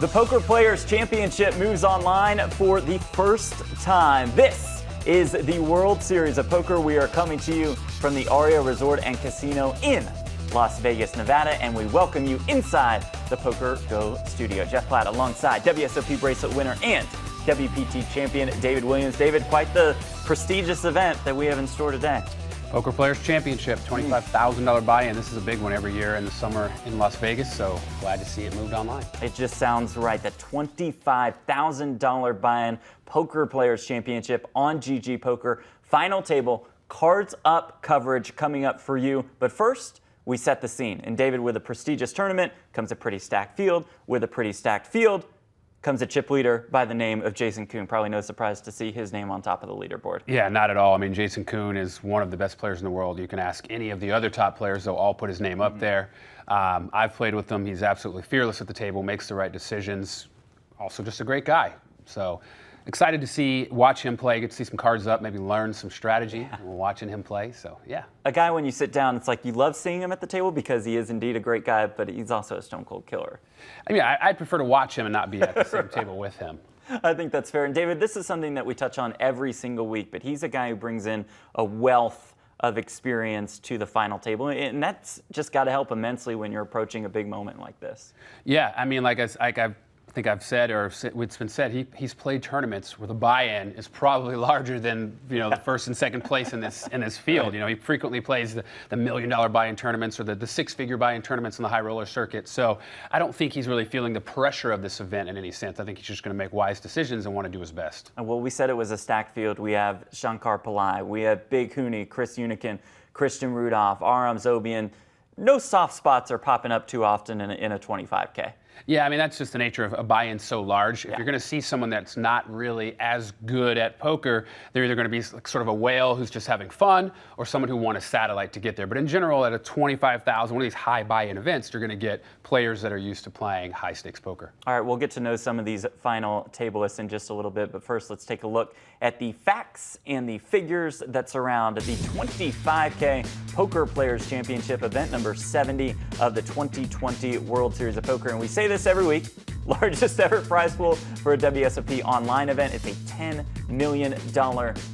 The Poker Players Championship moves online for the first time. This is the World Series of Poker. We are coming to you from the Aria Resort and Casino in Las Vegas, Nevada, and we welcome you inside the PokerGO studio. Jeff Platt alongside WSOP Bracelet winner and WPT champion David Williams. David, quite the prestigious event that we have in store today. Poker Players Championship, $25,000 buy-in. This is a big one every year in the summer in Las Vegas, so glad to see it moved online. It just sounds right. The $25,000 buy-in Poker Players Championship on GGPoker. Final table, cards up coverage coming up for you. But first, we set the scene. And David, with a prestigious tournament comes a pretty stacked field. With a pretty stacked field comes a chip leader by the name of Jason Koon. Probably no surprise to see his name on top of the leaderboard. Yeah, not at all. I mean, Jason Koon is one of the best players in the world. You can ask any of the other top players, they'll all put his name up there. I've played with him. He's absolutely fearless at the table, makes the right decisions. Also just a great guy. So excited to watch him play, get to see some cards up, maybe learn some strategy while watching him play. So, yeah. A guy, when you sit down, it's like you love seeing him at the table because he is indeed a great guy, but he's also a stone cold killer. I mean, I'd prefer to watch him and not be at the same table with him. I think that's fair. And David, this is something that we touch on every single week, but he's a guy who brings in a wealth of experience to the final table, and that's just got to help immensely when you're approaching a big moment like this. Yeah, I mean, like I think I've said, or it's been said, he's played tournaments where the buy-in is probably larger than the first and second place in this field. You know, he frequently plays the $1 million buy-in tournaments or the six-figure buy-in tournaments in the high roller circuit. So I don't think he's really feeling the pressure of this event in any sense. I think he's just going to make wise decisions and want to do his best. Well, we said it was a stacked field. We have Shankar Pillai, we have Big Huni, Chris Hunichen, Christian RUDOLPH, Aram Zobian. No soft spots are popping up too often in a 25K. Yeah, I mean, that's just the nature of a buy-in so large. If you're going to see someone that's not really as good at poker, they're either going to be like sort of a whale who's just having fun or someone who won a satellite to get there. But in general, at a 25,000, one of these high buy-in events, you're going to get players that are used to playing high-stakes poker. All right, we'll get to know some of these final table lists in just a little bit. But first, let's take a look at the facts and the figures that surround the 25K Poker Players Championship event number 70 of the 2020 World Series of Poker. And we say this every week. Largest ever prize pool for a WSOP online event. It's a $10 million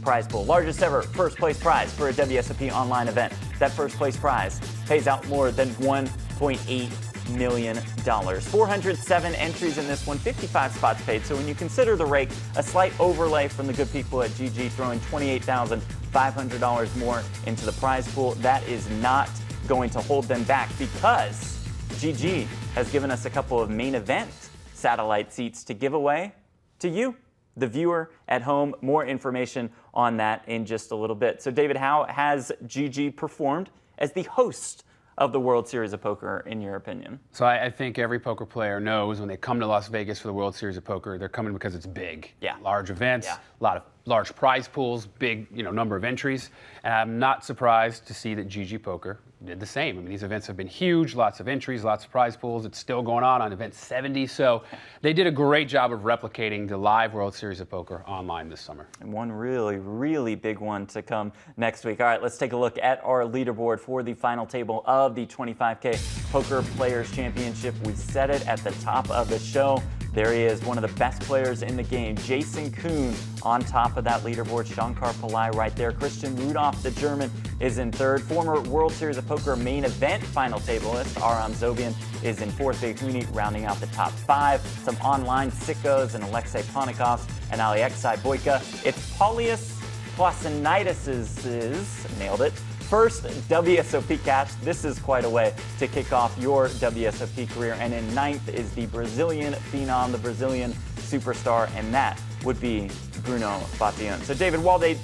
prize pool. Largest ever first place prize for a WSOP online event. That first place prize pays out more than $1.8 million. 407 entries in this one, 55 spots paid. So when you consider the rake, a slight overlay from the good people at GG throwing $28,500 more into the prize pool, that is not going to hold them back because GG has given us a couple of main event satellite seats to give away to you, the viewer at home. More information on that in just a little bit. So David, how has GG performed as the host of the World Series of Poker, in your opinion? So I think every poker player knows when they come to Las Vegas for the World Series of Poker, they're coming because it's big. Yeah. Large events, a lot of large prize pools, big number of entries. And I'm not surprised to see that GGPoker did the same. I mean, these events have been huge, lots of entries, lots of prize pools. It's still going on event 70. So they did a great job of replicating the live World Series of Poker online this summer. And one really, really big one to come next week. All right, let's take a look at our leaderboard for the final table of the 25K Poker Players Championship. We said it at the top of the show. There he is, one of the best players in the game, Jason Koon, on top of that leaderboard. Shankar Pillai right there. Christian RUDOLPH, the German, is in third. Former World Series of Poker main event final tableist Aram Zobian is in fourth. Big Huni rounding out the top five. Some online sickos and Alexei Ponikovs and Alexei Boyka. It's Paulius Plasinides' nailed it. First WSOP catch. This is quite a way to kick off your WSOP career. And in ninth is the Brazilian phenom, the Brazilian superstar, and that would be Bruno Batiun. So David, while they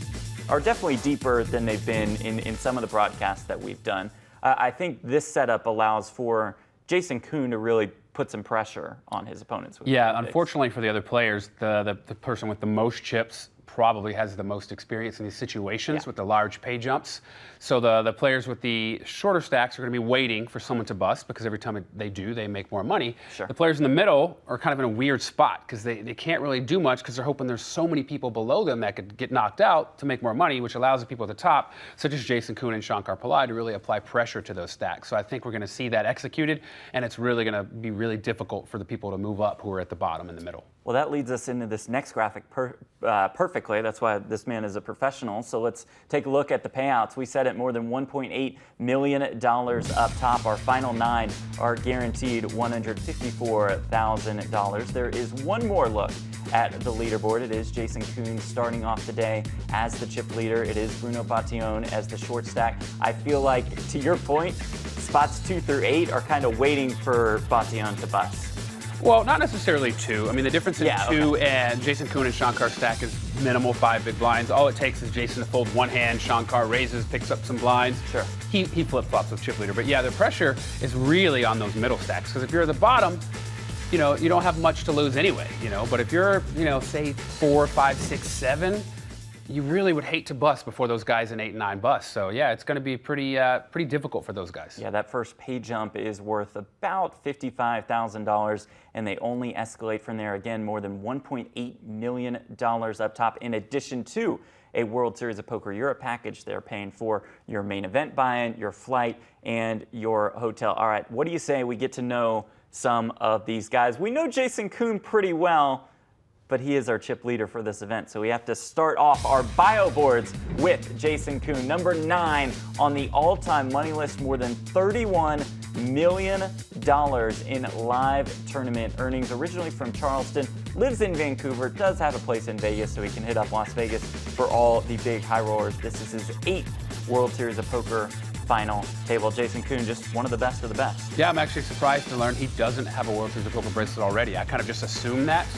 are definitely deeper than they've been in some of the broadcasts that we've done, I think this setup allows for Jason Koon to really put some pressure on his opponents. Yeah, unfortunately for the other players, the person with the most chips probably has the most experience in these situations with the large pay jumps. So the players with the shorter stacks are going to be waiting for someone to bust, because every time they do, they make more money. Sure. The players in the middle are kind of in a weird spot, because they can't really do much, because they're hoping there's so many people below them that could get knocked out to make more money, which allows the people at the top, such as Jason Koon and Shankar Pillai, to really apply pressure to those stacks. So I think we're going to see that executed, and it's really going to be really difficult for the people to move up who are at the bottom in the middle. Well, that leads us into this next graphic perfectly. That's why this man is a professional. So let's take a look at the payouts. We set at more than $1.8 million up top. Our final 9 are guaranteed $154,000. There is one more look at the leaderboard. It is Jason Koon starting off the day as the chip leader. It is Bruno Patillon as the short stack. I feel like, to your point, spots 2 through 8 are kind of waiting for Patillon to bust. Well, not necessarily 2. I mean, the difference in 2 and Jason Koon and Shankar stack is minimal, 5 big blinds. All it takes is Jason to fold one hand, Shankar raises, picks up some blinds. Sure. He flip-flops with chip leader. But yeah, the pressure is really on those middle stacks, because if you're at the bottom, you know, you don't have much to lose anyway, you know. But if you're, you know, say 4, 5, 6, 7, you really would hate to bust before those guys in 8 and 9 bust. So yeah, it's going to be pretty difficult for those guys. Yeah, that first pay jump is worth about $55,000, and they only escalate from there. Again, more than $1.8 million up top, in addition to a World Series of Poker Europe package. They're paying for your main event buy-in, your flight, and your hotel. All right, what do you say we get to know some of these guys? We know Jason Koon pretty well, but he is our chip leader for this event. So we have to start off our bio boards with Jason Koon. Number 9 on the all-time money list, more than $31 million in live tournament earnings. Originally from Charleston, lives in Vancouver, does have a place in Vegas, so he can hit up Las Vegas for all the big high rollers. This is his 8th World Series of Poker final table. Jason Koon, just one of the best of the best. Yeah, I'm actually surprised to learn he doesn't have a World Series of Poker bracelet already. I kind of just assumed that.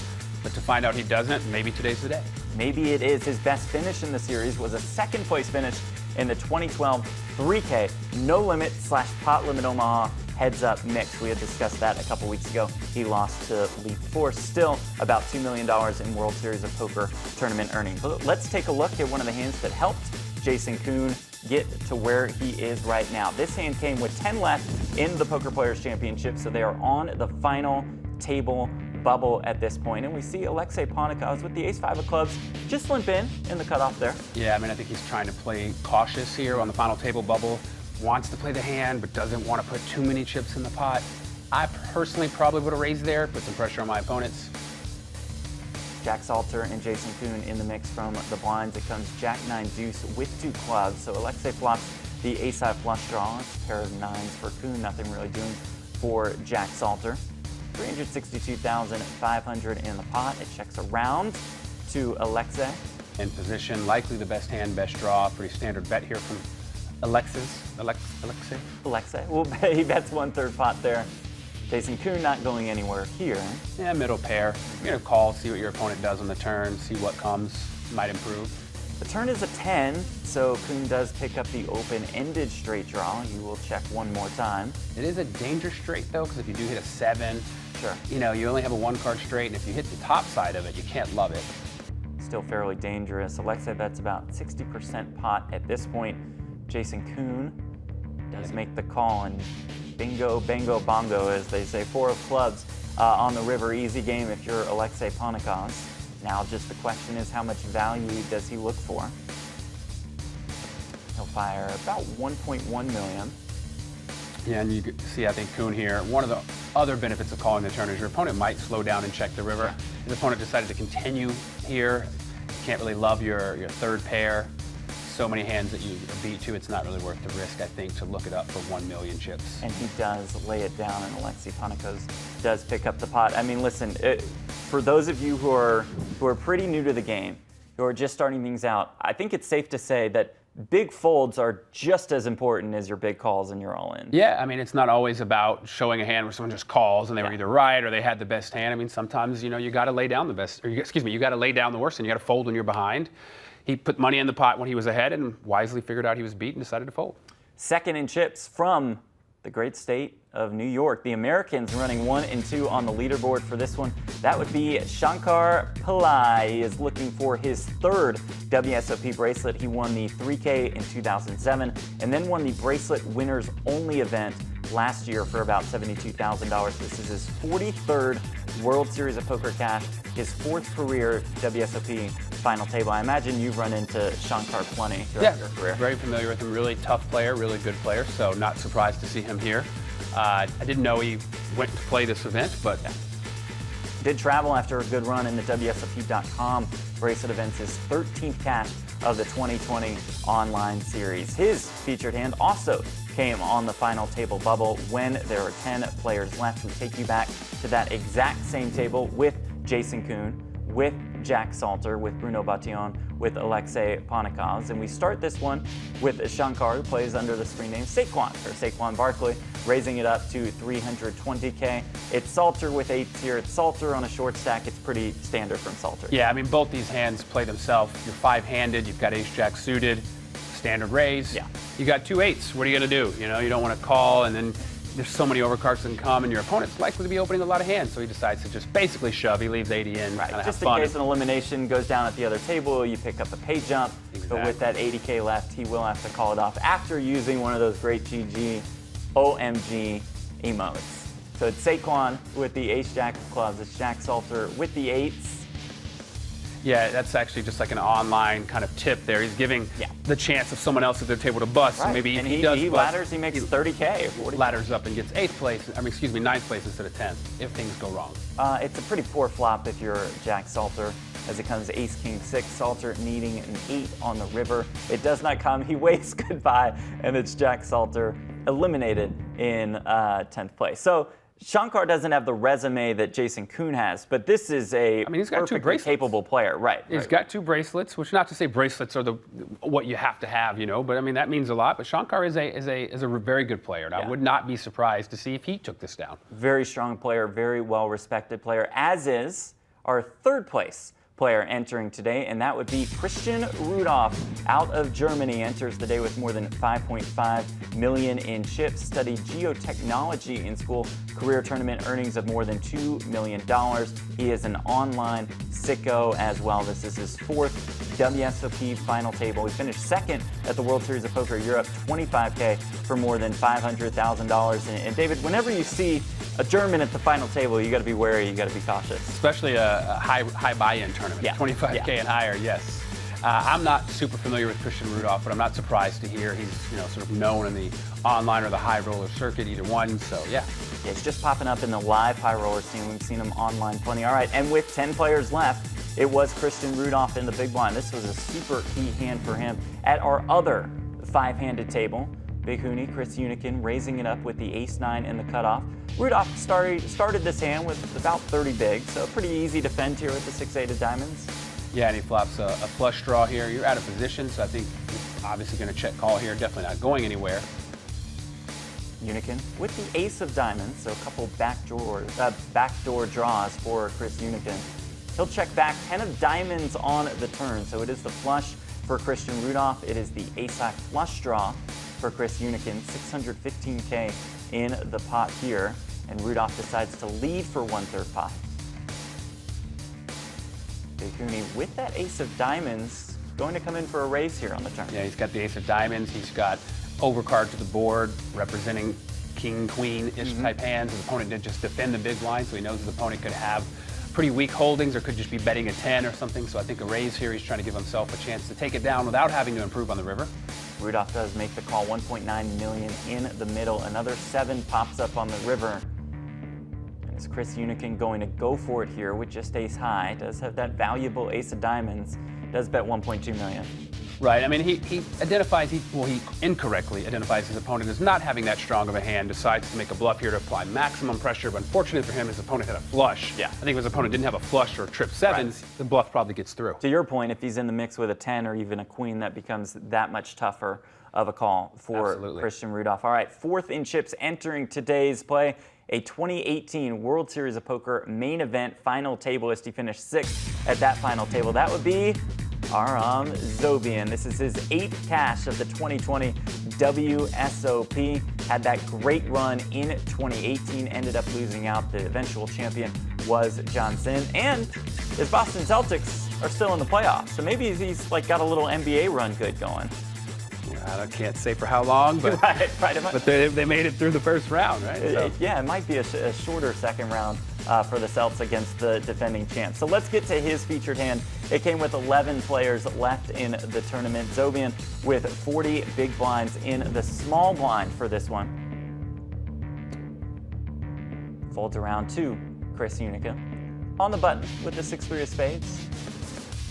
But to find out he doesn't, maybe today's the day. Maybe it is. His best finish in the series was a second place finish in the 2012 3K No Limit / Pot Limit Omaha Heads Up Mix. We had discussed that a couple weeks ago. He lost to Leap Force. Still about $2 million in World Series of Poker tournament earnings. But let's take a look at one of the hands that helped Jason Koon get to where he is right now. This hand came with 10 left in the Poker Players Championship, so they are on the final table bubble at this point, and we see Alexei Ponikaz with the ace-5 of clubs just limp in the cutoff there. Yeah, I mean, I think he's trying to play cautious here on the final table bubble. Wants to play the hand, but doesn't want to put too many chips in the pot. I personally probably would have raised there, put some pressure on my opponents. Jack Salter and Jason Koon in the mix from the blinds. It comes Jack 9 deuce with 2 clubs, so Alexei flops the ace-5 flush draw. It's a pair of 9s for Koon, nothing really doing for Jack Salter. $362,500 in the pot. It checks around to Alexei. In position, likely the best hand, best draw. Pretty standard bet here from Alexei. Alexei. Well, he bets 1/3 pot there. Jason Koon not going anywhere here. Yeah, middle pair. You're going to call, see what your opponent does on the turn, see what comes, might improve. The turn is a 10, so Koon does pick up the open-ended straight draw. You will check one more time. It is a danger straight, though, because if you do hit a 7, sure, you know, you only have a 1-card straight, and if you hit the top side of it, you can't love it. Still fairly dangerous. Alexei bets about 60% pot at this point. Jason Koon does make the call, and bingo, bango, bongo, as they say. 4 of clubs on the river. Easy game if you're Alexei Ponikaz. Now just the question is, how much value does he look for? He'll fire about 1.1 million. Yeah, and you can see, I think, Koon here, one of the other benefits of calling the turn is your opponent might slow down and check the river. His opponent decided to continue here. You can't really love your 3rd pair. So many hands that you beat to, it's not really worth the risk, I think, to look it up for 1 million chips. And he does lay it down, and Alexei Ponikaz does pick up the pot. I mean, listen, for those of you who are pretty new to the game, who are just starting things out, I think it's safe to say that big folds are just as important as your big calls and your all-in. Yeah, I mean, it's not always about showing a hand where someone just calls and they were either right or they had the best hand. I mean, sometimes, you know, you got to lay down the best, or you got to lay down the worst, and you got to fold when you're behind. He put money in the pot when he was ahead and wisely figured out he was beat and decided to fold. Second in chips from the great state of New York. The Americans running 1 and 2 on the leaderboard for this one. That would be Shankar Pillai. He is looking for his 3rd WSOP bracelet. He won the 3K in 2007 and then won the bracelet winners only event last year for about $72,000. This is his 43rd World Series of Poker cash, his 4th career WSOP final table. I imagine you've run into Shankar plenty throughout your career. Very familiar with him. Really tough player, really good player, so not surprised to see him here. I didn't know he went to play this event, but did travel after a good run in the WSOP.com bracelet events, his 13th cash of the 2020 online series. His featured hand also came on the final table bubble when there were 10 players left. We take you back to that exact same table with Jason Koon, with Jack Salter, with Bruno Batillon, with Alexei Panikov. And we start this one with Shankar, who plays under the screen name Saquon, or Saquon Barkley, raising it up to 320K. It's Salter with 8s here. It's Salter on a short stack. It's pretty standard from Salter. Yeah, I mean, both these hands play themselves. You're 5-handed, you've got ace-jack suited, standard raise. Yeah. You got 2 8s. What are you going to do? You know, you don't want to call, and then there's so many overcards that can come, and your opponent's likely to be opening a lot of hands, so he decides to just basically shove. He leaves 80 in. Right, just in case an elimination goes down at the other table, you pick up a pay jump. Exactly. But with that 80K left, he will have to call it off after using one of those great GG OMG emotes. So it's Saquon with the ace-jack of clubs. It's Jack Salter with the 8s. Yeah, that's actually just like an online kind of tip there. He's giving the chance of someone else at their table to bust. Right. So maybe and he does he bust, ladders, he makes 30K or 40K. Ladders up and gets 8th place, 9th place instead of 10th, if things go wrong. It's a pretty poor flop if you're Jack Salter, as it comes ace, king, 6. Salter needing an 8 on the river. It does not come. He waves goodbye, and it's Jack Salter eliminated in 10th place. So Shankar doesn't have the resume that Jason Koon has, but this is a he's got 2 bracelets. Capable player, right? He's got 2 bracelets, which not to say bracelets are what you have to have, you know, but I mean that means a lot. But Shankar is a very good player, and I would not be surprised to see if he took this down. Very strong player, very well respected player, as is our 3rd place player entering today, and that would be Christian Rudolph out of Germany. Enters the day with more than 5.5 million in chips, studied geotechnology in school, career tournament earnings of more than $2 million. He is an online sicko as well. This is his 4th WSOP final table. He finished 2nd at the World Series of Poker Europe, 25K for more than $500,000. And David, whenever you see a German at the final table, you got to be wary, you got to be cautious. Especially a high buy-in tournament, 25K and higher, yes. I'm not super familiar with Christian Rudolph, but I'm not surprised to hear he's sort of known in the online or the high roller circuit, either one, so yeah. It's just popping up in the live high roller scene. We've seen him online plenty. All right, and with 10 players left, it was Christian Rudolph in the big blind. This was a super key hand for him. At our other 5-handed table, Big Huni, Chris Hunichen, raising it up with the ace-9 in the cutoff. Rudolph started this hand with about 30 big, so pretty easy to defend here with the 6-8 of diamonds. Yeah, and he flops a flush draw here. You're out of position, so I think he's obviously going to check call here. Definitely not going anywhere. Hunichen with the ace of diamonds, so a couple backdoor draws for Chris Hunichen. He'll check back 10 of diamonds on the turn, so it is the flush for Christian Rudolph. It is the ace-high flush draw for Chris Hunichen, 615K in the pot here, and Rudolph decides to lead for 1/3 pot. Big Huni with that ace of diamonds, going to come in for a raise here on the turn. Yeah, he's got the ace of diamonds. He's got overcard to the board, representing king, queen-ish type hands. His opponent did just defend the big blind, so he knows his opponent could have pretty weak holdings or could just be betting a 10 or something. So I think a raise here, he's trying to give himself a chance to take it down without having to improve on the river. Rudolph does make the call, 1.9 million in the middle. Another 7 pops up on the river. And is Chris Hunichen going to go for it here with just ace high? Does have that valuable ace of diamonds. Does bet 1.2 million. Right, I mean, he incorrectly identifies his opponent as not having that strong of a hand, decides to make a bluff here to apply maximum pressure, but unfortunately for him, his opponent had a flush. Yeah. I think if his opponent didn't have a flush or trip 7s, the bluff probably gets through. To your point, if he's in the mix with a 10 or even a queen, that becomes that much tougher of a call for Christian Rudolph. All right, 4th in chips entering today's play, a 2018 World Series of Poker main event final tableist. He finished 6th at that final table. That would be Aram Zobian. This is his 8th cash of the 2020 WSOP. Had that great run in 2018, ended up losing out. The eventual champion was Johnson, and his Boston Celtics are still in the playoffs. So maybe he's like got a little NBA run good going. I can't say for how long, but right. But they made it through the first round, right? So. Yeah, it might be a shorter second round for the Celts against the defending champs. So let's get to his featured hand. It came with 11 players left in the tournament. Zobian with 40 big blinds in the small blind for this one. Folds around to Chris Hunichen. On the button with the 6-3 of spades.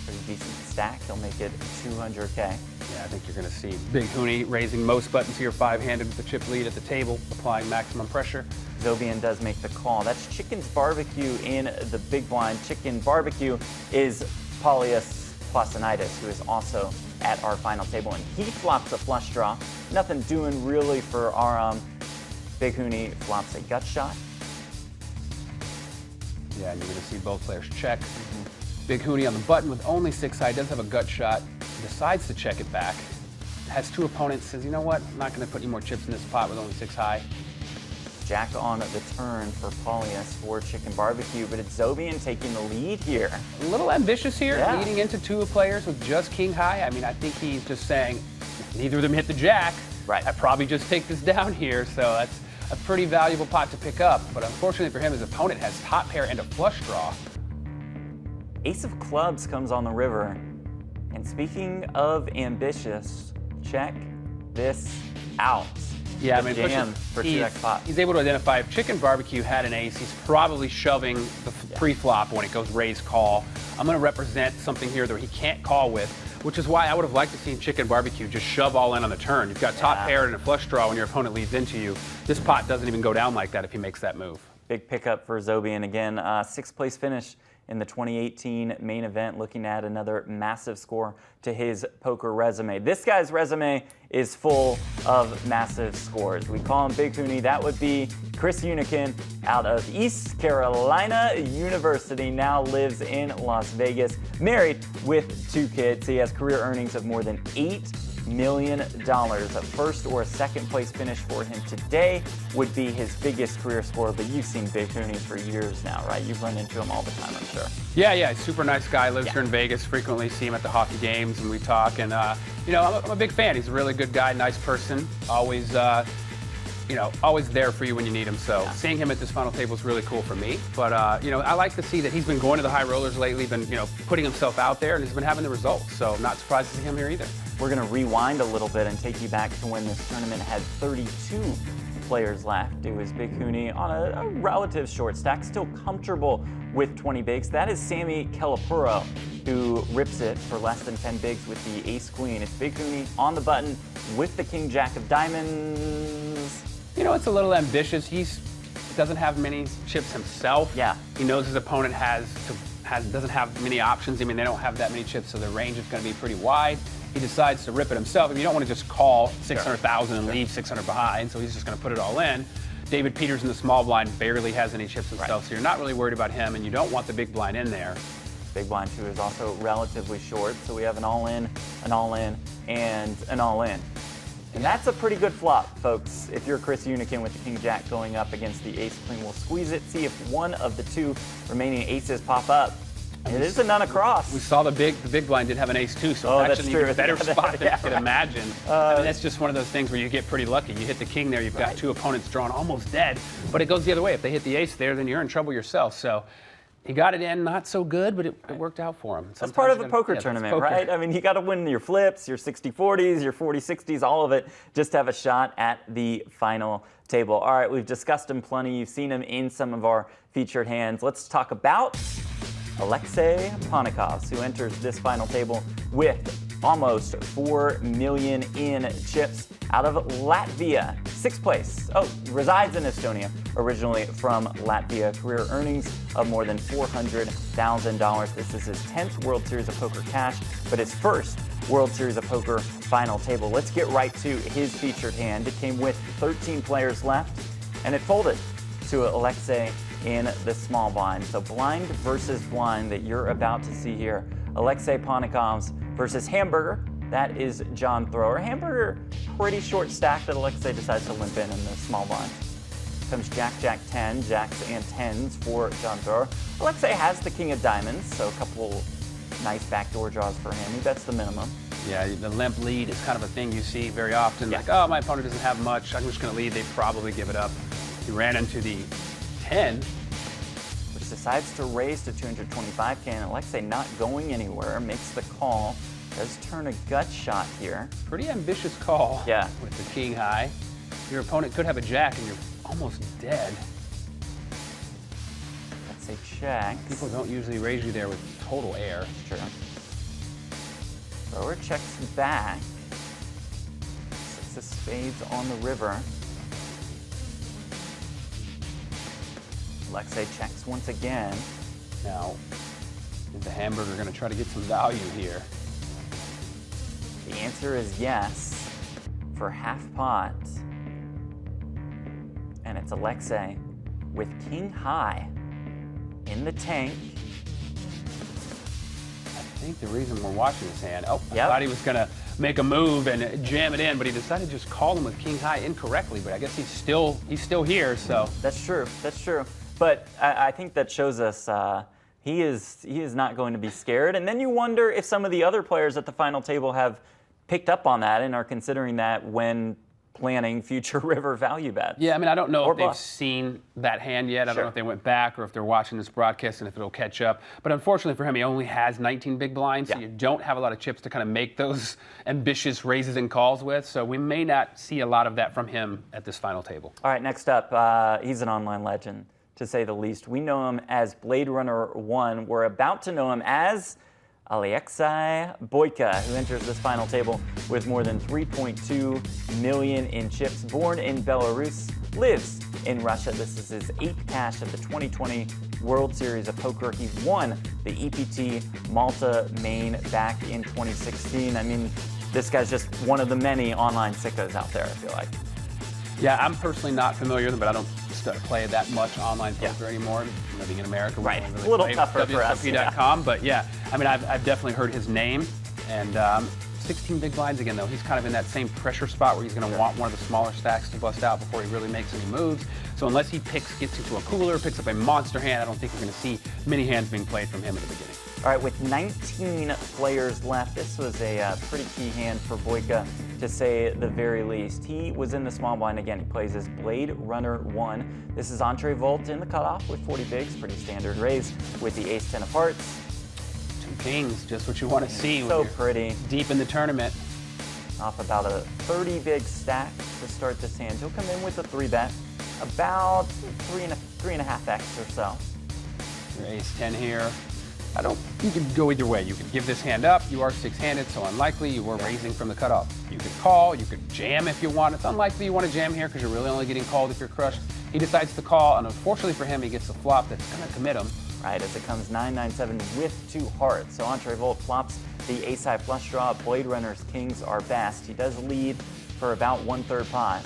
Pretty decent stack. He'll make it 200K. Yeah, I think you're going to see Big Huni raising most buttons here, 5-handed with the chip lead at the table, applying maximum pressure. Zobian does make the call. That's Chicken's Barbecue in the big blind. Chicken Barbecue is Paulius Plasinitis, who is also at our final table, and he flops a flush draw. Nothing doing really for Aram. Big Huni flops a gut shot. Yeah, and you're going to see both players check. Big Huni on the button with only 6 high, does have a gut shot, decides to check it back. Has 2 opponents, says, you know what, I'm not going to put any more chips in this pot with only 6 high. Jack on the turn for Paulius for Chicken Barbecue, but it's Zobian taking the lead here. A little ambitious here, yeah. Leading into 2 players with just king high. I mean, I think he's just saying, if neither of them hit the jack, right. I probably just take this down here, so that's a pretty valuable pot to pick up. But unfortunately for him, his opponent has top pair and a flush draw. Ace of clubs comes on the river. And speaking of ambitious, check this out. Yeah, the I mean, jam for 2x pot. He's able to identify if Chicken Barbecue had an ace, he's probably shoving the pre-flop when it goes raise call. I'm going to represent something here that he can't call with, which is why I would have liked to see Chicken Barbecue just shove all in on the turn. You've got top pair and a flush draw when your opponent leads into you. This pot doesn't even go down like that if he makes that move. Big pickup for Zobian again. 6th place finish in the 2018 main event, looking at another massive score to his poker resume. This guy's resume is full of massive scores. We call him Big Huni. That would be Chris Hunichen out of East Carolina University, now lives in Las Vegas, married with 2 kids. He has career earnings of more than $8 million. A first or a second place finish for him today would be his biggest career score, but you've seen Big Huni for years now, right? You've run into him all the time, I'm sure. Yeah, super nice guy, lives here in Vegas, frequently see him at the hockey games and we talk, and you know, I'm a big fan. He's a really good guy, nice person, always you know, always there for you when you need him. So seeing him at this final table is really cool for me. But you know, I like to see that he's been going to the high rollers lately, been, you know, putting himself out there, and he's been having the results. So not surprised to see him here either. We're going to rewind a little bit and take you back to when this tournament had 32 players left. It was Big Huni on a relative short stack, still comfortable with 20 bigs. That is Sammy Kelapuro, who rips it for less than 10 bigs with the ace-queen. It's Big Huni on the button with the king-jack of diamonds. You know, it's a little ambitious. He doesn't have many chips himself. Yeah. He knows his opponent doesn't have many options. I mean, they don't have that many chips, so the range is going to be pretty wide. He decides to rip it himself. I mean, you don't want to just call 600,000 and leave 600 behind, so he's just going to put it all in. David Peters in the small blind barely has any chips himself, so you're not really worried about him, and you don't want the big blind in there. Big blind, too, is also relatively short, so we have an all-in, an all-in, and an all-in. And that's a pretty good flop, folks. If you're Chris Hunichen with the king-jack going up against the ace-queen, we'll squeeze it, see if one of the 2 remaining aces pop up. It is a none across. We saw the big blind did have an ace too, so it's actually an even better spot than you could imagine. I mean, that's just one of those things where you get pretty lucky. You hit the king there, you've got 2 opponents drawn almost dead, but it goes the other way. If they hit the ace there, then you're in trouble yourself. So he got it in, not so good, but it worked out for him. Sometimes that's part of a poker tournament, right? I mean, you got to win your flips, your 60-40s, your 40-60s, all of it, just to have a shot at the final table. All right, we've discussed him plenty. You've seen him in some of our featured hands. Let's talk about Alexei Ponikovs, who enters this final table with almost 4 million in chips out of Latvia. 6th place. Oh, resides in Estonia, originally from Latvia. Career earnings of more than $400,000. This is his 10th World Series of Poker cash, but his first World Series of Poker final table. Let's get right to his featured hand. It came with 13 players left, and it folded to Alexei in the small blind. So blind versus blind that you're about to see here. Alexei Ponikovs versus Hamburger That is John Thrower. Hamburger, pretty short stack that Alexei decides to limp in the small blind. Comes Jack, Jack 10, jacks and 10s for John Thrower. Alexei has the king of diamonds, so a couple nice backdoor draws for him. He bets the minimum. Yeah, the limp lead is kind of a thing you see very often. Yeah. Like, oh, my opponent doesn't have much. I'm just going to lead. They probably give it up. He ran into the 10. Which decides to raise to 225K, and Alexei not going anywhere, makes the call. Does turn a gut shot here. Pretty ambitious call. Yeah. With the king high. Your opponent could have a jack, and you're almost dead. Alexei checks. People don't usually raise you there with total air. True. Thrower checks back. Six of spades on the river. Alexei checks once again. Now, is the hamburger going to try to get some value here? The answer is yes for half pot. And it's Alexei with king high in the tank. I think the reason we're watching this hand, I Yep. thought he was going to make a move and jam it in, but he decided to just call him with king high incorrectly, but I guess he's still here, so. That's true. That's true. But I think that shows us he is not going to be scared. And then you wonder if some of the other players at the final table have picked up on that and are considering that when planning future river value bets. Yeah, I mean, I don't know Or if they've bluff. seen that hand yet. I Sure. don't know if they went back or if they're watching this broadcast and if it'll catch up. But unfortunately for him, he only has 19 big blinds, so Yeah. you don't have a lot of chips to kind of make those ambitious raises and calls with. So we may not see a lot of that from him at this final table. All right, next up, he's an online legend, to say the least. We know him as Blade Runner 1. We're about to know him as Alexei Boyka, who enters this final table with more than 3.2 million in chips. Born in Belarus, lives in Russia. This is his 8th cash of the 2020 World Series of Poker. He won the EPT Malta main back in 2016. I mean, this guy's just one of the many online sickos out there, I feel like. Yeah, I'm personally not familiar with him, but I don't play that much online poker Yeah. anymore. Living in America, we Right. don't A really little play tougher with for us, WSOP.com, but yeah, I mean, I've definitely heard his name, and 16 big blinds again, though. He's kind of in that same pressure spot where he's going to want one of the smaller stacks to bust out before he really makes any moves. So unless he gets into a cooler, picks up a monster hand, I don't think we're going to see many hands being played from him at the beginning. All right, with 19 players left, this was a pretty key hand for Boyka, to say the very least. He was in the small blind again. He plays as Blade Runner 1. This is entree vault in the cutoff with 40 bigs, pretty standard raise with the ace-10 of hearts. Two kings, just what you want to see when So you're pretty. deep in the tournament. Off about a 30 big stack to start this hand. He'll come in with a 3-bet, about 3.5x or so. Your ace-10 here. You can go either way. You could give this hand up. You are 6-handed, so unlikely. You were raising from the cutoff. You could call. You could jam if you want. It's unlikely you want to jam here because you're really only getting called if you're crushed. He decides to call, and unfortunately for him, he gets a flop that's going to commit him. Right, as it comes 9-9-7 with 2 hearts. So entree vault flops the ace-high flush draw. Blade Runner's kings are best. He does lead for about 1/3 pot.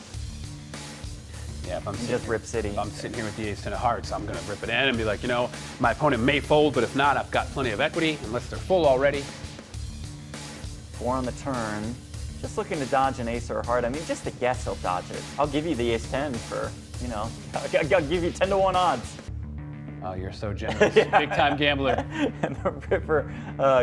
Yeah, if I'm Just rip city. If I'm sitting here with the ace-10 of hearts, I'm going to rip it in and be like, you know, my opponent may fold, but if not, I've got plenty of equity, unless they're full already. 4 on the turn. Just looking to dodge an ace or a heart. I mean, just to guess he'll dodge it. I'll give you the ace-10 for, you know, I'll give you 10-1 odds. Oh, you're so generous. Big-time gambler. And the river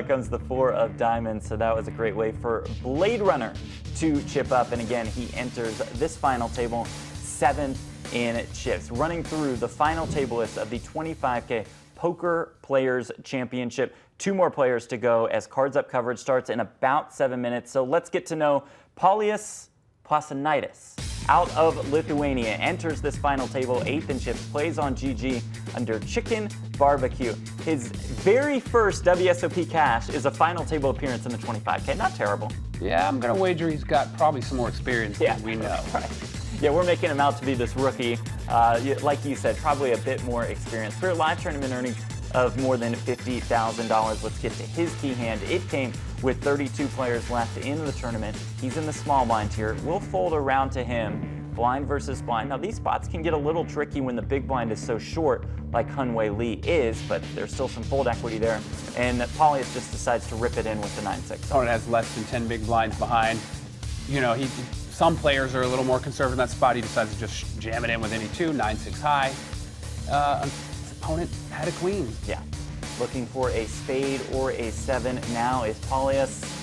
comes the 4 of diamonds, so that was a great way for Blade Runner to chip up. And again, he enters this final table 7th in chips. Running through the final table list of the 25K Poker Players Championship. 2 more players to go as Cards Up coverage starts in about 7 minutes. So let's get to know Paulius Plasanaitis. Out of Lithuania, enters this final table 8th in chips, plays on GG under Chicken Barbecue. His very first WSOP cash is a final table appearance in the 25K. Not terrible. Yeah, I'm going to wager he's got probably some more experience than we know. Right. Yeah, we're making him out to be this rookie. Like you said, probably a bit more experience. For live tournament earnings of more than $50,000, let's get to his key hand. It came with 32 players left in the tournament. He's in the small blind here. We'll fold around to him blind versus blind. Now, these spots can get a little tricky when the big blind is so short, like Hunwei Lee is, but there's still some fold equity there. And Paulius just decides to rip it in with the 9-6. Opponent has less than 10 big blinds behind. You know, some players are a little more conservative in that spot. He decides to just jam it in with any 2, 9-6 high. His opponent had a queen. Yeah, looking for a spade or a 7 now is Paulius.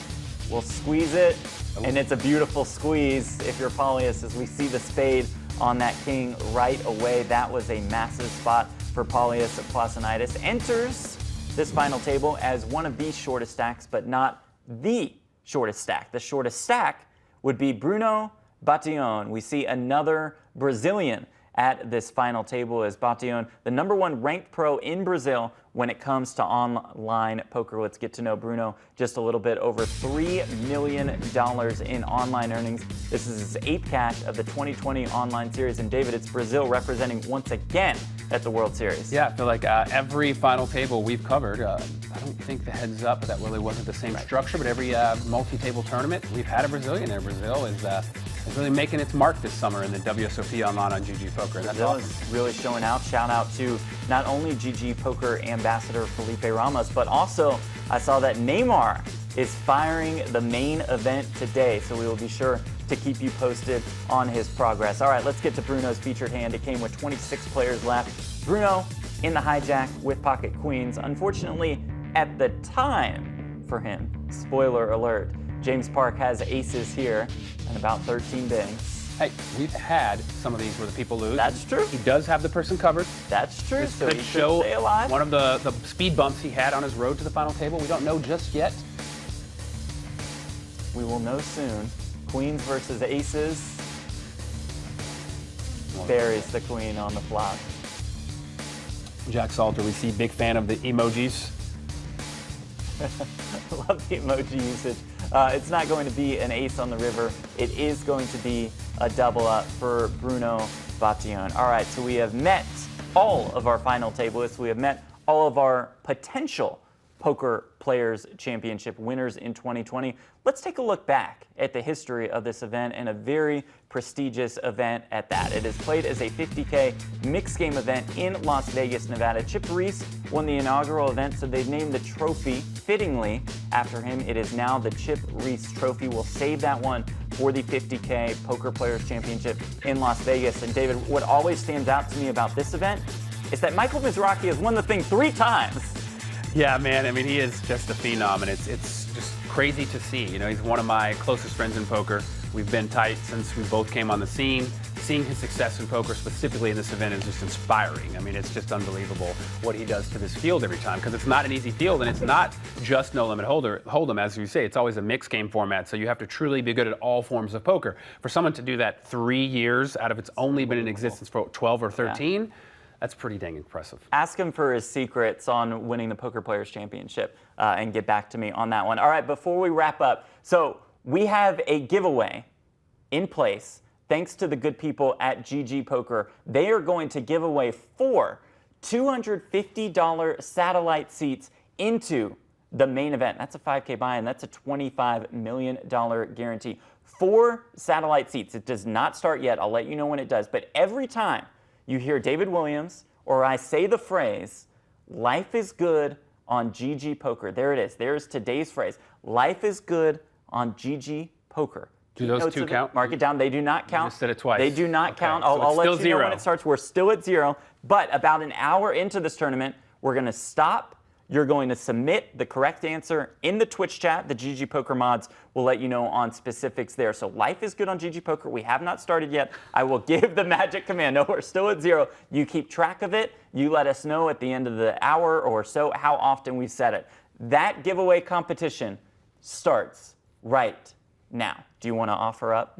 Will squeeze it, and it's a beautiful squeeze if you're Paulius, as we see the spade on that king right away. That was a massive spot for Paulius Plasinitis. Enters this final table as one of the shortest stacks, but not the shortest stack. The shortest stack would be Bruno Batillon. We see another Brazilian at this final table as Batillon, the #1 ranked pro in Brazil when it comes to online poker. Let's get to know Bruno just a little bit. Over $3 million in online earnings. This is his 8th cash of the 2020 online series. And David, it's Brazil representing once again at the World Series. Yeah, I feel like every final table we've covered, I don't think the heads up that really wasn't the same structure, but every multi-table tournament, we've had a Brazilian there. Brazil is really making its mark this summer in the WSOP Online on GGPoker. That's Brazil awesome. is really showing out. Shout out to not only GGPoker ambassador Felipe Ramos, but also I saw that Neymar is firing the main event today, so we will be sure to keep you posted on his progress. All right, let's get to Bruno's featured hand. It came with 26 players left. Bruno in the hijack with pocket queens. Unfortunately, at the time for him, spoiler alert, James Park has aces here and about 13 bigs. Hey, we've had some of these where the people lose. That's true. He does have the person covered. That's true. This So could he show should stay alive. one of the speed bumps he had on his road to the final table. We don't know just yet. We will know soon. Queens versus aces. Buries the queen on the flop. Jack Salter, we see big fan of the emojis. Love the emoji usage. It's not going to be an ace on the river. It is going to be a double up for Bruno Batillon. All right, so we have met all of our final tablists. We have met all of our potential Poker Players Championship winners in 2020. Let's take a look back at the history of this event, and a very prestigious event at that. It is played as a 50K mixed game event in Las Vegas, Nevada. Chip Reese won the inaugural event, so they've named the trophy fittingly after him. It is now the Chip Reese Trophy. We'll save that one for the 50K Poker Players Championship in Las Vegas. And David, what always stands out to me about this event is that Michael Mizrachi has won the thing 3 times. Yeah, man. I mean, he is just a phenom, and it's just crazy to see. You know, he's one of my closest friends in poker. We've been tight since we both came on the scene. Seeing his success in poker, specifically in this event, is just inspiring. I mean, it's just unbelievable what he does to this field every time, because it's not an easy field, and it's not just no limit hold'em, as you say. It's always a mixed game format, so you have to truly be good at all forms of poker. For someone to do that 3 years out of it's only been in existence for 12 or 13. Yeah. That's pretty dang impressive. Ask him for his secrets on winning the Poker Players Championship and get back to me on that one. All right, before we wrap up, so we have a giveaway in place thanks to the good people at GGPoker. They are going to give away 4 $250 satellite seats into the main event. That's a 5K buy-in. That's a $25 million guarantee. 4 satellite seats. It does not start yet. I'll let you know when it does. But every time you hear David Williams or I say the phrase, life is good on GGPoker. There it is. There's today's phrase. Life is good on GGPoker. Do those 2 count? Mark it down. They do not count. You just said it twice. They do not count. So I'll let you zero. know when it starts. We're still at 0. But about an hour into this tournament, we're going to stop. You're going to submit the correct answer in the Twitch chat. The GGPoker mods will let you know on specifics there. So life is good on GGPoker. We have not started yet. I will give the magic command. No, we're still at 0. You keep track of it. You let us know at the end of the hour or so how often we said it. That giveaway competition starts right now. Do you want to offer up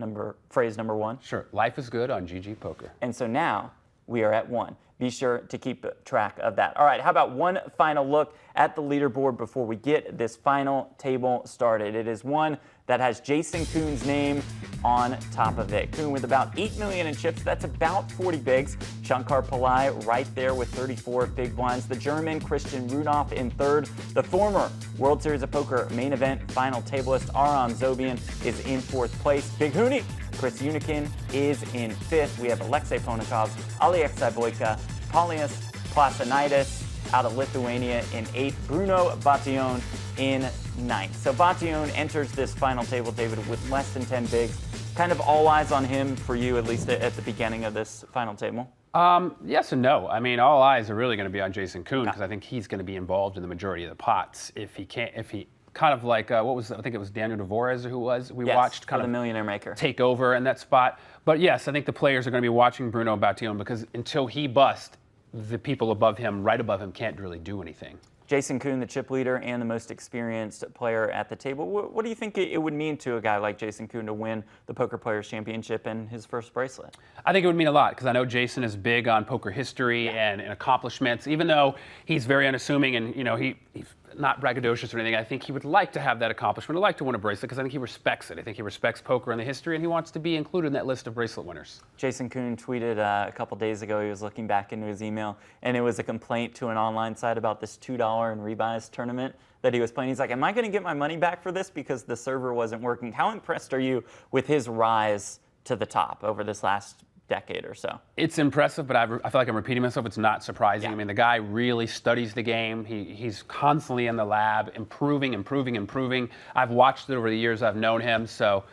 phrase number 1? Sure. Life is good on GGPoker. And so now we are at 1. Be sure to keep track of that. All right, how about one final look at the leaderboard before we get this final table started? It is one that has Jason Koon's name on top of it. Koon with about 8 million in chips. That's about 40 bigs. Shankar Pillai right there with 34 big blinds. The German Christian Rudolph in 3rd. The former World Series of Poker main event final tableist Aram Zobian is in 4th place. Big Huni Chris Hunichen is in 5th. We have Alexei Ponikov, Alexei Boyka, Paulius Plasanidis out of Lithuania in 8th. Bruno Batillon in 9th. So Batillon enters this final table, David, with less than 10 bigs. Kind of all eyes on him for you, at least at the beginning of this final table. Yes and no. I mean, all eyes are really going to be on Jason Koon because I think he's going to be involved in the majority of the pots. If he kind of like I think it was Daniel Dvorez who we watched kind of the Millionaire Maker take over in that spot. But yes, I think the players are going to be watching Bruno Batillon because until he busts, the people above him, right above him, can't really do anything. Jason Koon, the chip leader and the most experienced player at the table. What do you think it would mean to a guy like Jason Koon to win the Poker Players Championship and his first bracelet? I think it would mean a lot because I know Jason is big on poker history and accomplishments. Even though he's very unassuming and he's not braggadocious or anything, I think he would like to have that accomplishment. He'd like to win a bracelet because I think he respects it. I think he respects poker and the history, and he wants to be included in that list of bracelet winners. Jason Koon tweeted a couple days ago, he was looking back into his email, and it was a complaint to an online site about this $2 and rebuys tournament that he was playing. He's like, am I going to get my money back for this because the server wasn't working? How impressed are you with his rise to the top over this last decade or so? It's impressive, but I feel like I'm repeating myself. It's not surprising. I mean, the guy really studies the game. He's constantly in the lab, improving. I've watched it over the years I've known him, so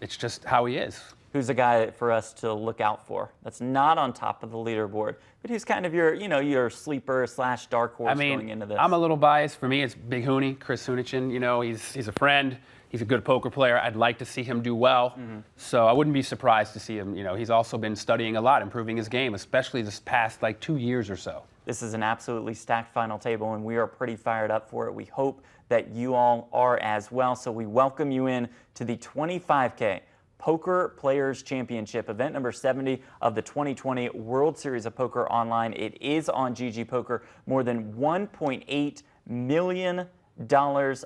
it's just how he is. Who's a guy for us to look out for that's not on top of the leaderboard, but he's kind of your sleeper / dark horse going into this? I'm a little biased. For me, it's Big Huni, Chris Hunichen. He's a friend. He's a good poker player. I'd like to see him do well. So I wouldn't be surprised to see him. He's also been studying a lot, improving his game, especially this past 2 years or so. This is an absolutely stacked final table, and we are pretty fired up for it. We hope that you all are as well. So we welcome you in to the 25K Poker Players Championship, event number 70 of the 2020 World Series of Poker Online. It is on GGPoker. More than $1.8 million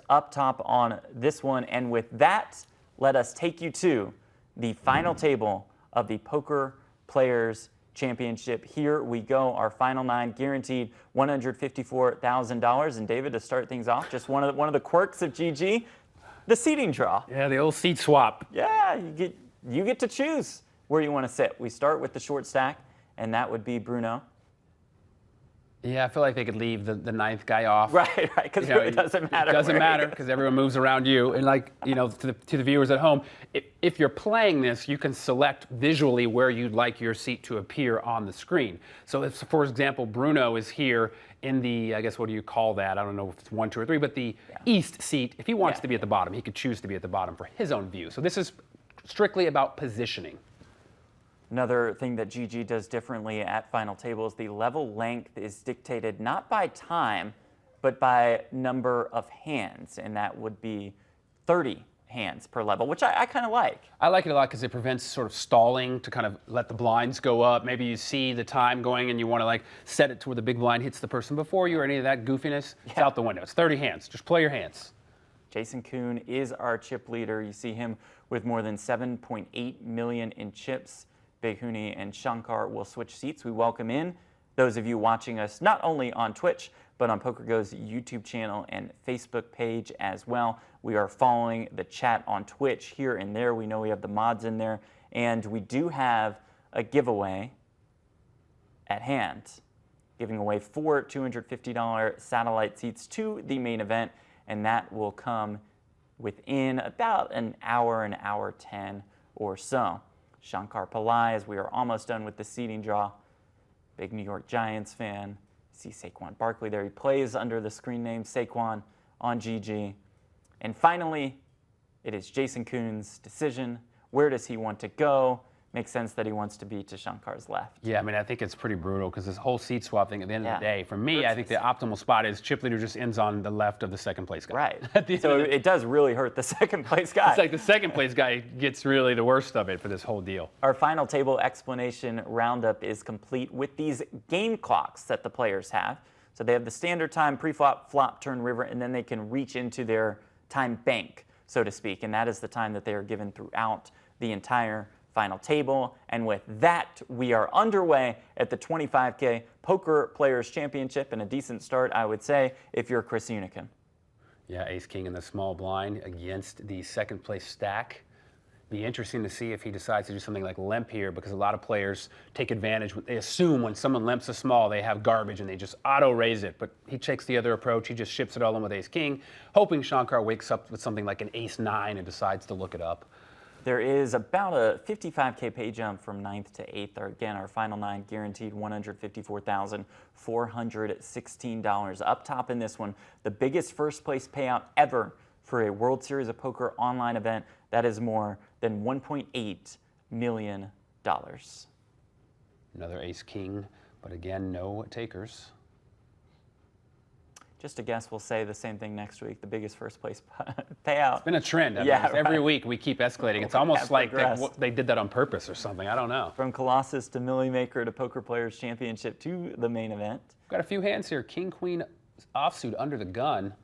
up top on this one. And with that, let us take you to the final table of the Poker Players Championship. Here we go. Our final 9 guaranteed $154,000. And David, to start things off, just one of the quirks of GG, the seating draw. Yeah, the old seat swap. Yeah, you get to choose where you want to sit. We start with the short stack, and that would be Bruno. Yeah, I feel like they could leave the 9th guy off. Right, because it doesn't matter. It doesn't matter because everyone moves around you. And to the viewers at home, if you're playing this, you can select visually where you'd like your seat to appear on the screen. So if, for example, Bruno is here in the, I guess, what do you call that? I don't know if it's 1, 2, or 3, but the east seat, if he wants to be at the bottom, he could choose to be at the bottom for his own view. So this is strictly about positioning. Another thing that GG does differently at final tables, the level length is dictated not by time, but by number of hands, and that would be 30 hands per level, which I kind of like. I like it a lot because it prevents sort of stalling to kind of let the blinds go up. Maybe you see the time going and you want to set it to where the big blind hits the person before you or any of that goofiness. It's out the window. It's 30 hands. Just play your hands. Jason Koon is our chip leader. You see him with more than 7.8 million in chips. Big Huni and Shankar will switch seats. We welcome in those of you watching us not only on Twitch, but on PokerGo's YouTube channel and Facebook page as well. We are following the chat on Twitch here and there. We know we have the mods in there, and we do have a giveaway at hand, giving away 4 $250 satellite seats to the main event, and that will come within about an hour 10 or so. Shankar Pillai, as we are almost done with the seating draw, big New York Giants fan. See Saquon Barkley there. He plays under the screen name Saquon on GG. And finally, it is Jason Koon's decision. Where does he want to go? Makes sense that he wants to be to Shankar's left. Yeah, I mean, I think it's pretty brutal because this whole seat swap thing at the end of the day, for me, I think the optimal spot is chip leader just ends on the left of the second place guy. Right. So it does really hurt the second place guy. It's like the second place guy gets really the worst of it for this whole deal. Our final table explanation roundup is complete with these game clocks that the players have. So they have the standard time, pre-flop, flop, turn, river, and then they can reach into their time bank, so to speak. And that is the time that they are given throughout the entire final table. And with that, we are underway at the 25K Poker Players Championship, and a decent start, I would say, if you're Chris Hunichen. Yeah, ace king in the small blind against the second place stack. Be interesting to see if he decides to do something like limp here, because a lot of players take advantage. They assume when someone limps a small, they have garbage and they just auto-raise it. But he takes the other approach. He just ships it all in with ace-king, hoping Shankar wakes up with something like an ace-9 and decides to look it up. There is about a 55K pay jump from 9th to 8th. Again, our final 9 guaranteed $154,416. Up top in this one, the biggest first place payout ever for a World Series of Poker online event. That is more than $1.8 million. Another ace-king, but again, no takers. Just a guess, we'll say the same thing next week. The biggest first place payout. It's been a trend. I mean, every week we keep escalating. It's almost like they did that on purpose or something. I don't know. From Colossus to Millie Maker to Poker Players Championship to the main event. Got a few hands here. King, queen, offsuit under the gun.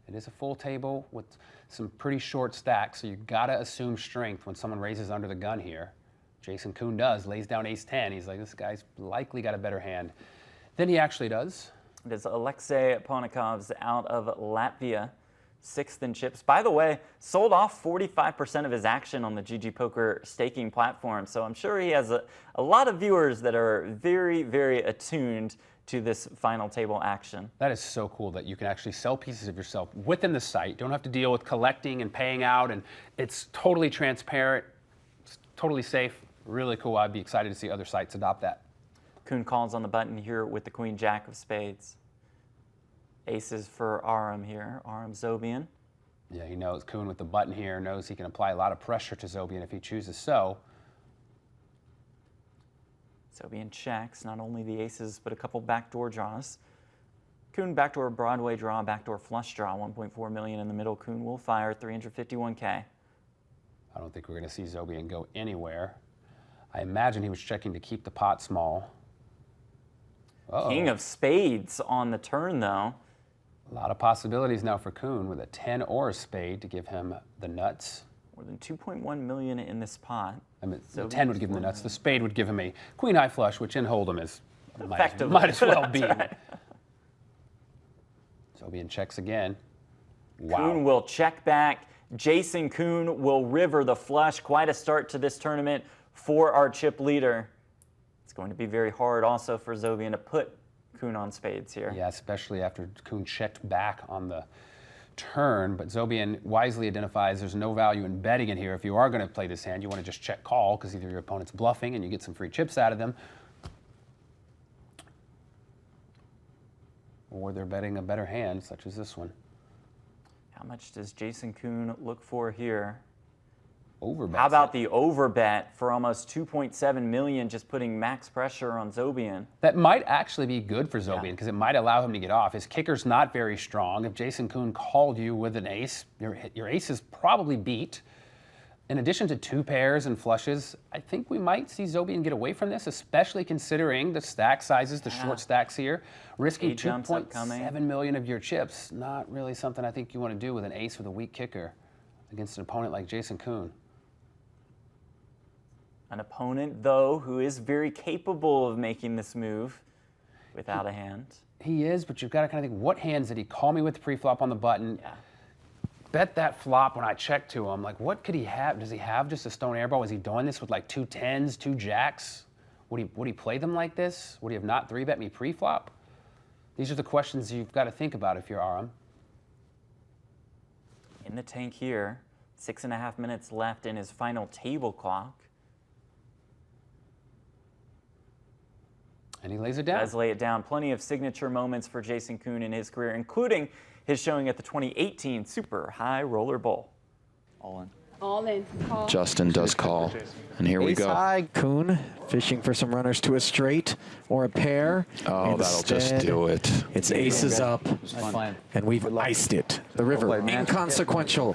It is a full table with some pretty short stacks, so you've got to assume strength when someone raises under the gun here. Jason Koon does, lays down ace-10. He's like, this guy's likely got a better hand than he actually does. It is Alexei Ponikov's out of Latvia, 6th in chips. By the way, sold off 45% of his action on the GGPoker staking platform, so I'm sure he has a lot of viewers that are very, very attuned to this final table action. That is so cool that you can actually sell pieces of yourself within the site. You don't have to deal with collecting and paying out, and it's totally transparent, it's totally safe. Really cool. I'd be excited to see other sites adopt that. Koon calls on the button here with the queen jack of spades. Aces for Aram here, Aram Zobian. Yeah, he knows Koon with the button here knows he can apply a lot of pressure to Zobian if he chooses so. Zobian checks, not only the aces, but a couple backdoor draws. Koon backdoor Broadway draw, backdoor flush draw, 1.4 million in the middle. Koon will fire 351K. I don't think we're going to see Zobian go anywhere. I imagine he was checking to keep the pot small. Uh-oh. King of spades on the turn, though. A lot of possibilities now for Koon with a 10 or a spade to give him the nuts. More than 2.1 million in this pot. I mean, the 10 would give him the nuts. The spade would give him a queen high flush, which in Hold'em is might as well be. Right. Zobian checks again. Wow. Koon will check back. Jason Koon will river the flush. Quite a start to this tournament for our chip leader. It's going to be very hard also for Zobian to put Koon on spades here. Yeah, especially after Koon checked back on the turn, but Zobian wisely identifies there's no value in betting in here. If you are going to play this hand, you want to just check call, because either your opponent's bluffing and you get some free chips out of them, or they're betting a better hand, such as this one. How much does Jason Koon look for here? Overbet. How about the overbet for almost 2.7 million, just putting max pressure on Zobian? That might actually be good for Zobian, because it might allow him to get off. His kicker's not very strong. If Jason Koon called you with an ace, your ace is probably beat. In addition to two pairs and flushes, I think we might see Zobian get away from this, especially considering the stack sizes, the short stacks here. Risking 2.7 million of your chips, not really something I think you want to do with an ace with a weak kicker against an opponent like Jason Koon. An opponent, though, who is very capable of making this move without a hand. He is, but you've got to kind of think, what hands did he call me with pre-flop on the button? Yeah. Bet that flop when I check to him. Like, what could he have? Does he have just a stone airball? Is he doing this with like 2 10s, 2 jacks? Would he play them like this? Would he have not 3-bet me pre-flop? These are the questions you've got to think about if you're Aram. In the tank here, 6.5 minutes left in his final table clock. And he lays it down. Does lay it down. Plenty of signature moments for Jason Koon in his career, including his showing at the 2018 Super High Roller Bowl. All in. All in. Call. Justin does call, and here we go. High, Koon fishing for some runners to a straight or a pair. Oh, that'll just do it. It's aces up, and we've iced it. The river, inconsequential,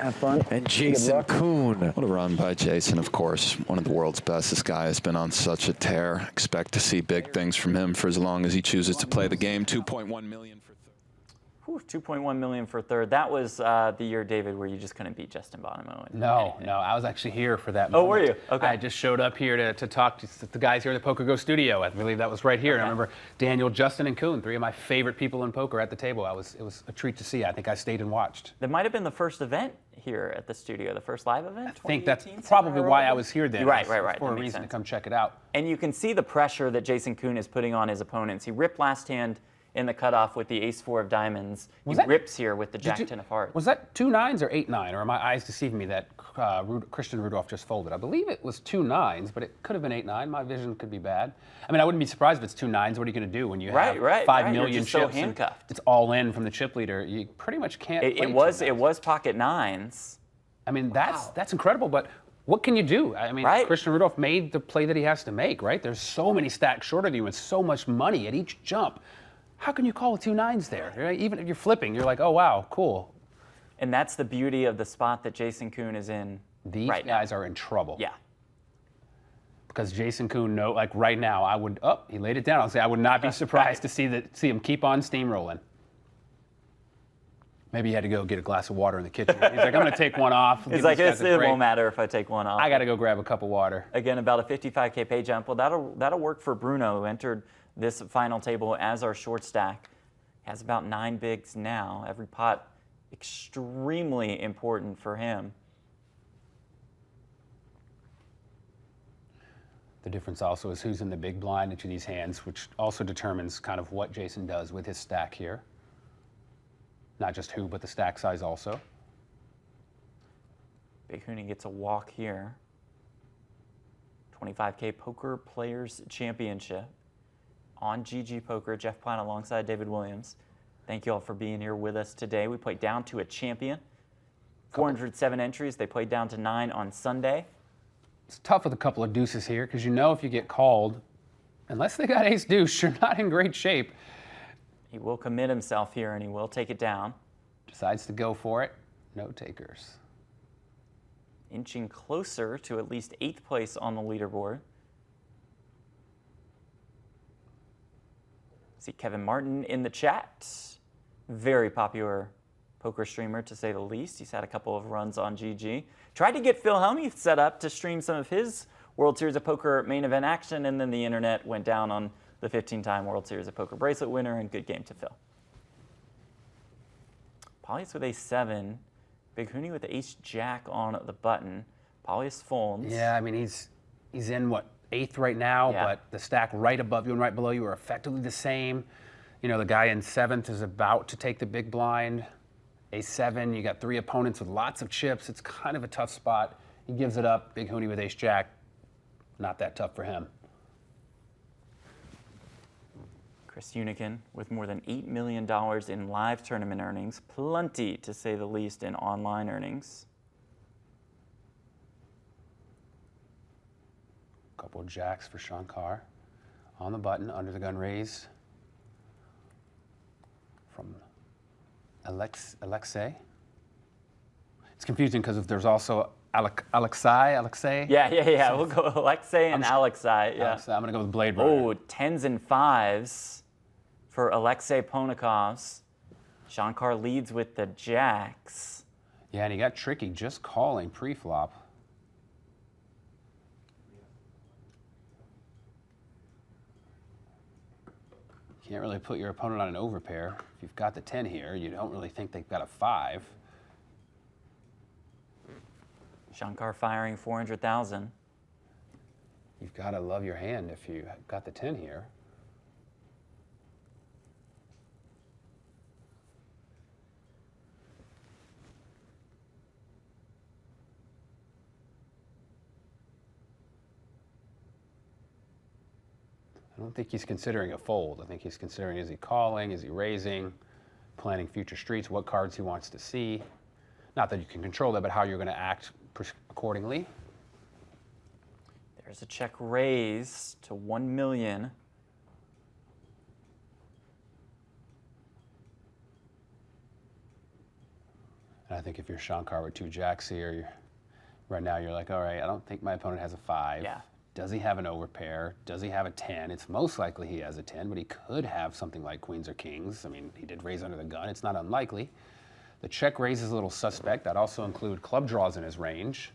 and Jason Koon. What a run by Jason, of course. One of the world's best. This guy has been on such a tear. Expect to see big things from him for as long as he chooses to play the game. 2.1 million for Whew, 2.1 million for third. That was the year, David, where you just couldn't beat Justin Bonomo. No, I was actually here for that Oh, moment. were you? Okay. I just showed up here to talk to the guys here at the PokerGO studio. I believe that was right here. Okay. And I remember Daniel, Justin, and Koon, three of my favorite people in poker at the table. It was a treat to see. I think I stayed and watched. That might have been the first event here at the studio, the first live event. I think that's probably why I was here then. Right. For a reason to come check it out. And you can see the pressure that Jason Koon is putting on his opponents. He ripped last hand in the cutoff with the ace-4 of diamonds. He rips here with the jack-10 of hearts. Was that 2-9s or 8-9? Or are my eyes deceiving me that Christian Rudolph just folded? I believe it was 2-9s, but it could have been 8-9. My vision could be bad. I mean, I wouldn't be surprised if it's 2-9s. What are you going to do when you have 5 million chips? So handcuffed. It's all in from the chip leader. You pretty much can't play it was pocket nines. I mean, that's incredible, but what can you do? I mean, Christian Rudolph made the play that he has to make, right? There's so many stacks short of you and so much money at each jump. How can you call with 2-9s there? Right? Even if you're flipping, you're like, oh, wow, cool. And that's the beauty of the spot that Jason Koon is in. These guys are in trouble. Yeah. Because Jason Koon, like right now, I would, he laid it down. I'll say I would not be surprised to see him keep on steamrolling. Maybe he had to go get a glass of water in the kitchen. He's like, I'm going to take one off. He's like, it won't matter if I take one off. I got to go grab a cup of water. Again, about a 55K pay jump. Well, that'll work for Bruno, who entered this final table as our short stack. Has about 9 bigs now. Every pot extremely important for him. The difference also is who's in the big blind into these hands, which also determines kind of what Jason does with his stack here. Not just who, but the stack size also. Big Huni gets a walk here. 25K Poker Players Championship on GGPoker. Jeff Platt alongside David Williams. Thank you all for being here with us today. We played down to a champion. 407 entries. They played down to 9 on Sunday. It's tough with a couple of deuces here because you know if you get called, unless they got ace deuce, you're not in great shape. He will commit himself here and he will take it down. Decides to go for it. No takers. Inching closer to at least 8th place on the leaderboard. See Kevin Martin in the chat. Very popular poker streamer, to say the least. He's had a couple of runs on GG. Tried to get Phil Helmuth set up to stream some of his World Series of Poker main event action, and then the internet went down on the 15-time World Series of Poker bracelet winner, and good game to Phil. Polyus with ace-7. Big Huni with ace-jack on the button. Polyus folds. Yeah, I mean, he's in, what, 8th right now, but the stack right above you and right below you are effectively the same. You know, the guy in 7th is about to take the big blind. Ace-7, you got 3 opponents with lots of chips. It's kind of a tough spot. He gives it up. Big Huni with ace-jack. Not that tough for him. Chris Hunichen with more than $8 million in live tournament earnings. Plenty, to say the least, in online earnings. Couple of jacks for Shankar. On the button, under the gun raise. From Alexei. It's confusing because there's also Alexei. Yeah. We'll go Alexei and Alexei. Yeah. I'm going to go with Blade Runner. Oh, 10s and 5s for Alexei Ponikovs. Shankar leads with the jacks. Yeah, and he got tricky just calling pre-flop. You can't really put your opponent on an overpair. If you've got the 10 here, you don't really think they've got a 5. Shankar firing 400,000. You've got to love your hand if you got the 10 here. I don't think he's considering a fold. I think he's considering, is he calling, is he raising, planning future streets, what cards he wants to see. Not that you can control that, but how you're going to act accordingly. There's a check raise to 1 million. And I think if you're Shankar with 2 jacks here, right now you're like, all right, I don't think my opponent has a 5. Yeah. Does he have an overpair? Does he have a 10? It's most likely he has a 10, but he could have something like queens or kings. I mean, he did raise under the gun. It's not unlikely. The check raise is a little suspect. That also include club draws in his range.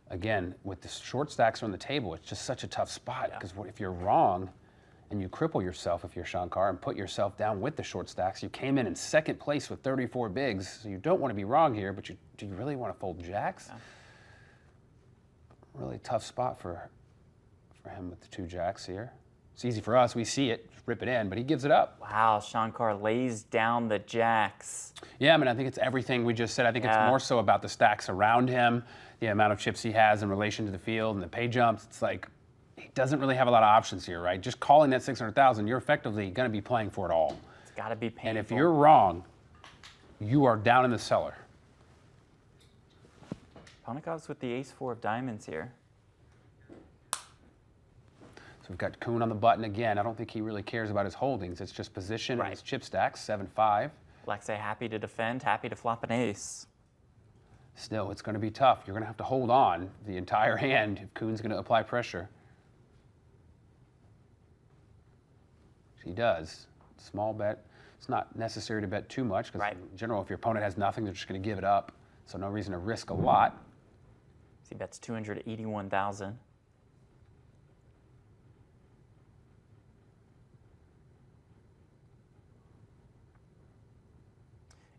Again, with the short stacks on the table, it's just such a tough spot because if you're wrong and you cripple yourself if you're Shankar and put yourself down with the short stacks, you came in second place with 34 bigs, so you don't want to be wrong here, but do you really want to fold jacks? Yeah. Really tough spot for him with the 2 jacks here. It's easy for us, we see it, rip it in, but he gives it up. Wow, Shankar lays down the jacks. Yeah, I mean, I think it's everything we just said. I think it's more so about the stacks around him, the amount of chips he has in relation to the field and the pay jumps. It's like, he doesn't really have a lot of options here, right? Just calling that 600,000, you're effectively going to be playing for it all. It's got to be painful. And if you're wrong, you are down in the cellar. Ponikov's with the ace-4 of diamonds here. So we've got Koon on the button again. I don't think he really cares about his holdings. It's just position and his chip stacks, 7-5. Alexei happy to defend, happy to flop an ace. Still, it's going to be tough. You're going to have to hold on the entire hand if Koon's going to apply pressure. He does. Small bet. It's not necessary to bet too much because in general, if your opponent has nothing, they're just going to give it up. So no reason to risk a lot. He bets 281,000.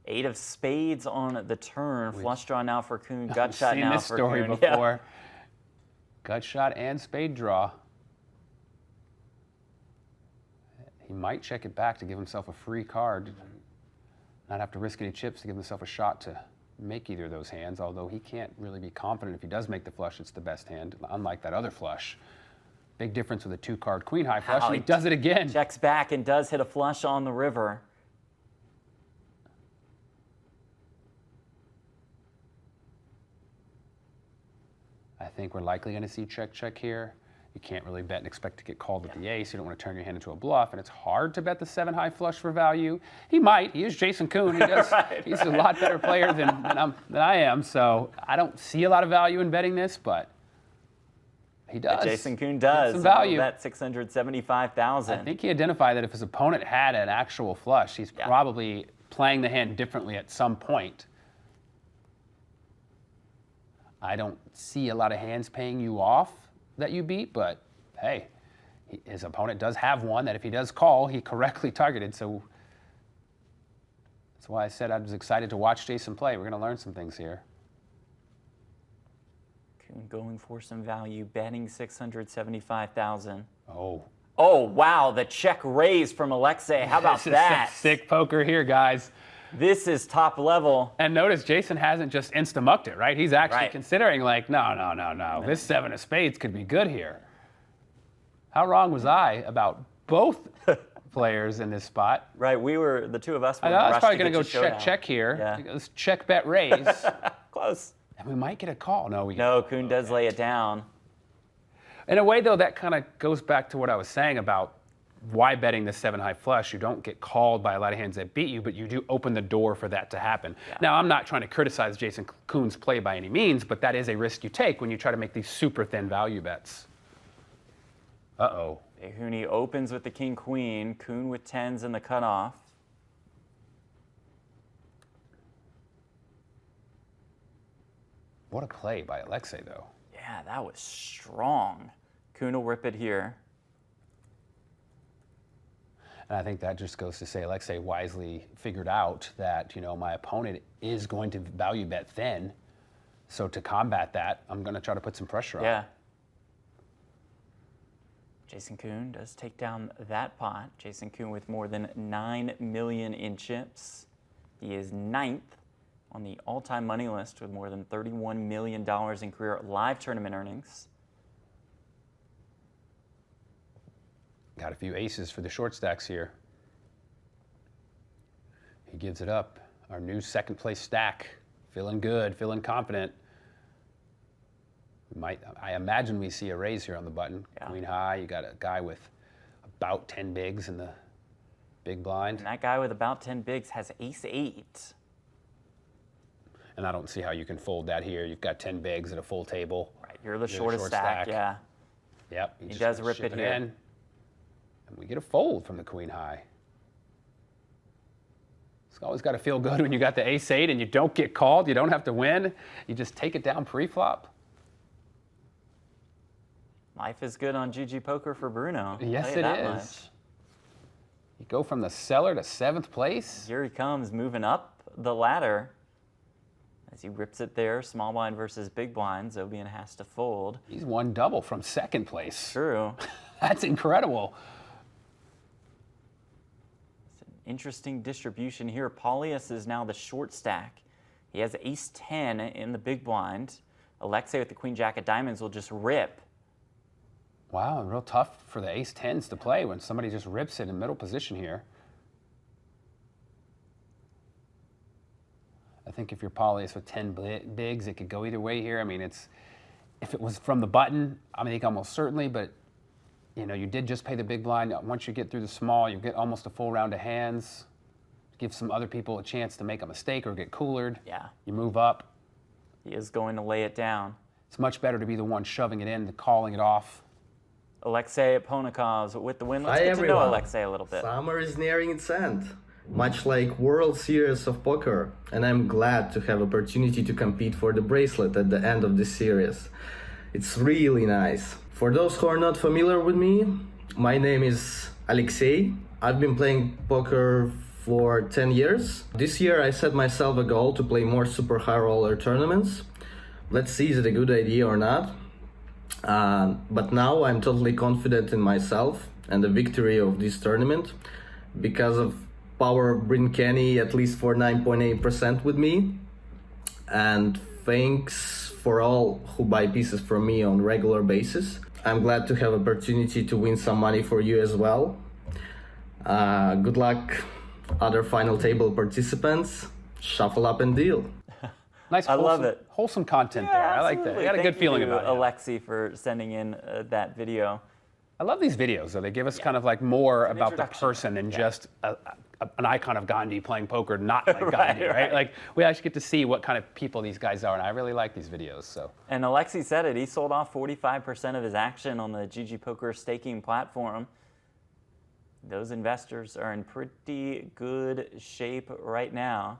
Eight of spades on the turn. Flush draw now for Koon. Gut shot now for Koon. I've seen this story before. Gut shot and spade draw. He might check it back to give himself a free card. Not have to risk any chips to give himself a shot to make either of those hands, although he can't really be confident if he does make the flush, it's the best hand, unlike that other flush. Big difference with a 2-card queen high flush, and he does it again. Checks back and does hit a flush on the river. I think we're likely going to see check here. You can't really bet and expect to get called with the ace. You don't want to turn your hand into a bluff, and it's hard to bet the 7 high flush for value. He might. He is Jason Koon. He does. He's a lot better player than I am, so I don't see a lot of value in betting this, but he does. But Jason Koon does. Some value. Bet 675,000. I think he identified that if his opponent had an actual flush, he's probably playing the hand differently at some point. I don't see a lot of hands paying you off that you beat, but hey, his opponent does have one that if he does call, he correctly targeted. So that's why I said I was excited to watch Jason play. We're going to learn some things here. Koon going for some value, betting 675,000. Oh, wow, the check raise from Alexei. How about that? Sick poker here, guys. This is top level. And notice Jason hasn't just insta-mucked it, right? He's actually considering like, no. This 7 of spades could be good here. How wrong was I about both players in this spot? Right, the two of us were I was probably going to go check here. Yeah. Let's check, bet, raise. Close. And we might get a call. No, Koon does lay it down. In a way, though, that kind of goes back to what I was saying about why betting the 7 high flush. You don't get called by a lot of hands that beat you, but you do open the door for that to happen. Yeah. Now, I'm not trying to criticize Jason Koon's play by any means, but that is a risk you take when you try to make these super thin value bets. Uh-oh. Huni opens with the king-queen. Koon with 10s in the cutoff. What a play by Alexei, though. Yeah, that was strong. Koon will rip it here. And I think that just goes to say Alexei wisely figured out that, my opponent is going to value bet thin. So to combat that, I'm going to try to put some pressure on. Yeah. Jason Koon does take down that pot. Jason Koon with more than 9 million in chips. He is 9th on the all-time money list with more than $31 million in career live tournament earnings. Got a few aces for the short stacks here. He gives it up. Our new second place stack. Feeling good, feeling confident. I imagine we see a raise here on the button. Yeah. Queen high, you got a guy with about 10 bigs in the big blind. And that guy with about 10 bigs has ace-8. And I don't see how you can fold that here. You've got 10 bigs at a full table. Right, you're the shortest stack, yeah. Yep. He does rip it here. And we get a fold from the queen high. It's always got to feel good when you got the ace-8 and you don't get called. You don't have to win. You just take it down pre-flop. Life is good on GGPoker for Bruno. Yes, it is. You go from the cellar to 7th place. Here he comes, moving up the ladder. As he rips it there, small blind versus big blind, Zobian has to fold. He's won double from 2nd place. True. That's incredible. Interesting distribution here. Paulius is now the short stack. He has ace-10 in the big blind. Alexei with the queen-jack of diamonds will just rip. Wow, real tough for the ace-10s to play when somebody just rips it in middle position here. I think if you're Paulius with 10 bigs, it could go either way here. I mean, if it was from the button, I think almost certainly, but you know, you did just pay the big blind. Once you get through the small, you get almost a full round of hands. Give some other people a chance to make a mistake or get coolered. Yeah. You move up. He is going to lay it down. It's much better to be the one shoving it in than calling it off. Alexei Ponikov with the win. Let's Hi, get everyone. to know Alexei a little bit. Summer is nearing its end, much like World Series of Poker, and I'm glad to have opportunity to compete for the bracelet at the end of this series. It's really nice. For those who are not familiar with me, my name is Alexei. I've been playing poker for 10 years. This year I set myself a goal to play more super high roller tournaments. Let's see, is it a good idea or not? But now I'm totally confident in myself and the victory of this tournament because of power of Bryn Kenny, at least for 9.8% with me. And thanks for all who buy pieces from me on regular basis. I'm glad to have opportunity to win some money for you as well. Good luck, other final table participants. Shuffle up and deal. Nice, I love it. Wholesome content there. I like that. I got a good feeling about it. Alexei for sending in that video. I love these videos, though. They give us kind of like more about the introduction. person than just an icon of Gandhi playing poker, not like Gandhi, right? Like, we actually get to see what kind of people these guys are, and I really like these videos. So. And Alexei said it. He sold off 45% of his action on the GGPoker staking platform. Those investors are in pretty good shape right now.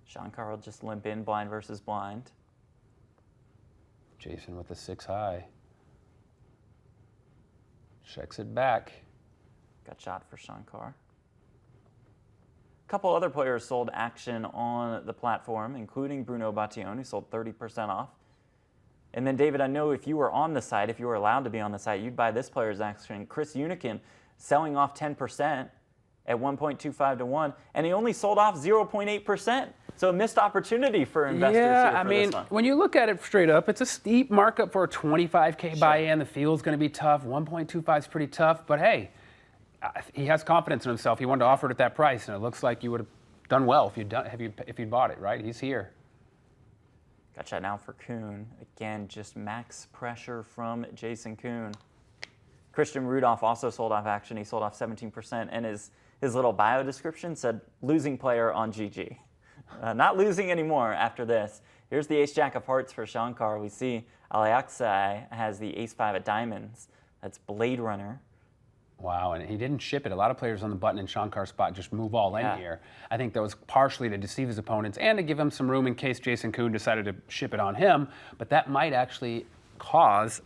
Shankar will just limp in blind versus blind. Jason with the 6 high. Checks it back. Got shot for Shankar. A couple other players sold action on the platform, including Bruno Batillon, who sold 30% off. And then, David, I know if you were on the site, if you were allowed to be on the site, you'd buy this player's action. Chris Hunichen selling off 10% at 1.25 to 1, and he only sold off 0.8%. So a missed opportunity for investors here for this one. When you look at it straight up, it's a steep markup for a 25K buy-in. The field's going to be tough. 1.25 is pretty tough, but hey, he has confidence in himself. He wanted to offer it at that price, and it looks like you would have done well if you'd bought it, right? He's here. Got shot now for Koon. Again, just max pressure from Jason Koon. Christian Rudolph also sold off action. He sold off 17%, and his little bio description said, losing player on GG. Not losing anymore after this. Here's the ace-jack of hearts for Shankar. We see Alexei has the ace-5 of diamonds. That's Blade Runner. Wow, and he didn't ship it. A lot of players on the button in Shankar's spot just move all in here. I think that was partially to deceive his opponents and to give him some room in case Jason Koon decided to ship it on him. But that might actually cause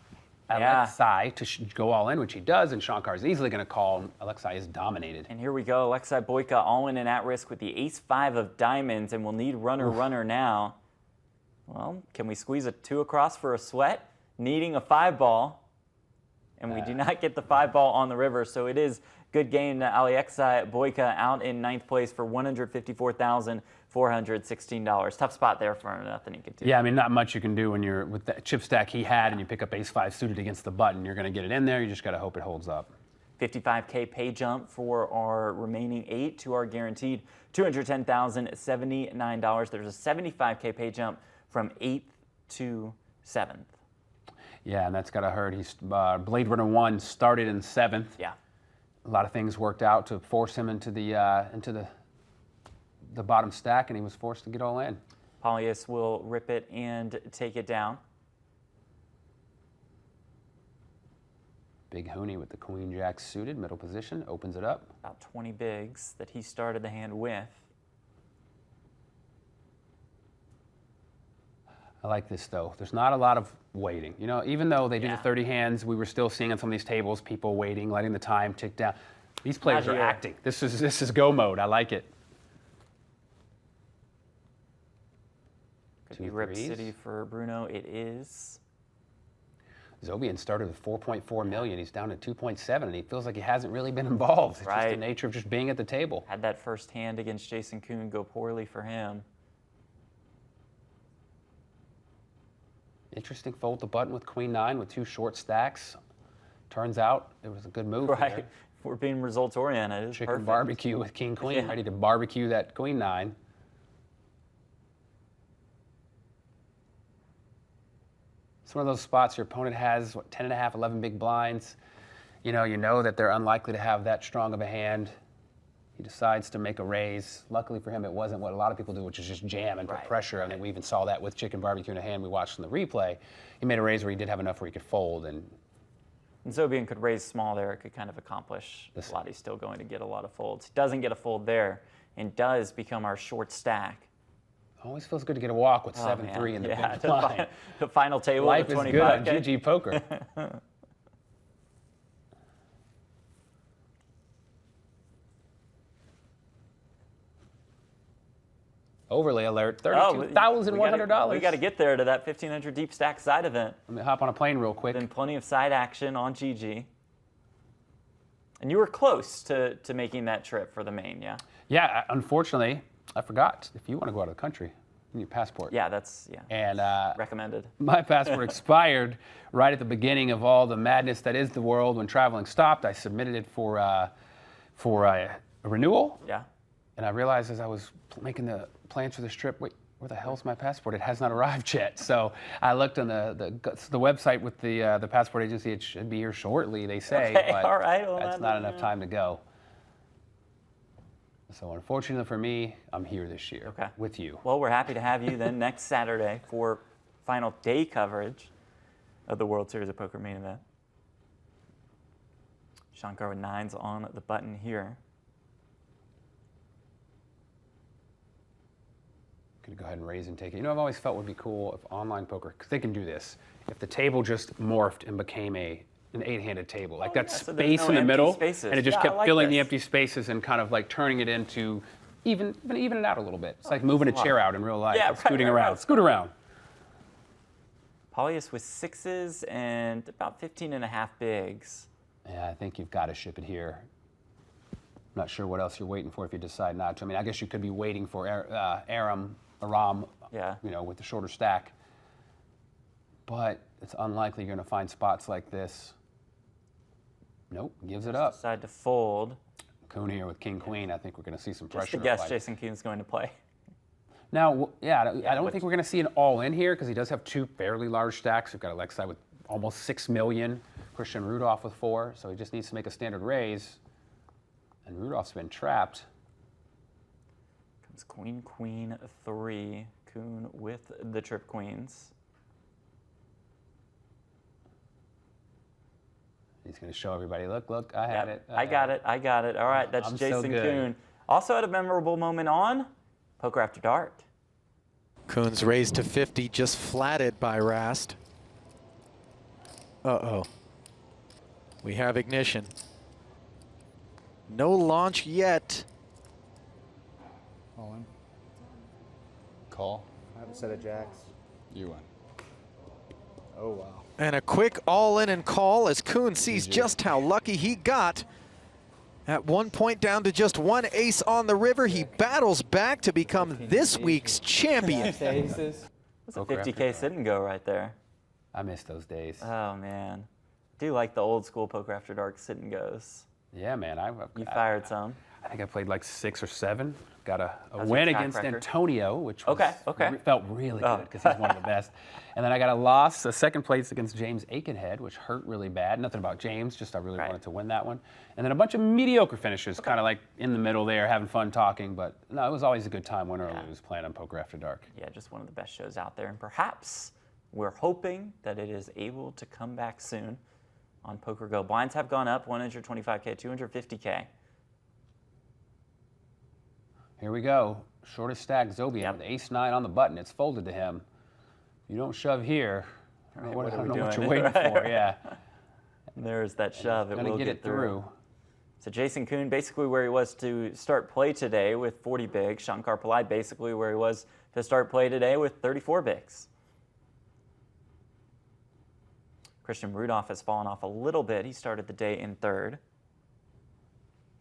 Alexei to go all in, which he does, and Shankar's easily going to call. Alexei is dominated. And here we go. Alexei Boyka all in and at risk with the ace-5 of diamonds, and we'll need runner now. Well, can we squeeze a 2 across for a sweat? Needing a 5-ball. And we do not get the 5-ball on the river, so it is good gain. Alexei Boyka out in 9th place for $154,416. Tough spot there for nothing he could do. Yeah, I mean, not much you can do when you're with that chip stack he had and you pick up ace-5 suited against the button. You're going to get it in there. You just got to hope it holds up. 55K pay jump for our remaining 8 to our guaranteed $210,079. There's a 75K pay jump from 8th to 7th. Yeah, and that's got to hurt. He's Blade Runner 1 started in 7th. Yeah. A lot of things worked out to force him into the the bottom stack, and he was forced to get all in. Polyus will rip it and take it down. Big Hooney with the queen jack suited, middle position, opens it up. About 20 bigs that he started the hand with. I like this though. There's not a lot of waiting. You know, even though they do Yeah. the 30 hands, we were still seeing on some of these tables people waiting, letting the time tick down. These players are here. acting. This is go mode. I like it. Could Two be Rip threes. City for Bruno. It is. Zobian started with 4.4 million. He's down to 2.7, and he feels like he hasn't really been involved. It's just the Right. nature of just being at the table. Had that first hand against Jason Koon go poorly for him. Interesting fold the button with queen nine with two short stacks. Turns out it was a good move. Right. There. If we're being results oriented. It's Chicken perfect. barbecue with king queen, Yeah. ready to barbecue that queen nine. It's one of those spots your opponent has, what, 10 and a half, 11 big blinds. You know that they're unlikely to have that strong of a hand. He decides to make a raise. Luckily for him, it wasn't what a lot of people do, which is just jam and put Right. pressure. I mean, we even saw that with chicken barbecue in a hand we watched in the replay. He made a raise where he did have enough where he could fold, and And Zobian could raise small there. It could kind of accomplish a lot. He's still going to get a lot of folds. Doesn't get a fold there and does become our short stack. always feels good to get a walk with Oh, 7-3 man. in the Yeah, big blind. the final table Life of is 25K. good on GGPoker. Overlay alert, $32,100. We got to get there to that 1,500 deep stack side event. Let me hop on a plane real quick. Then plenty of side action on GG. And you were close to making that trip for the main, yeah? Yeah, unfortunately, I forgot. If you want to go out of the country, you need a passport. Yeah, that's And recommended. my passport expired right at the beginning of all the madness that is the world when traveling stopped. I submitted it for a renewal. Yeah. And I realized as I was making the plans for this trip, wait, where the hell's my passport? It has not arrived yet. So I looked on the website with the passport agency. It should be here shortly, they say, Okay, but all right, well, that's then, not enough time to go. So unfortunately for me, I'm here this year Okay. with you. Well, we're happy to have you then next Saturday for final day coverage of the World Series of Poker main event. Shankar with nines on the button here. Gonna go ahead and raise and take it. You know, I've always felt would be cool if online poker, because they can do this, if the table just morphed and became an 8-handed table, like that yeah, so there's space no in the empty middle, spaces. and it just Yeah, I kept like filling the this. empty spaces and kind of like turning it into even it out a little bit. It's like moving a chair out in real life, Yeah, and scooting right, around. right. Scoot around. Polyus with sixes and about 15.5 bigs. Yeah, I think you've got to ship it here. I'm not sure what else you're waiting for if you decide not to. I mean, I guess you could be waiting for Aram, Yeah. you know, with the shorter stack. But it's unlikely you're going to find spots like this. Nope, gives it up. Decide to fold. Koon here with king queen. I think we're going to see some Just pressure. to guess applied. Jason Koon's going to play. Now, yeah, I don't but- think we're going to see an all-in here because he does have two fairly large stacks. We've got Alexei with almost 6 million, Christian Rudolph with 4, so he just needs to make a standard raise. And Rudolph's been trapped. Comes queen, queen, 3. Koon with the trip queens. He's going to show everybody, look, I had Yep, it. I got it. All right, that's I'm so Jason good. Koon. Also had a memorable moment on Poker After Dark. Koon's raised to 50, just flatted by Rast. Uh-oh. We have ignition. No launch yet. All in. Call. I have a set of jacks. You win. Oh, wow. And a quick all-in and call as Koon sees GG. just how lucky he got. At one point down to just one ace on the river, he battles back to become this week's champion. That's a Poker After 50K Dark. sit and go right there. I miss those days. Oh, man. Do like the old school Poker After Dark sit and goes. Yeah, man. You fired some. I think I played like 6 or 7 got a How's win your track against record? Antonio, which was, Okay. felt really good because he's one of the best. And then I got a loss, a second place against James Aikenhead, which hurt really bad. Nothing about James, just I really wanted to win that one. And then a bunch of mediocre finishes, kind of like in the middle there, having fun talking. But no, it was always a good time, win or lose, playing on Poker After Dark. Yeah, just one of the best shows out there. And perhaps we're hoping that it is able to come back soon on PokerGO. Blinds have gone up, 125K, 250K. Here we go. Shortest stack, Zobian with ace-9 on the button. It's folded to him. You don't shove here. I don't know what you're waiting for, yeah. There's that shove. It will get it through. So Jason Koon basically where he was to start play today with 40 bigs. Shankar Pillai basically where he was to start play today with 34 bigs. Christian RUDOLPH has fallen off a little bit. He started the day in third.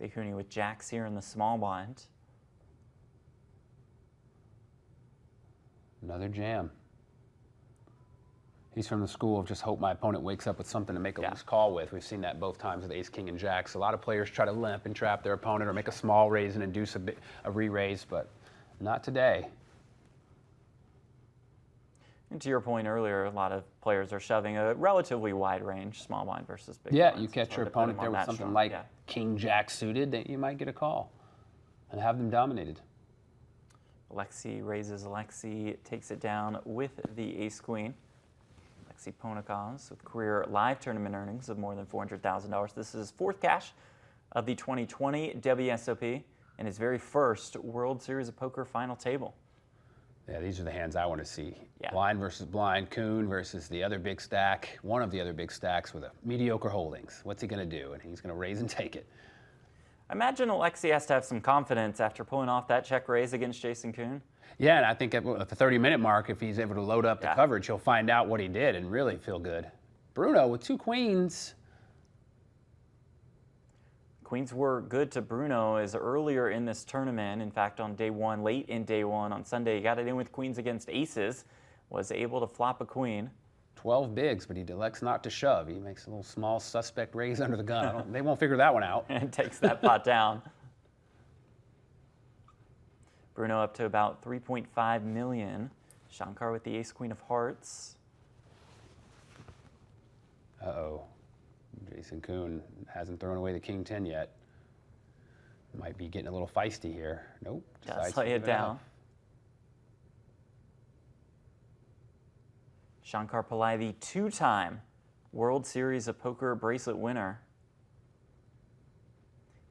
Big Huni with jacks here in the small blind. Another jam. He's from the school of just hope my opponent wakes up with something to make a loose call with. We've seen that both times with ace, king, and jacks. A lot of players try to limp and trap their opponent or make a small raise and induce a re-raise, but not today. And to your point earlier, a lot of players are shoving a relatively wide range, small blind versus big Yeah, blinds. you catch So your depending opponent there on with that something strong, like king, jack suited, that you might get a call and have them dominated. Alexi raises. Alexi takes it down with the ace-queen. Alexi Ponikaz with career live tournament earnings of more than $400,000. This is his fourth cash of the 2020 WSOP and his very first World Series of Poker final table. Yeah, these are the hands I want to see. Yeah. Blind versus blind, Koon versus the other big stack, one of the other big stacks with a mediocre holdings. What's he going to do? And he's going to raise and take it. I imagine Alexi has to have some confidence after pulling off that check raise against Jason Koon. Yeah, and I think at the 30-minute mark, if he's able to load up the coverage, he'll find out what he did and really feel good. Bruno with two queens. Queens were good to Bruno as earlier in this tournament. In fact, on day one, late in day one, on Sunday, he got it in with queens against aces, was able to flop a queen. 12 bigs, but he elects not to shove. He makes a little small suspect raise under the gun. They won't figure that one out. And takes that pot down. Bruno up to about 3.5 million. Shankar with the ace-queen of hearts. Uh-oh. Jason Koon hasn't thrown away the king-10 yet. Might be getting a little feisty here. Nope. Just lay it down. Shankar Pillai, the two-time World Series of Poker bracelet winner.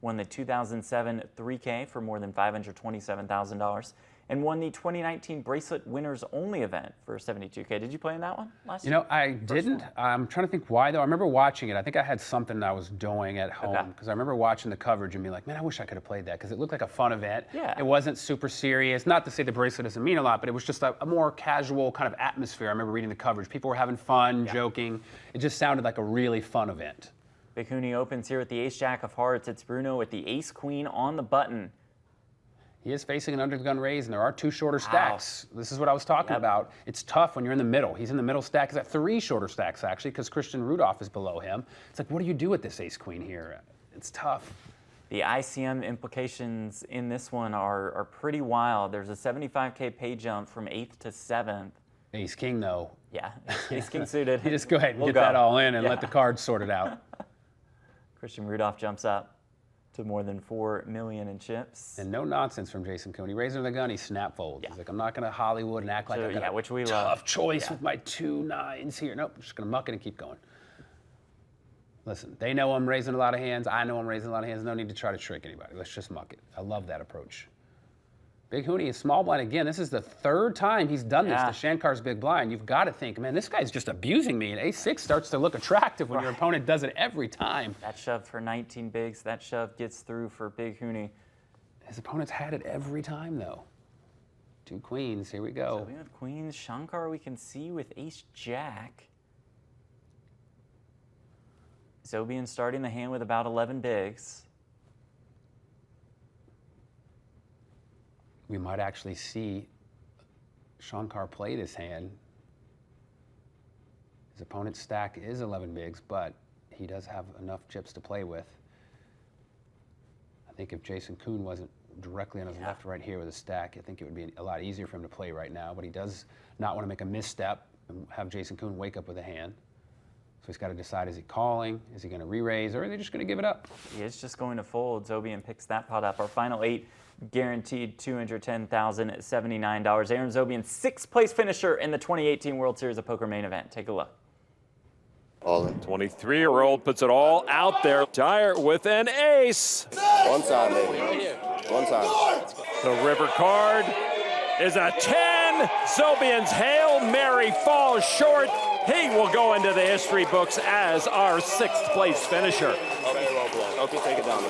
Won the 2007 3K for more than $527,000 and won the 2019 Bracelet Winners Only event for $72K. Did you play in that one last year? You know, I didn't. I'm trying to think why, though. I remember watching it. I think I had something I was doing at home because I remember watching the coverage and being like, man, I wish I could have played that because it looked like a fun event. Yeah. It wasn't super serious. Not to say the bracelet doesn't mean a lot, but it was just a more casual kind of atmosphere. I remember reading the coverage. People were having fun, joking. It just sounded like a really fun event. Big Huni opens here with the ace-jack of hearts. It's Bruno with the ace-queen on the button. He is facing an under-the-gun raise, and there are two shorter stacks. This is what I was talking about. It's tough when you're in the middle. He's in the middle stack. He's at three shorter stacks, actually, because Christian RUDOLPH is below him. It's like, what do you do with this ace-queen here? It's tough. The ICM implications in this one are pretty wild. There's a 75K pay jump from 8th to 7th. Ace-king, though. Yeah, ace-king suited. You just go ahead and get that all in and let the cards sort it out. Christian RUDOLPH jumps up to more than 4 million in chips. And no nonsense from Jason Koon. He raises the gun, he snap folds. He's like, I'm not going to Hollywood and act like I got which we tough love. choice with my 2 9s here. Nope, I'm just going to muck it and keep going. Listen, they know I'm raising a lot of hands. I know I'm raising a lot of hands. No need to try to trick anybody. Let's just muck it. I love that approach. Big Huni is small blind again. This is the third time he's done this to Shankar's big blind. You've got to think, man, this guy's just abusing me. And ace-6 starts to look attractive when your opponent does it every time. That shove for 19 bigs. That shove gets through for Big Huni. His opponent's had it every time, though. 2 queens. Here we go. So we have queens. Shankar we can see with ace-jack. Zobian starting the hand with about 11 bigs. We might actually see Shankar play this hand. His opponent's stack is 11 bigs, but he does have enough chips to play with. I think if Jason Koon wasn't directly on his left right here with a stack. I think it would be a lot easier for him to play right now, but he does not want to make a misstep and have Jason Koon wake up with a hand. So he's got to decide, is he calling, is he going to re-raise, or are they just going to give it up? He is just going to fold. Zobian picks that pot up. Our final 8 guaranteed $210,079. Aram Zobian, 6th place finisher in the 2018 World Series of Poker main event. Take a look. All in. 23-year-old puts it all out there. Dyer with an ace. One time, baby. One time. The river card is a 10. Zobian's Hail Mary falls short. He will go into the history books as our 6th place finisher. Okay, take it down.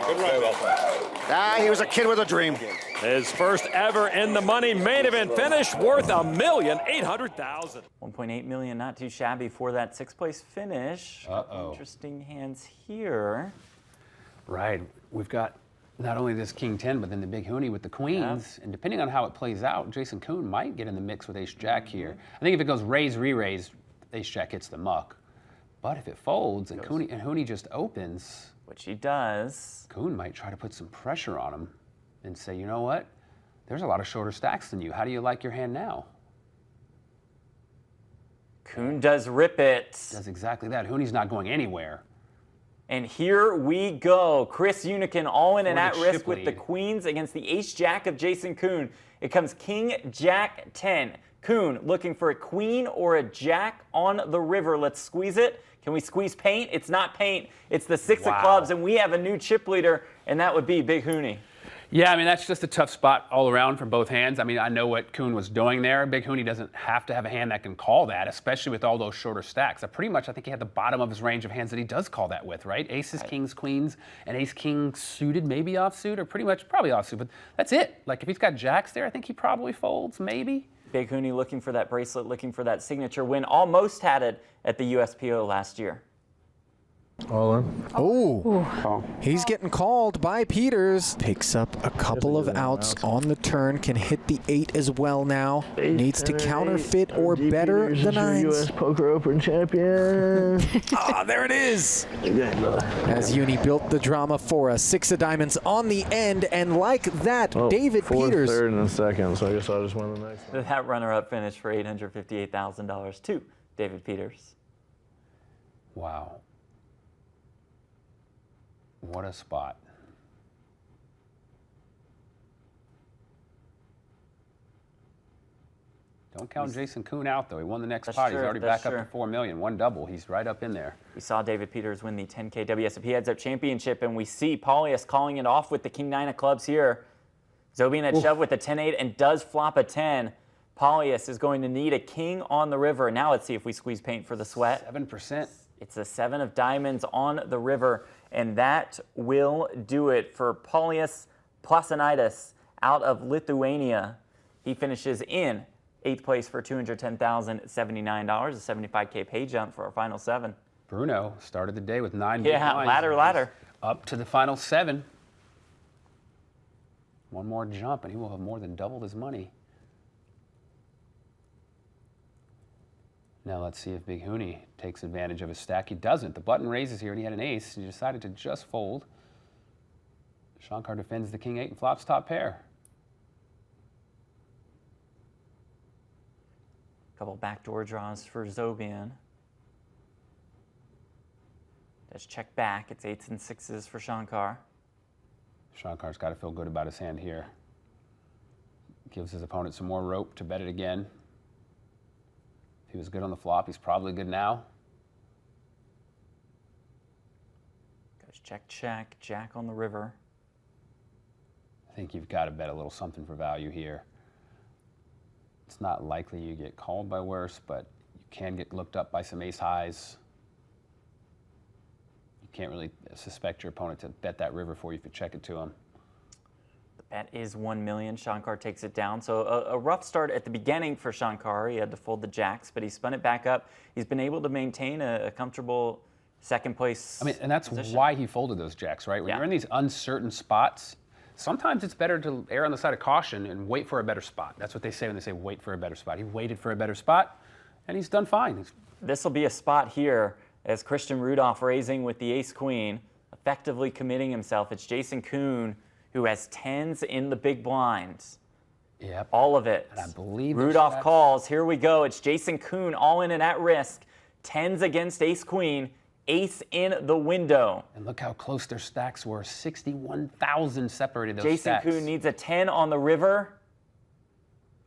Good run. Well played. He was a kid with a dream. His first ever in the money main event finish, worth $1,800,000. 1.8 million, not too shabby for that 6th place finish. Interesting hands here. Right. We've got not only this King 10, but then the big Huni with the queens. And depending on how it plays out, Jason Koon might get in the mix with Ace-Jack here. I think if it goes raise, re-raise, Ace-Jack hits the muck. But if it folds and Huni just opens, which he does, Koon might try to put some pressure on him and say, you know what? There's a lot of shorter stacks than you. How do you like your hand now? Koon does rip it. Does exactly that. Huni's not going anywhere. And here we go. Chris Hunichen all in and at risk with lead. the queens against the Ace-Jack of Jason Koon. It comes King-Jack 10. Koon looking for a queen or a jack on the river. Let's squeeze it. Can we squeeze paint? It's not paint. It's the 6 of clubs, and we have a new chip leader, and that would be Big Huni. Yeah, I mean, that's just a tough spot all around for both hands. I mean, I know what Koon was doing there. Big Huni doesn't have to have a hand that can call that, especially with all those shorter stacks. Pretty much, I think he had the bottom of his range of hands that he does call that with, right? Aces, kings, queens, and ace-king suited, maybe offsuit, or pretty much probably offsuit, but that's it. Like, if he's got jacks there, I think he probably folds, maybe. Big Huni looking for that bracelet, looking for that signature win. Almost had it at the USPO last year. All in. Oh, he's getting called by Peters. Picks up a couple of outs on the turn. Can hit the 8 as well now. Needs to counterfeit or better the 9s. US Poker Open champion. There it is. As Uni built the drama for us. 6 of diamonds on the end, and like that, David Peters. 3rd, and 2nd, so I guess I'll just win the next one. That runner-up finish for $858,000 to David Peters. Wow. What a spot. Don't count Jason Koon out, though. He won the next pot. He's already back up to $4 million. One double. He's right up in there. We saw David Peters win the 10K WSOP Heads-Up Championship, and we see Paulius calling it off with the King-9 of clubs here. Zobian had shoved with the 10-8 and does flop a 10. Paulius is going to need a king on the river. Now let's see if we squeeze paint for the sweat. 7%. It's a 7 of diamonds on the river, and that will do it for Paulius Plasanidis out of Lithuania. He finishes in 8th place for $210,079, a 75K pay jump for our final 7. Bruno started the day with 9 big blinds. Ladder. Up to the final 7. One more jump, and he will have more than doubled his money. Now let's see if Big Huni takes advantage of his stack. He doesn't. The button raises here, and he had an ace. He decided to just fold. Shankar defends the King-8 and flops top pair. Couple backdoor draws for Zobian. Does check back. It's 8s and 6s for Shankar. Shankar's got to feel good about his hand here. Gives his opponent some more rope to bet it again. If he was good on the flop, he's probably good now. Goes check, jack on the river. I think you've got to bet a little something for value here. It's not likely you get called by worse, but you can get looked up by some ace highs. You can't really suspect your opponent to bet that river for you if you check it to him. The bet is 1 million. Shankar takes it down. So a rough start at the beginning for Shankar. He had to fold the jacks, but he spun it back up. He's been able to maintain a comfortable 2nd place. I mean, and that's why he folded those jacks, right? When you're in these uncertain spots, sometimes it's better to err on the side of caution and wait for a better spot. That's what they say when they say wait for a better spot. He waited for a better spot, and he's done fine. This will be a spot here as Christian Rudolph raising with the ace-queen, effectively committing himself. It's Jason Koon who has tens in the big blind. Yep. All of it. And I believe Rudolph calls. Here we go. It's Jason Koon all in and at risk. Tens against ace-queen. Ace in the window. And look how close their stacks were. 61,000 separated those Jason stacks. Koon needs a 10 on the river.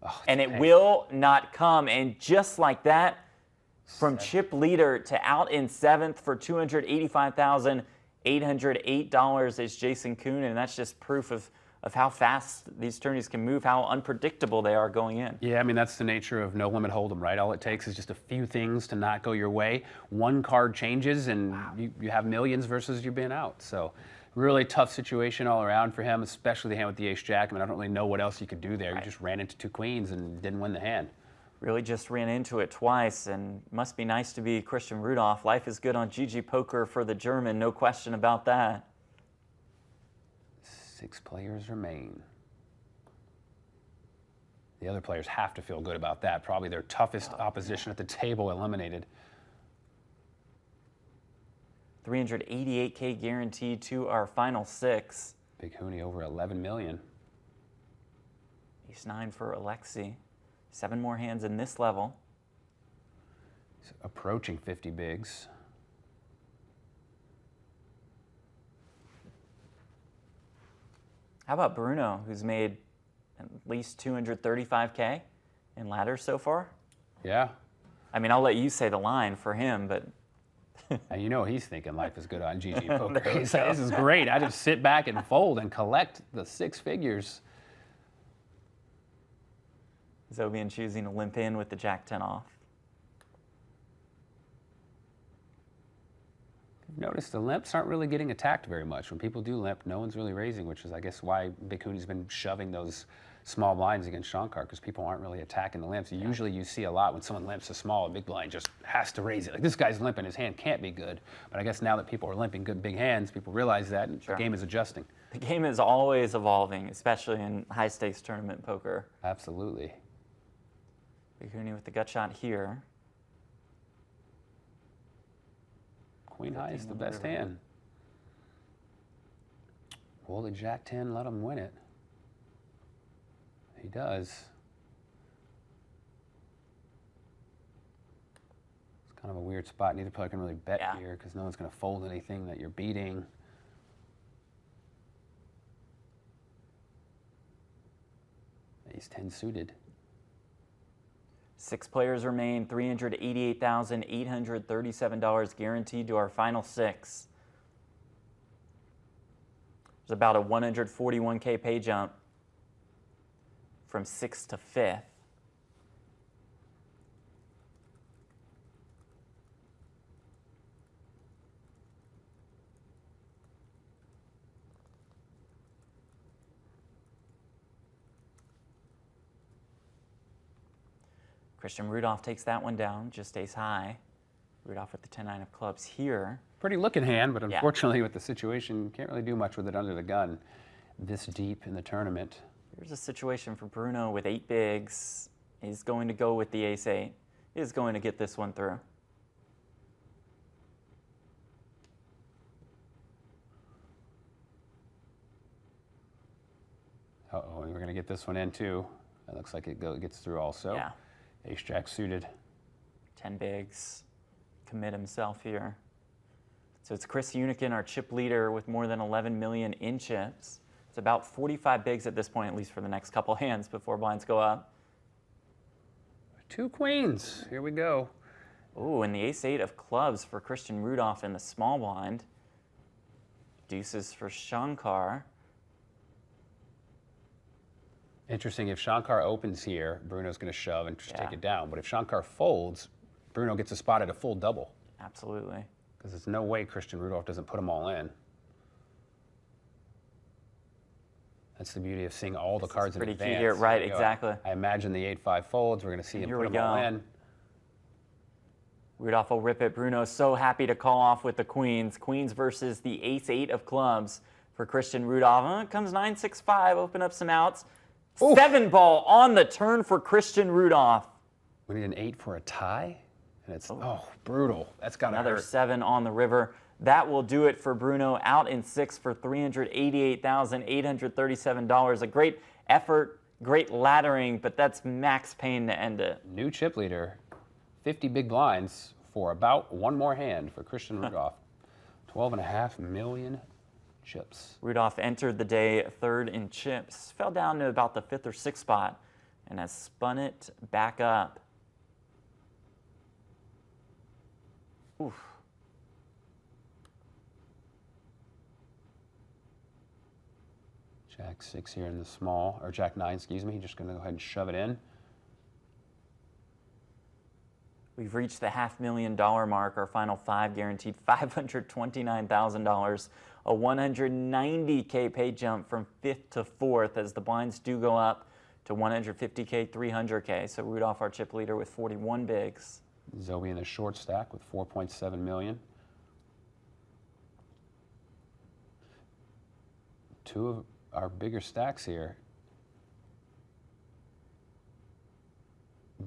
Oh, And it will not come. And just like that, from chip leader to out in 7th for $285,808 is Jason Koon. And that's just proof of how fast these tourneys can move, how unpredictable they are going in. Yeah, I mean, that's the nature of no limit hold'em, right? All it takes is just a few things to not go your way. One card changes and you have millions versus you being out. So really tough situation all around for him, especially the hand with the ace-jack. I mean, I don't really know what else you could do there. You just ran into 2 queens and didn't win the hand. Really just ran into it twice, and must be nice to be Christian Rudolph. Life is good on GGPoker for the German, no question about that. 6 players remain. The other players have to feel good about that. Probably their toughest opposition at the table eliminated. $388K guaranteed to our final 6. Big Huni over 11 million. Ace-9 for Alexi. 7 more hands in this level. He's approaching 50 bigs. How about Bruno, who's made at least $235K in ladders so far? Yeah. I mean, I'll let you say the line for him, but... And you know he's thinking life is good on GGPoker. He's like, this is great. I just sit back and fold and collect the 6 figures. Zobian choosing to limp in with the Jack-10 off. Notice the limps aren't really getting attacked very much. When people do limp, no one's really raising, which is, I guess, why Big Huni's been shoving those small blinds against Shankar, because people aren't really attacking the limps. Usually you see a lot when someone limps a small, a big blind just has to raise it. Like, this guy's limping, his hand can't be good. But I guess now that people are limping good big hands, people realize that, and the game is adjusting. The game is always evolving, especially in high-stakes tournament poker. Absolutely. Big Huni with the gut shot here. Queen high is the best hand. Will the Jack-10 let him win it? He does. It's kind of a weird spot. Neither player can really bet here because no one's going to fold anything that you're beating. Ace-10 suited. 6 players remain, $388,837 guaranteed to our final 6. There's about a 141K pay jump from 6th to 5th. Christian Rudolph takes that one down, just ace high. Rudolph with the 10-9 of clubs here. Pretty looking hand, but unfortunately with the situation, can't really do much with it under the gun this deep in the tournament. Here's a situation for Bruno with 8 bigs. He's going to go with the ace-8. He's going to get this one through. Uh-oh, and we're going to get this one in too. That looks like it gets through also. Yeah. Ace-jack suited. 10 bigs. Commit himself here. So it's Chris Hunichen, our chip leader, with more than 11 million in chips. It's about 45 bigs at this point, at least for the next couple hands before blinds go up. 2 queens. Here we go. Ooh, and the ace-8 of clubs for Christian Rudolph in the small blind. Deuces for Shankar. Interesting, if Shankar opens here, Bruno's going to shove and just take it down. But if Shankar folds, Bruno gets a spot at a full double. Absolutely. Because there's no way Christian Rudolph doesn't put them all in. That's the beauty of seeing all the cards in advance. Pretty key here, right, exactly. I imagine the 8-5 folds. We're going to see him put them all in. Rudolph will rip it. Bruno's so happy to call off with the queens. Queens versus the ace-8 of clubs for Christian Rudolph. It comes 9-6-5, open up some outs. Ooh. 7-ball on the turn for Christian Rudolph. We need an 8 for a tie? And it's, brutal. That's got to hurt. Another 7 on the river. That will do it for Bruno, out in 6 for $388,837. A great effort, great laddering, but that's max pain to end it. New chip leader, 50 big blinds for about one more hand for Christian Rudolph. 12.5 million chips. Rudolph entered the day third in chips, fell down to about the 5th or 6th spot, and has spun it back up. Oof. Jack 6 here in the small, or Jack 9, excuse me. Just going to go ahead and shove it in. We've reached the $500,000 mark. Our final 5 guaranteed $529,000. A 190K pay jump from 5th to 4th as the blinds do go up to 150K, 300K. So Rudolph, our chip leader, with 41 bigs. Zobian in the short stack with 4.7 million. Two of our bigger stacks here.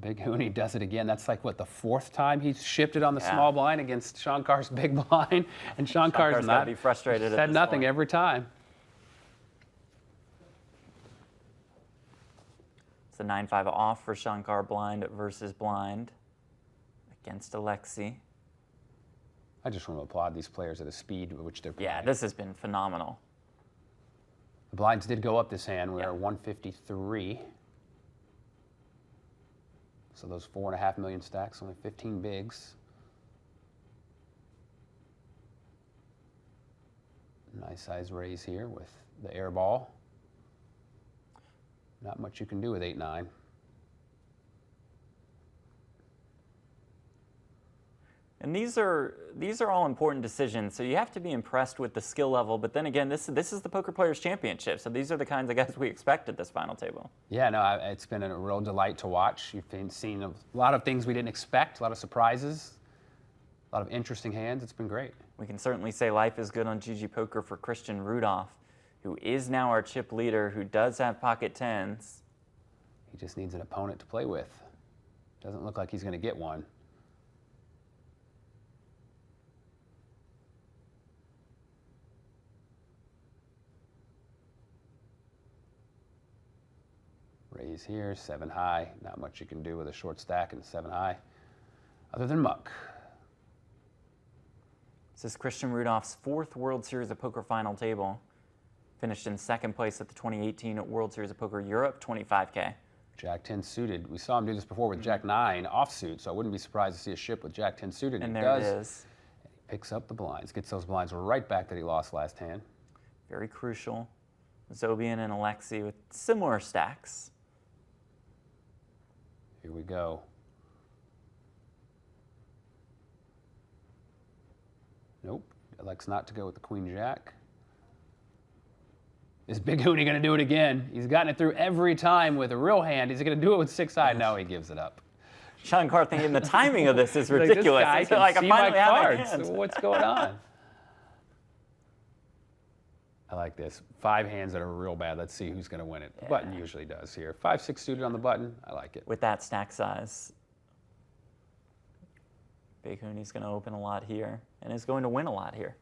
Big Huni does it again. That's like, what, the 4th time he's shifted on the small blind against Shankar's big blind? And Shankar's not be frustrated. Said nothing every time. It's a 9-5 off for Shankar blind versus blind against Alexi. I just want to applaud these players at the speed at which they're playing. Yeah, this has been phenomenal. The blinds did go up this hand. We're at 153. So those 4.5 million stacks, only 15 bigs. Nice size raise here with the air ball. Not much you can do with 8-9. And these are all important decisions, so you have to be impressed with the skill level. But then again, this is the Poker Players Championship, so these are the kinds of guys we expect at this final table. Yeah, no, it's been a real delight to watch. You've seen a lot of things we didn't expect, a lot of surprises, a lot of interesting hands. It's been great. We can certainly say life is good on GGPoker for Christian Rudolph, who is now our chip leader, who does have pocket 10s. He just needs an opponent to play with. Doesn't look like he's going to get one. Raise here, 7 high. Not much you can do with a short stack and 7 high, other than muck. This is Christian Rudolph's 4th World Series of Poker final table. Finished in 2nd place at the 2018 World Series of Poker Europe, 25K. Jack 10 suited. We saw him do this before with Jack 9 offsuit, so I wouldn't be surprised to see a ship with Jack 10 suited. And there it is. He picks up the blinds, gets those blinds right back that he lost last hand. Very crucial. Zobian and Alexi with similar stacks. Here we go. Nope. Elects not to go with the Queen Jack. Is Big Huni going to do it again? He's gotten it through every time with a real hand. Is he going to do it with 6 high? No, he gives it up. Shankar thinking the timing of this is ridiculous. Like, this guy like can see my cards. What's going on? I like this. 5 hands that are real bad. Let's see who's going to win it. The button usually does here. 5-6 suited on the button. I like it. With that stack size, Big Huni's going to open a lot here and is going to win a lot here.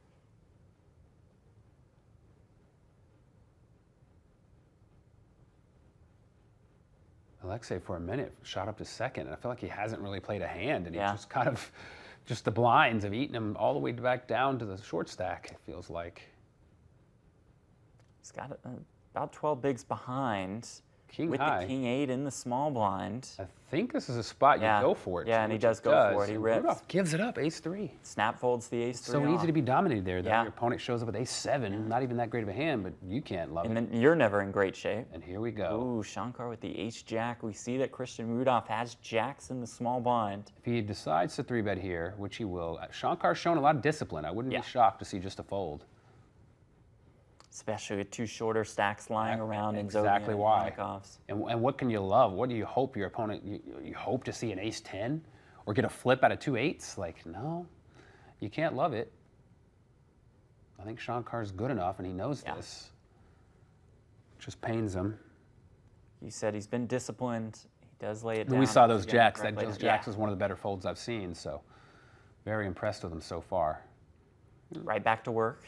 Alexei, for a minute, shot up to 2nd, and I feel like he hasn't really played a hand, and he just kind of, just the blinds have eaten him all the way back down to the short stack, it feels like. He's got about 12 bigs behind. King with high. The King 8 in the small blind. I think this is a spot you go for it. Yeah, and he does go for it. He rips. Rudolph gives it up, ace-3. Snap folds the ace-3 So easy to be dominated there. Yeah. Your opponent shows up with ace-7. Not even that great of a hand, but you can't love it. And then you're never in great shape. And here we go. Ooh, Shankar with the ace-jack. We see that Christian Rudolph has jacks in the small blind. If he decides to 3-bet here, which he will, Shankar's shown a lot of discipline. I wouldn't be shocked to see just a fold. Especially with 2 shorter stacks lying around in Zobian. Exactly why. Knockoffs. And what can you love? What do you hope your opponent, you hope to see an ace-10? Or get a flip out of 2 8s? Like, no, you can't love it. I think Shankar's good enough, and he knows this. It just pains him. You said he's been disciplined. He does lay it down. We saw those jacks. Those jacks was one of the better folds I've seen, so very impressed with him so far. Right back to work.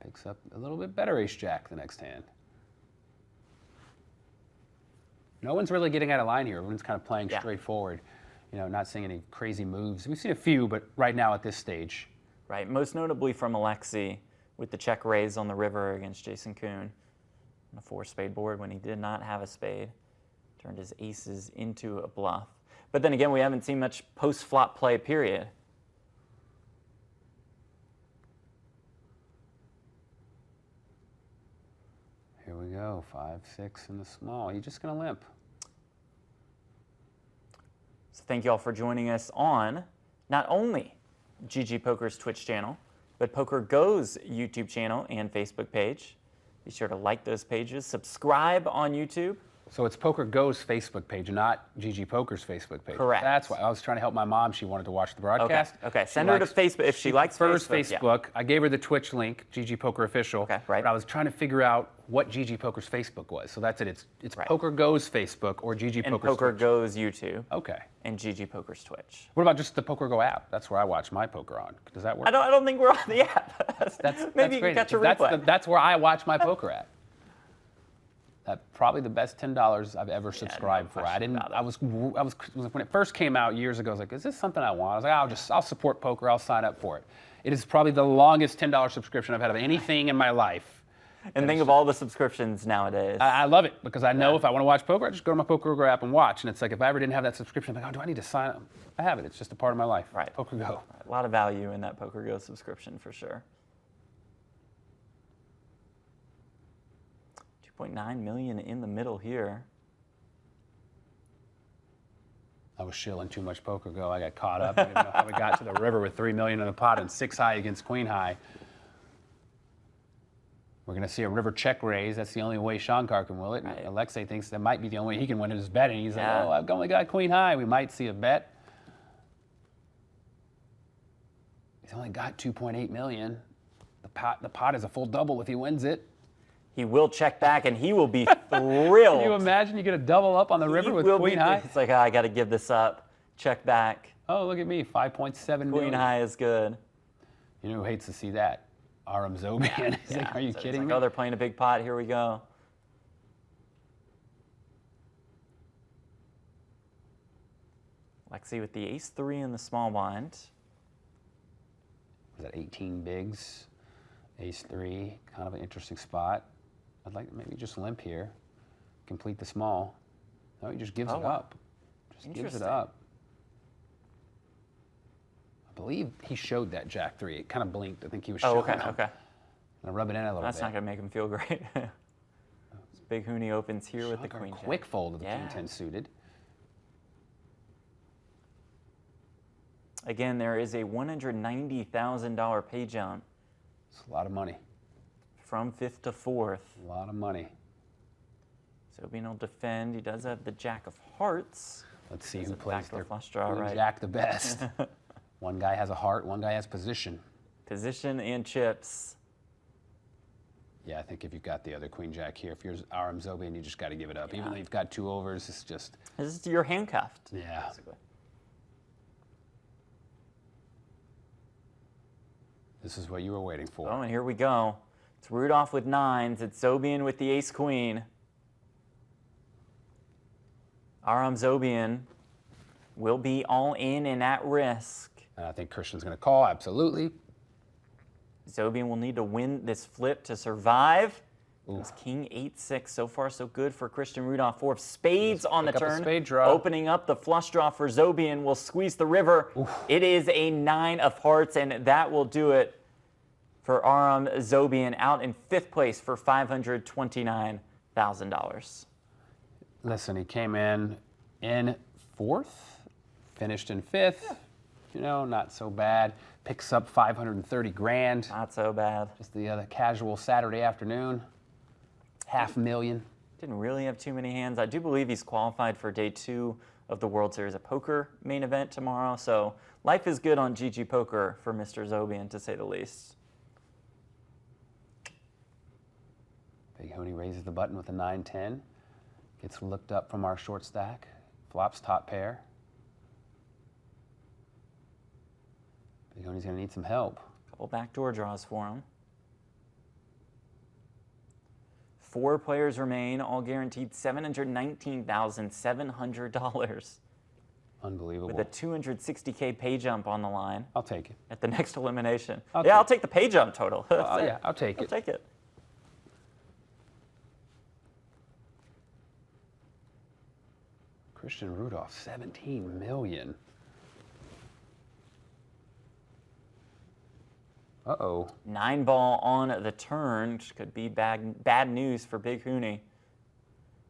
Picks up a little bit better ace-jack the next hand. No one's really getting out of line here. Everyone's kind of playing straightforward. You know, not seeing any crazy moves. We've seen a few, but right now at this stage. Right, most notably from Alexei with the check raise on the river against Jason Koon on a 4-spade board when he did not have a spade. Turned his aces into a bluff. But then again, we haven't seen much post-flop play, period. Here we go, 5-6 in the small. You're just gonna limp. So thank you all for joining us on not only GGPoker's Twitch channel, but PokerGo's YouTube channel and Facebook page. Be sure to like those pages, subscribe on YouTube. So it's PokerGo's Facebook page, not GGPoker's Facebook page. Correct. That's why I was trying to help my mom. She wanted to watch the broadcast. Okay. Send her to Facebook if she likes prefers Facebook. Facebook. I gave her the Twitch link, GGPoker Official. Okay, right. But I was trying to figure out what GGPoker's Facebook was. So that's it. It's right. PokerGo's Facebook or GGPoker's And PokerGo's YouTube. Okay. And GGPoker's Twitch. What about just the PokerGo app? That's where I watch my poker on. Does that work? I don't think we're on the app. Maybe you can catch a replay. That's where I watch my poker at. That's probably the best $10 I've ever subscribed for. I was when it first came out years ago. I was like, is this something I want? I was like, I'll support poker. I'll sign up for it. It is probably the longest $10 subscription I've had of anything in my life. And think of all the subscriptions nowadays. I love it because I know if I want to watch poker, I just go to my PokerGo app and watch. And it's like if I ever didn't have that subscription, I'm like, oh, do I need to sign up? I have it. It's just a part of my life. Right. PokerGo. Right. A lot of value in that PokerGo subscription for sure. 2.9 million in the middle here. I was shilling too much PokerGo. I got caught up. I didn't know how we got to the river with $3 million in the pot and 6 high against queen high. We're going to see a river check raise. That's the only way Shankar can will it. Right. Alexei thinks that might be the only way he can win it is betting. He's like, oh, I've only got queen high. We might see a bet. He's only got 2.8 million. The pot is a full double if he wins it. He will check back, and he will be thrilled. Can you imagine you get a double up on the river with queen high? It's like, I got to give this up. Check back. Oh, look at me, 5.7 million. Queen high is good. You know who hates to see that? Aram Zobian. He's like, are you kidding me? Oh, they're playing a big pot. Here we go. Alexei with the ace-3 in the small blind. Was that 18 bigs? Ace-3, kind of an interesting spot. I'd like to maybe just limp here, complete the small. No, he just gives it up. Just gives it up. I believe he showed that Jack-3. It kind of blinked. I think he was showing him. Okay. Gonna rub it in a little bit. That's not gonna make him feel great. Big Huni opens here with the queen. Quick fold of the king 10 suited. Again, there is a $190,000 pay jump. It's a lot of money. From 5th to 4th. A lot of money. Zobian will defend. He does have the Jack of Hearts. Let's see who plays their flush draw, right? Jack the best. One guy has a heart, one guy has position. Position and chips. Yeah, I think if you've got the other queen jack here, if you're Aram Zobian, you just got to give it up. Even though you've got 2 overs, it's just... You're handcuffed. Yeah. Basically. This is what you were waiting for. Oh, and here we go. It's Rudolph with 9s. It's Zobian with the ace-queen. Aram Zobian will be all in and at risk. And I think Christian's going to call, absolutely. Zobian will need to win this flip to survive. It's king 8-6. So far, so good for Christian Rudolph. 4 of spades on the turn. Spade draw. Opening up the flush draw for Zobian. Will squeeze the river. It is a 9 of hearts, and that will do it for Aram Zobian, out in 5th place for $529,000. Listen, he came in 4th, finished in 5th. You know, not so bad. Picks up 530 grand. Not so bad. Just the casual Saturday afternoon. $500,000. Didn't really have too many hands. I do believe he's qualified for day 2 of the World Series of Poker main event tomorrow. So life is good on GGPoker for Mr. Zobian, to say the least. Big Huni raises the button with a 9-10. Gets looked up from our short stack. Flops top pair. Big Huni's going to need some help. Couple backdoor draws for him. 4 players remain, all guaranteed $719,700. Unbelievable. With a 260K pay jump on the line. I'll take it. At the next elimination. I'll take the pay jump total. Yeah, I'll take it. I'll take it. Christian Rudolph, 17 million. Uh-oh. 9-ball on the turn, which could be bad news for Big Huni.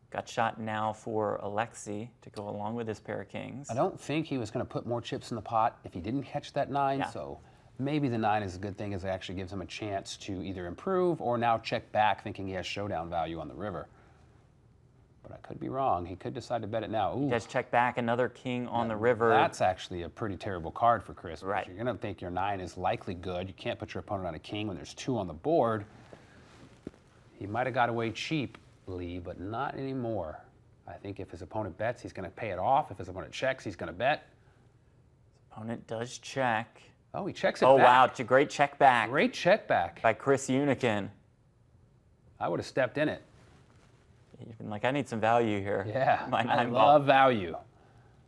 Got shot now for Alexi to go along with his pair of kings. I don't think he was going to put more chips in the pot if he didn't catch that 9, so maybe the 9 is a good thing, as it actually gives him a chance to either improve or now check back thinking he has showdown value on the river. But I could be wrong. He could decide to bet it now. Ooh. He does check back, another king on the river. That's actually a pretty terrible card for Chris. Right. You're going to think your 9 is likely good. You can't put your opponent on a king when there's 2 on the board. He might have got away cheaply, but not anymore. I think if his opponent bets, he's going to pay it off. If his opponent checks, he's going to bet. His opponent does check. Oh, he checks it back. Wow, it's a great check back. Great check back. By Chris Hunichen. I would have stepped in it. You've been like, I need some value here. Yeah, I love value.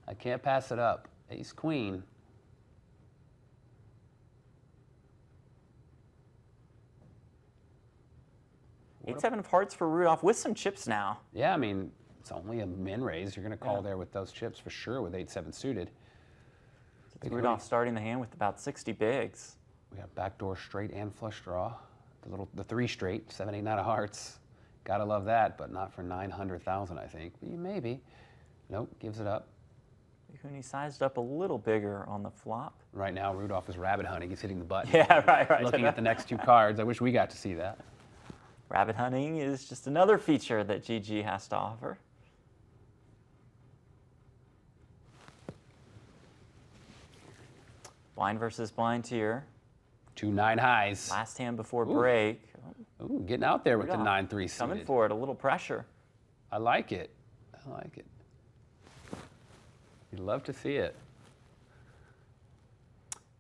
I can't pass it up. Ace queen. Eight, 7 of hearts for Rudolph with some chips now. Yeah, I mean, it's only a min raise. You're going to call there with those chips for sure with 8-7 suited. Rudolph starting the hand with about 60 bigs. We have backdoor straight and flush draw. The 3 straight, 7, 8, 9 of hearts. Gotta love that, but not for 900,000, I think. But maybe. Nope, gives it up. Huni sized up a little bigger on the flop. Right now, Rudolph is rabbit hunting. He's hitting the button. Yeah, right. Looking at the next 2 cards. I wish we got to see that. Rabbit hunting is just another feature that GG has to offer. Blind versus blind here. 2 9 highs. Last hand before break. Ooh, getting out there with the 9-3 suited. Coming for it, a little pressure. I like it. I like it. You'd love to see it.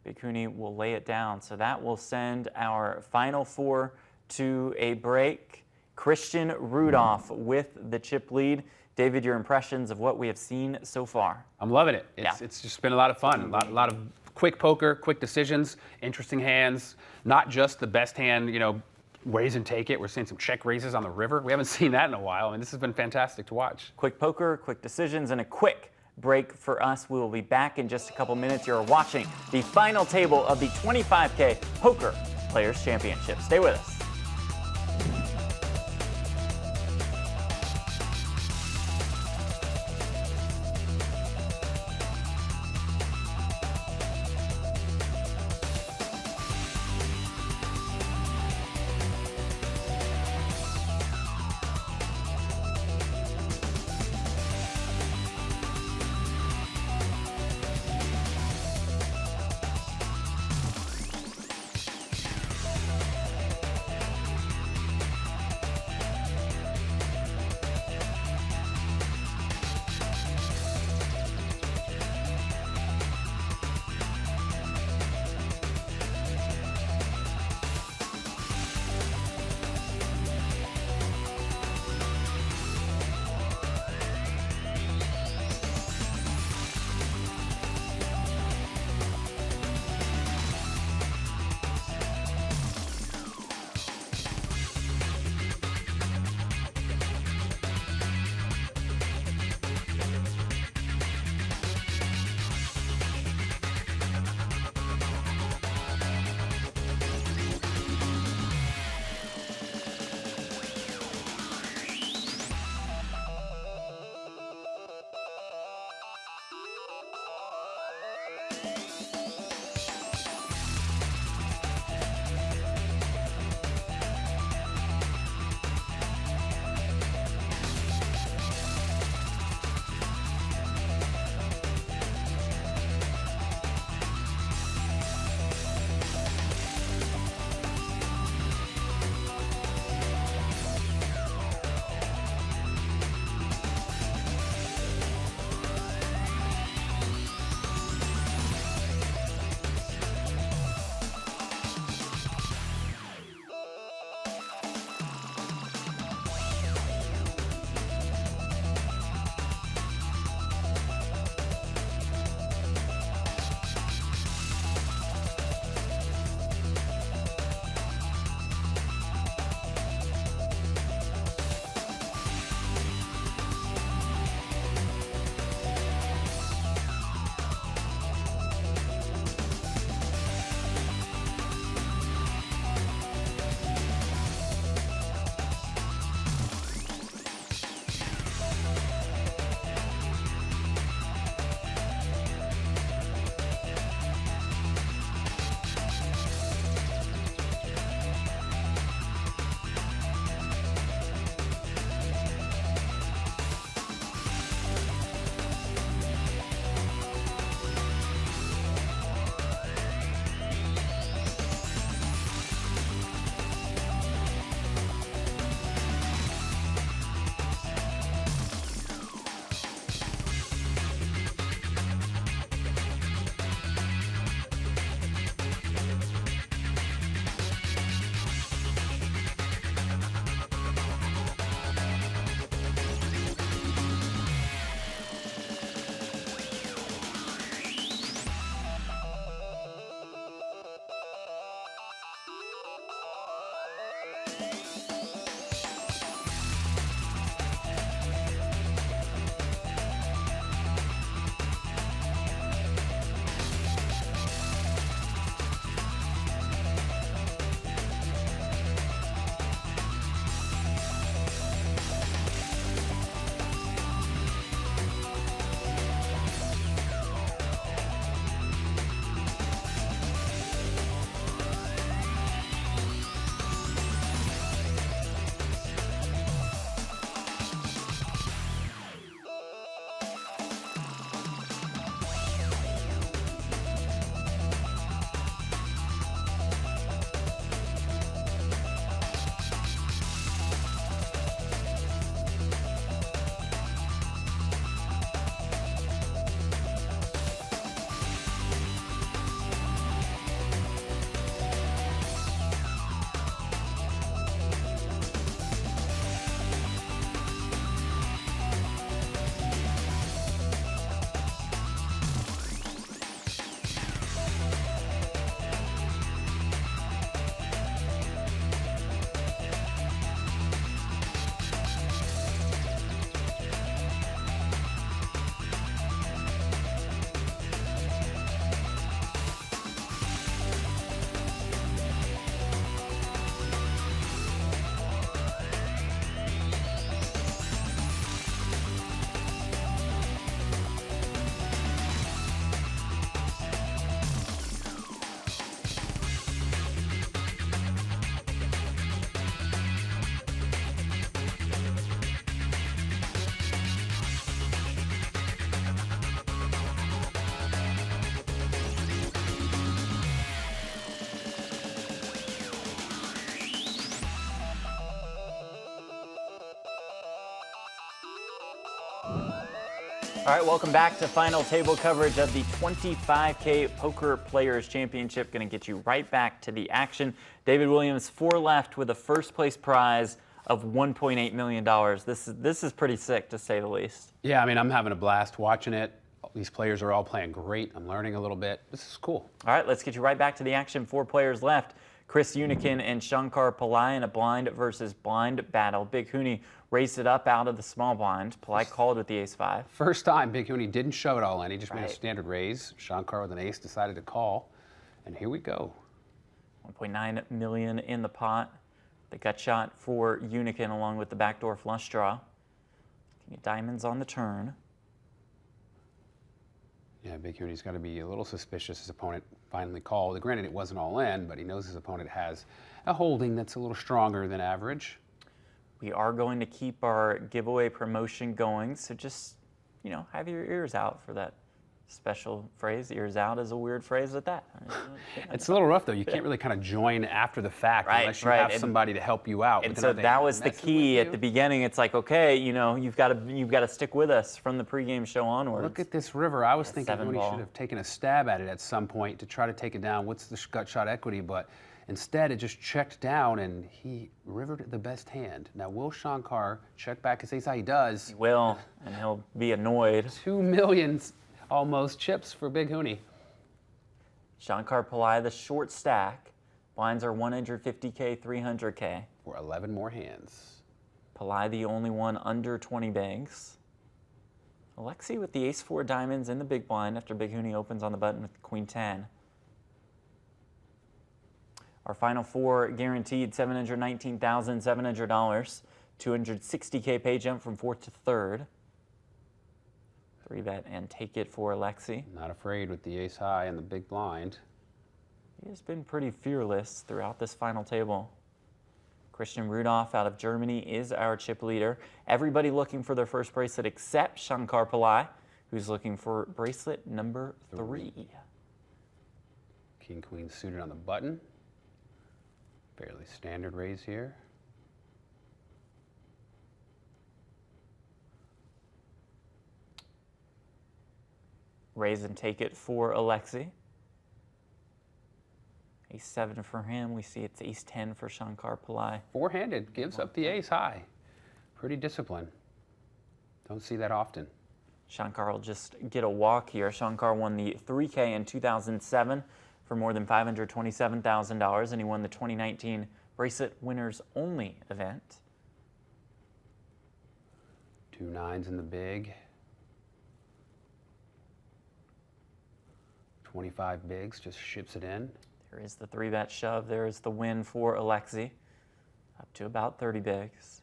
Big Huni will lay it down. So that will send our final 4 to a break. Christian Rudolph with the chip lead. David, your impressions of what we have seen so far? I'm loving it. It's just been a lot of fun. A lot of quick poker, quick decisions, interesting hands. Not just the best hand, raise and take it. We're seeing some check raises on the river. We haven't seen that in a while. I mean, this has been fantastic to watch. Quick poker, quick decisions, and a quick break for us. We will be back in just a couple minutes. You're watching the final table of the 25K Poker Players Championship. Stay with us. All right, welcome back to final table coverage of the 25K Poker Players Championship. Going to get you right back to the action. David Williams, 4 left with a first place prize of $1.8 million. This is pretty sick, to say the least. Yeah, I mean, I'm having a blast watching it. These players are all playing great. I'm learning a little bit. This is cool. All right, let's get you right back to the action. 4 players left. Chris Hunichen and Shankar Pillai in a blind versus blind battle. Big Huni raised it up out of the small blind. Pillai called with the ace-5. First time Big Huni didn't shove it all in. He just made a standard raise. Shankar with an ace decided to call. And here we go. 1.9 million in the pot. The gut shot for Hunichen along with the backdoor flush draw. Diamonds on the turn. Yeah, Big Huni's got to be a little suspicious. His opponent finally called. Granted, it wasn't all in, but he knows his opponent has a holding that's a little stronger than average. We are going to keep our giveaway promotion going, so just, you know, have your ears out for that special phrase. Ears out is a weird phrase at that. It's a little rough, though. You can't really kind of join after the fact unless you have somebody to help you out. And so that was the key at the beginning. It's like, okay, you know, you've got to stick with us from the pregame show onwards. Look at this river. I was thinking Huni should have taken a stab at it at some point to try to take it down. What's the gut shot equity? But instead, it just checked down, and he rivered the best hand. Now, will Shankar check back his ace high? He does. He will, and he'll be annoyed. 2 million almost chips for Big Huni. Shankar Pillai, the short stack. Blinds are 150K, 300K. For 11 more hands. Pillai, the only one under 20 bigs. Alexi with the ace-4 diamonds in the big blind after Big Huni opens on the button with Queen 10. Our final 4 guaranteed $719,700, 260K pay jump from 4th to 3rd. 3-bet and take it for Alexi. Not afraid with the ace high and the big blind. He has been pretty fearless throughout this final table. Christian Rudolph out of Germany is our chip leader. Everybody looking for their first bracelet except Shankar Pillai, who's looking for bracelet number 3. King Queen suited on the button. Fairly standard raise here. Raise and take it for Alexi. Ace-7 for him. We see it's ace-10 for Shankar Pillai. Four-handed, gives up the ace high. Pretty disciplined. Don't see that often. Shankar will just get a walk here. Shankar won the 3K in 2007 for more than $527,000, and he won the 2019 Bracelet Winners Only event. 2 9s in the big. 25 bigs, just ships it in. There is the 3-bet shove. There is the win for Alexi, up to about 30 bigs.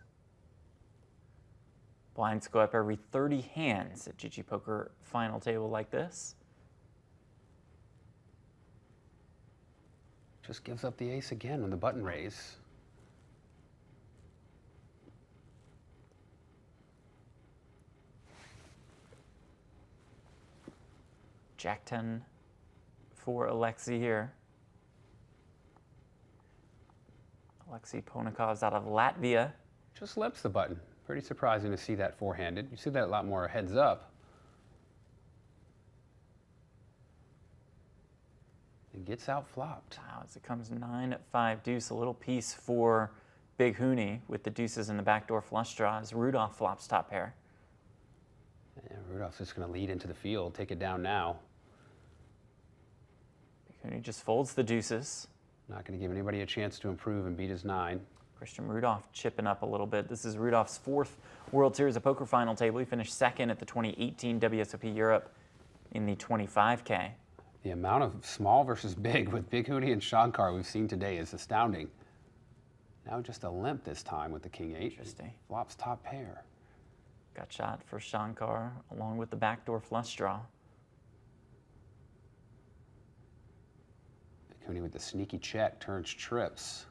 Blinds go up every 30 hands at GGPoker final table like this. Just gives up the ace again with the button raise. Jack-10 for Alexi here. Alexi Ponikov's out of Latvia. Just limps the button. Pretty surprising to see that four-handed. You see that a lot more heads up. It gets out flopped. Wow, as it comes 9-5 deuce, a little piece for Big Huni with the deuces in the backdoor flush draw as Rudolph flops top pair. Yeah, Rudolph's just going to lead into the field, take it down now. Big Huni just folds the deuces. Not going to give anybody a chance to improve and beat his 9. Christian Rudolph chipping up a little bit. This is Rudolph's 4th World Series of Poker final table. He finished 2nd at the 2018 WSOP Europe in the 25K. The amount of small versus big with Big Huni and Shankar we've seen today is astounding. Now just a limp this time with the King 8. Interesting. Flops top pair. Got shot for Shankar along with the backdoor flush draw. Big Huni with the sneaky check turns trips.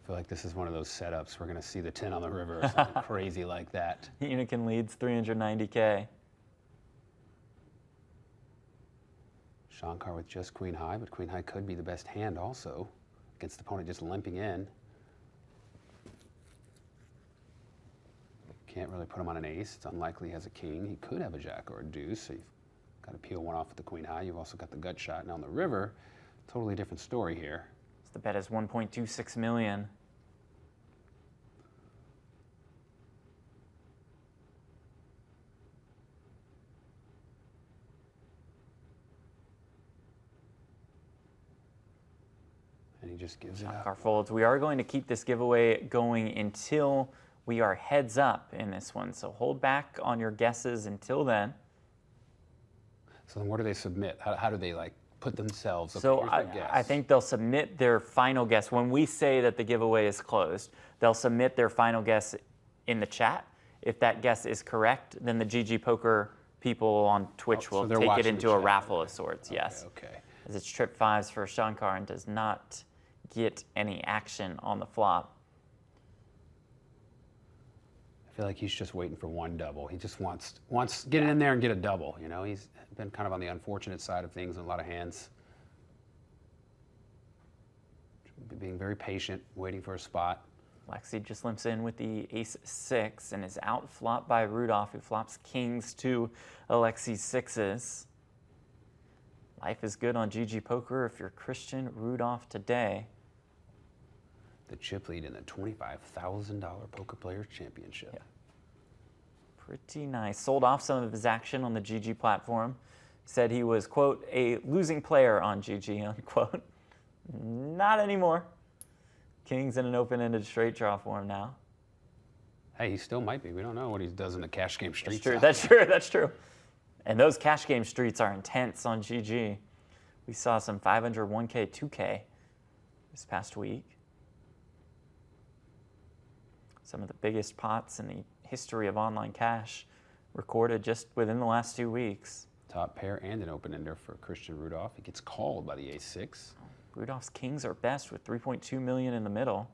I feel like this is one of those setups. We're going to see the 10 on the river or something crazy like that. Hunichen leads 390K. Shankar with just Queen High, but Queen High could be the best hand also against the opponent just limping in. Can't really put him on an ace. It's unlikely he has a king. He could have a jack or a deuce, so you've got to peel one off with the queen high. You've also got the gut shot. Now on the river, totally different story here. So the bet is 1.26 million. And he just gives it up. Shankar folds. We are going to keep this giveaway going until we are heads up in this one. So hold back on your guesses until then. So then where do they submit? How do they like put themselves? Okay, So here's their guess. I think they'll submit their final guess. When we say that the giveaway is closed, they'll submit their final guess in the chat. If that guess is correct, then the GGPoker people on Twitch so will they're take it watching the into a chat. raffle of sorts, yes. Okay. As it's trip fives for Shankar and does not get any action on the flop. I feel like he's just waiting for one double. He just wants to get it in there and get a double. You know, he's been kind of on the unfortunate side of things in a lot of hands. Being very patient, waiting for a spot. Lexi just limps in with the ace-6 and is out flop by Rudolph, who flops kings to Alexi's sixes. Life is good on GGPoker if you're Christian Rudolph today. The chip lead in the $25,000 Poker Players Championship. Yeah. Pretty nice. Sold off some of his action on the GG platform. Said he was, quote, a losing player on GG, unquote. Not anymore. King's in an open-ended straight draw for him now. Hey, he still might be. We don't know what he does in the cash game streets. That's true. That's true. And those cash game streets are intense on GG. We saw some 500, 1K, 2K this past week. Some of the biggest pots in the history of online cash recorded just within the last 2 weeks. Top pair and an open-ender for Christian Rudolph. He gets called by the ace-6. Rudolph's kings are best with 3.2 million in the middle.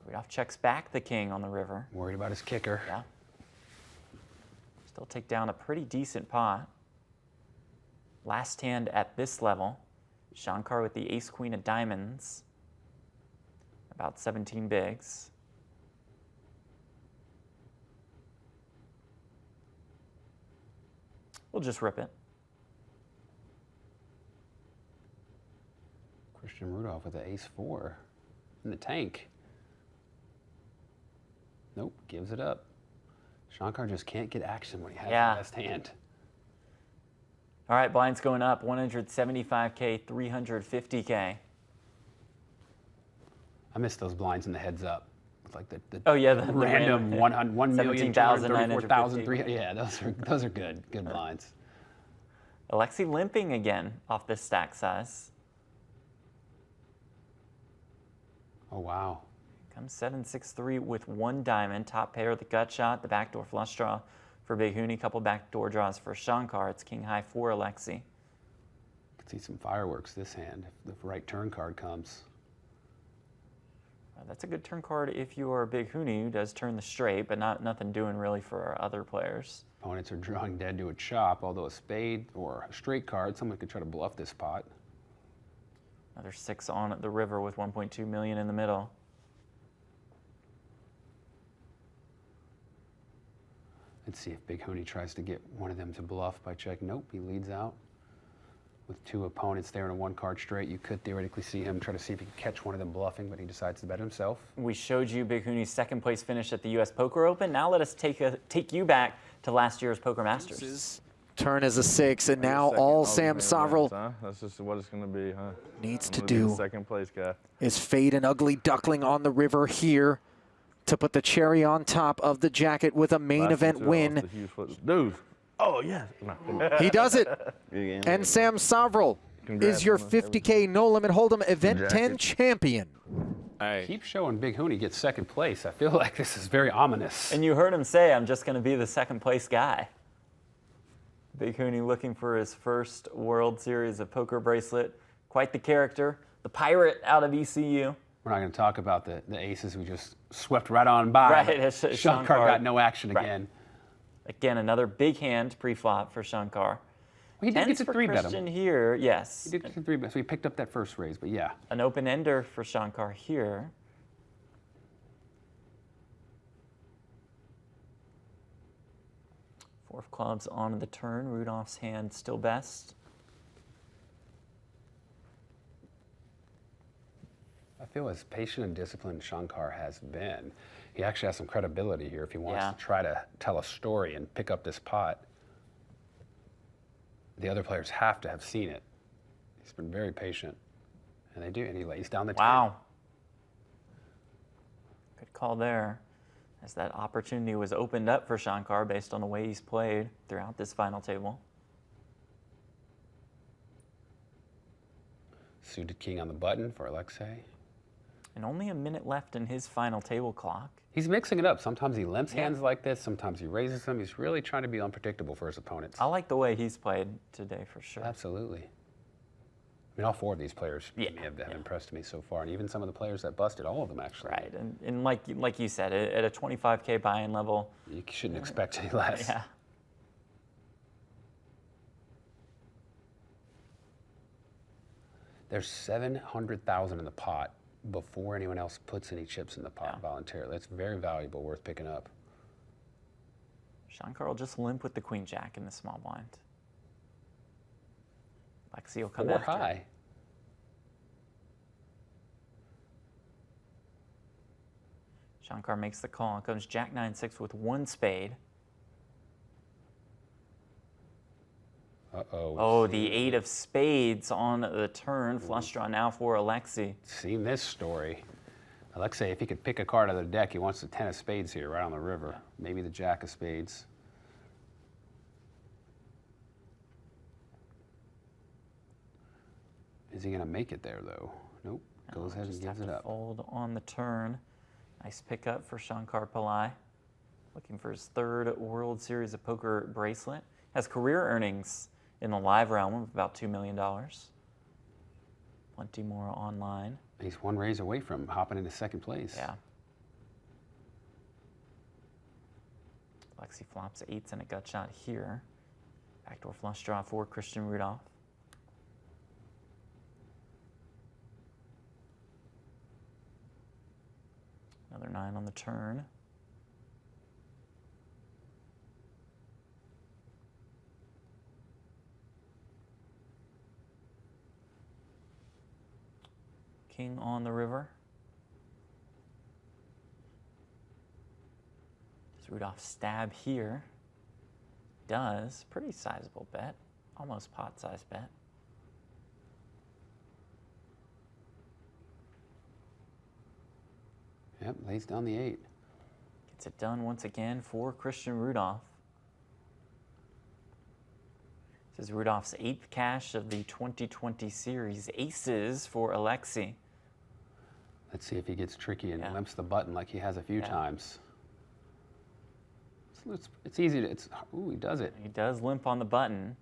Rudolph checks back the king on the river. Worried about his kicker. Yeah. Still take down a pretty decent pot. Last hand at this level, Shankar with the ace-queen of diamonds. About 17 bigs. We'll just rip it. Christian Rudolph with the ace-4 in the tank. Nope, gives it up. Shankar just can't get action when he has the best hand. All right, blinds going up, 175K, 350K. I miss those blinds in the heads up. It's like the the random 1,234,300. 17,950. Yeah, those are good blinds. Alexi limping again off this stack size. Oh wow. Comes 7-6-3 with one diamond. Top pair, the gut shot, the backdoor flush draw for Big Hooney. Couple backdoor draws for Shankar. It's king high for Alexi. Could see some fireworks this hand if the right turn card comes. That's a good turn card if you are Big Hooney, who does turn the straight, but nothing doing really for our other players. Opponents are drawing dead to a chop, although a spade or a straight card, someone could try to bluff this pot. Another 6 on at the river with 1.2 million in the middle. Let's see if Big Hooney tries to get one of them to bluff by check. Nope, he leads out. With two opponents there in a one-card straight, you could theoretically see him try to see if he can catch one of them bluffing, but he decides to bet himself. We showed you Big Hooney's second place finish at the US Poker Open. Now let us take you back to last year's Poker Masters. Turn as a 6, and now all Sam Sovrel That's just what it's going to be, huh? needs to do Second place guy. is fade an ugly duckling on the river here to put the cherry on top of the jacket with a main event win. Dude. Oh, yes. No. He does it. And Sam Sovrel is your 50K No Limit Hold'em Event 10 champion. Keep showing Big Hooney gets second place. I feel like this is very ominous. And you heard him say, I'm just going to be the second place guy. Big Hooney looking for his first World Series of Poker Bracelet. Quite the character. The pirate out of ECU. We're not going to talk about the aces we just swept right on by. Right, Shankar got no action again. Again, another big hand pre-flop for Shankar. Well, he did get to three-bet Christian him. here, yes. He did get to three-bet, so he picked up that first raise, but yeah. An open-ender for Shankar here. 4 of clubs on the turn. Rudolph's hand still best. I feel as patient and disciplined Shankar has been, he actually has some credibility here if he wants to try to tell a story and pick up this pot. The other players have to have seen it. He's been very patient. And they do, and he lays down the 10. Wow. Good call there, as that opportunity was opened up for Shankar based on the way he's played throughout this final table. Suited king on the button for Alexei. And only a minute left in his final table clock. He's mixing it up. Sometimes he limps hands like this. Sometimes he raises them. He's really trying to be unpredictable for his opponents. I like the way he's played today for sure. Absolutely. I mean, all 4 of these players have impressed me so far, and even some of the players that busted, all of them actually. Right, and like you said, at a 25K buy-in level, you shouldn't expect any less. Yeah. There's 700,000 in the pot before anyone else puts any chips in the pot voluntarily. That's very valuable, worth picking up. Shankar will just limp with the queen jack in the small blind. Alexei will come 4 after. high. Shankar makes the call. Comes jack 9-6 with 1 spade. Uh-oh. Oh, the 8 of spades on the turn. Flush draw now for Alexei. Seen this story. Alexei, if he could pick a card out of the deck, he wants the 10 of spades here, right on the river. Maybe the jack of spades. Is he going to make it there, though? Nope. Goes ahead and gives it up. Fold on the turn. Nice pickup for Shankar Pillai. Looking for his 3rd World Series of Poker bracelet. Has career earnings in the live realm of about $2 million. Plenty more online. He's 1 raise away from hopping into 2nd place. Yeah. Alexei flops 8s and a gut shot here. Backdoor flush draw for Christian Rudolph. Another 9 on the turn. King on the river. Does Rudolph stab here? Does. Pretty sizable bet. Almost pot-sized bet. Yep, lays down the 8. Gets it done once again for Christian Rudolph. This is Rudolph's 8th cash of the 2020 series. Aces for Alexei. Let's see if he gets tricky and limps the button like he has a few times. It's easy to, ooh, he does it. He does limp on the button.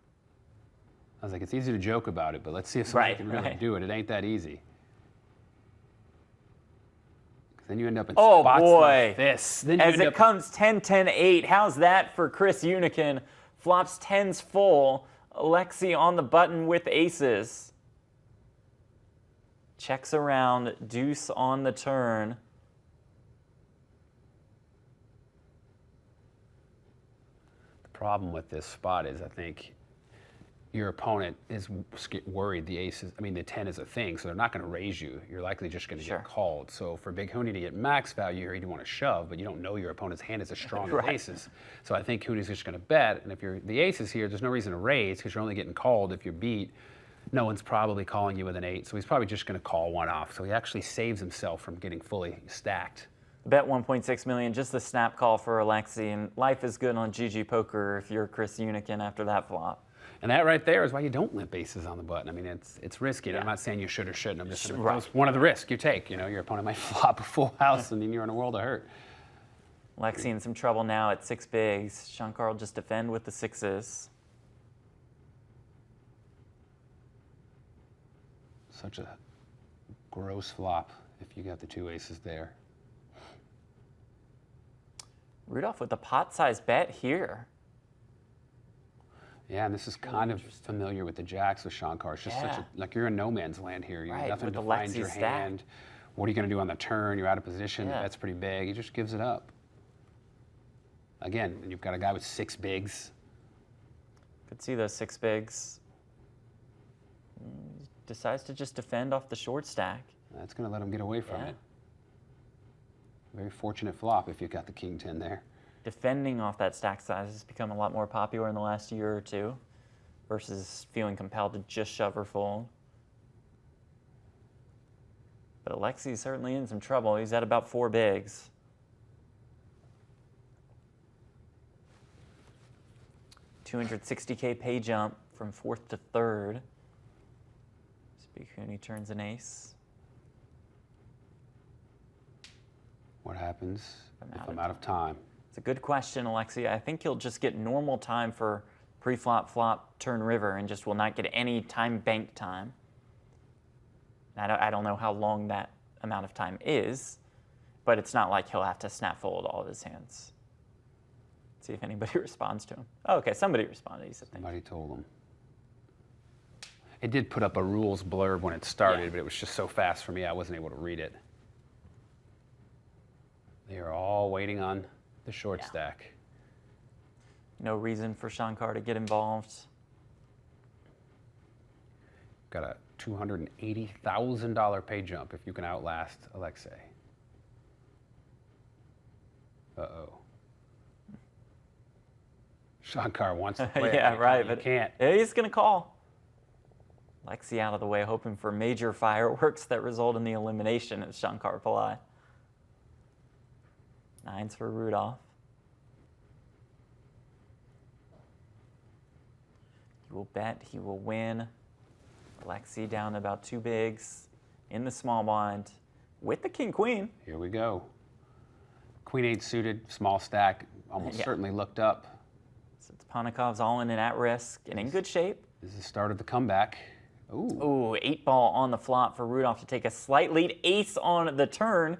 I was like, it's easy to joke about it, but let's see if somebody can really do it. It ain't that easy. Then you end up in spots like this. Then as it comes 10-10-8, how's that for Chris Hunichen? Flops 10s full. Alexei on the button with aces. Checks around, deuce on the turn. The problem with this spot is, I think, your opponent is worried the ace is, I mean, the 10 is a thing, so they're not going to raise you. You're likely just going to get called. So for Big Hooney to get max value here, you want to shove, but you don't know your opponent's hand is as strong as aces. So I think Hooney's just going to bet, and if you're the aces here, there's no reason to raise because you're only getting called if you're beat. No one's probably calling you with an 8, so he's probably just going to call one off. So he actually saves himself from getting fully stacked. Bet 1.6 million, just the snap call for Alexei, and life is good on GGPoker if you're Chris Hunichen after that flop. And that right there is why you don't limp aces on the button. I mean, it's risky. Yeah. I'm not saying you should or shouldn't. I'm just saying that's one of the risks you take. You know, your opponent might flop a full house, and then you're in a world of hurt. Alexei in some trouble now at 6 bigs. Shankar will just defend with the 6s. Such a gross flop if you got the 2 aces there. Rudolph with a pot-sized bet here. Yeah, and this is kind of familiar with the jacks with Shankar. It's just such a, like you're in no man's land here. You have nothing to find your hand. What are you going to do on the turn? You're out of position. Yeah. That's pretty big. He just gives it up. Again, you've got a guy with 6 bigs. Could see those 6 bigs. Decides to just defend off the short stack. That's going to let him get away from Yeah. it. Very fortunate flop if you got the king 10 there. Defending off that stack size has become a lot more popular in the last year or two versus feeling compelled to just shove or fold. But Alexi's certainly in some trouble. He's at about 4 bigs. $260K pay jump from 4th to 3rd. Koon, he turns an ace. What happens if I'm out of time? It's a good question, Alexi. I think he'll just get normal time for pre-flop, flop, turn river, and just will not get any time bank time. I don't know how long that amount of time is, but it's not like he'll have to snap fold all of his hands. Let's see if anybody responds to him. Oh, okay, somebody responded. He said thank you. Somebody told him. It did put up a rules blurb when it started, but it was just so fast for me I wasn't able to read it. They are all waiting on the short stack. No reason for Shankar to get involved. Got a $280,000 pay jump if you can outlast Alexei. Uh-oh. Shankar wants to play. Yeah, right, but can't. He's going to call. Alexi out of the way, hoping for major fireworks that result in the elimination of Shankar Pillai. 9s for Rudolph. He will bet, he will win. Alexi down about 2 bigs in the small blind with the king-queen. Here we go. Queen 8 suited, small stack, almost certainly looked up. So it's Ponikov's all in and at risk and in good shape. This is the start of the comeback. Ooh, 8-ball on the flop for Rudolph to take a slight lead. Ace on the turn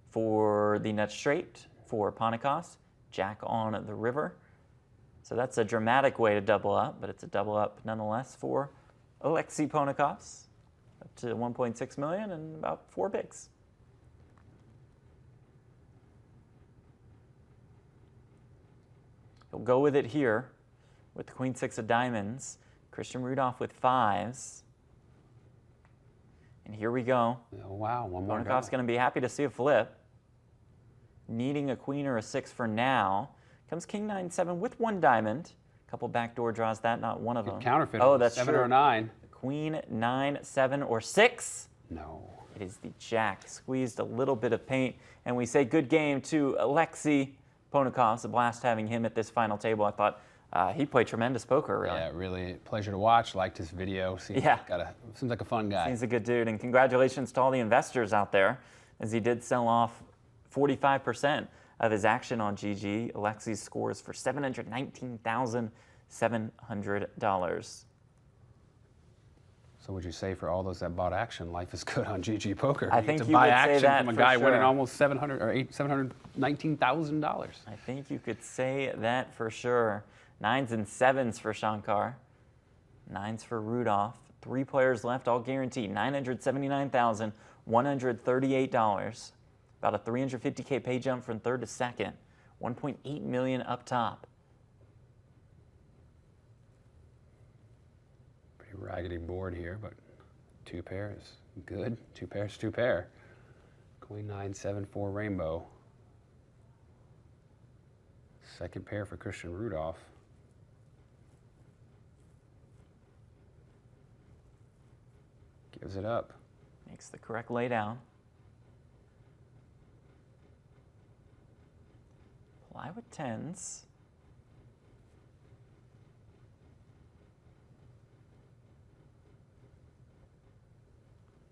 for the nut straight for Ponikovs. Jack on the river. So that's a dramatic way to double up, but it's a double up nonetheless for Alexei Ponikovs. Up to 1.6 million and about 4 bigs. He'll go with it here with the Queen 6 of diamonds. Christian Rudolph with 5s. And here we go. Oh, wow, one more. Ponikov's going to be happy to see a flip. Needing a queen or a 6 for now. Comes King 9-7 with 1 diamond. A couple backdoor draws that, not one of them. Counterfeit. Oh, that's 7 true. or 9. Queen 9-7 or 6. No. It is the jack. Squeezed a little bit of paint. And we say good game to Alexei Ponikovs. It's a blast having him at this final table. I thought he played tremendous poker, really. Yeah, really pleasure to watch. Liked his video. Seems like a fun guy. Seems a good dude. And congratulations to all the investors out there, as he did sell off 45% of his action on GG. Alexei's scores for $719,700. So would you say for all those that bought action, life is good on GGPoker? I think to you buy would action say that from a for guy sure. winning almost $719,000. I think you could say that for sure. 9s and 7s for Shankar. 9s for Rudolph. 3 players left, all guaranteed. $979,138. About a $350K pay jump from 3rd to 2nd. 1.8 million up top. Pretty raggedy board here, but 2 pairs. Good. 2 pairs, 2 pair. Queen 9-7-4 rainbow. 2nd pair for Christian Rudolph. Gives it up. Makes the correct laydown. Pillai with 10s.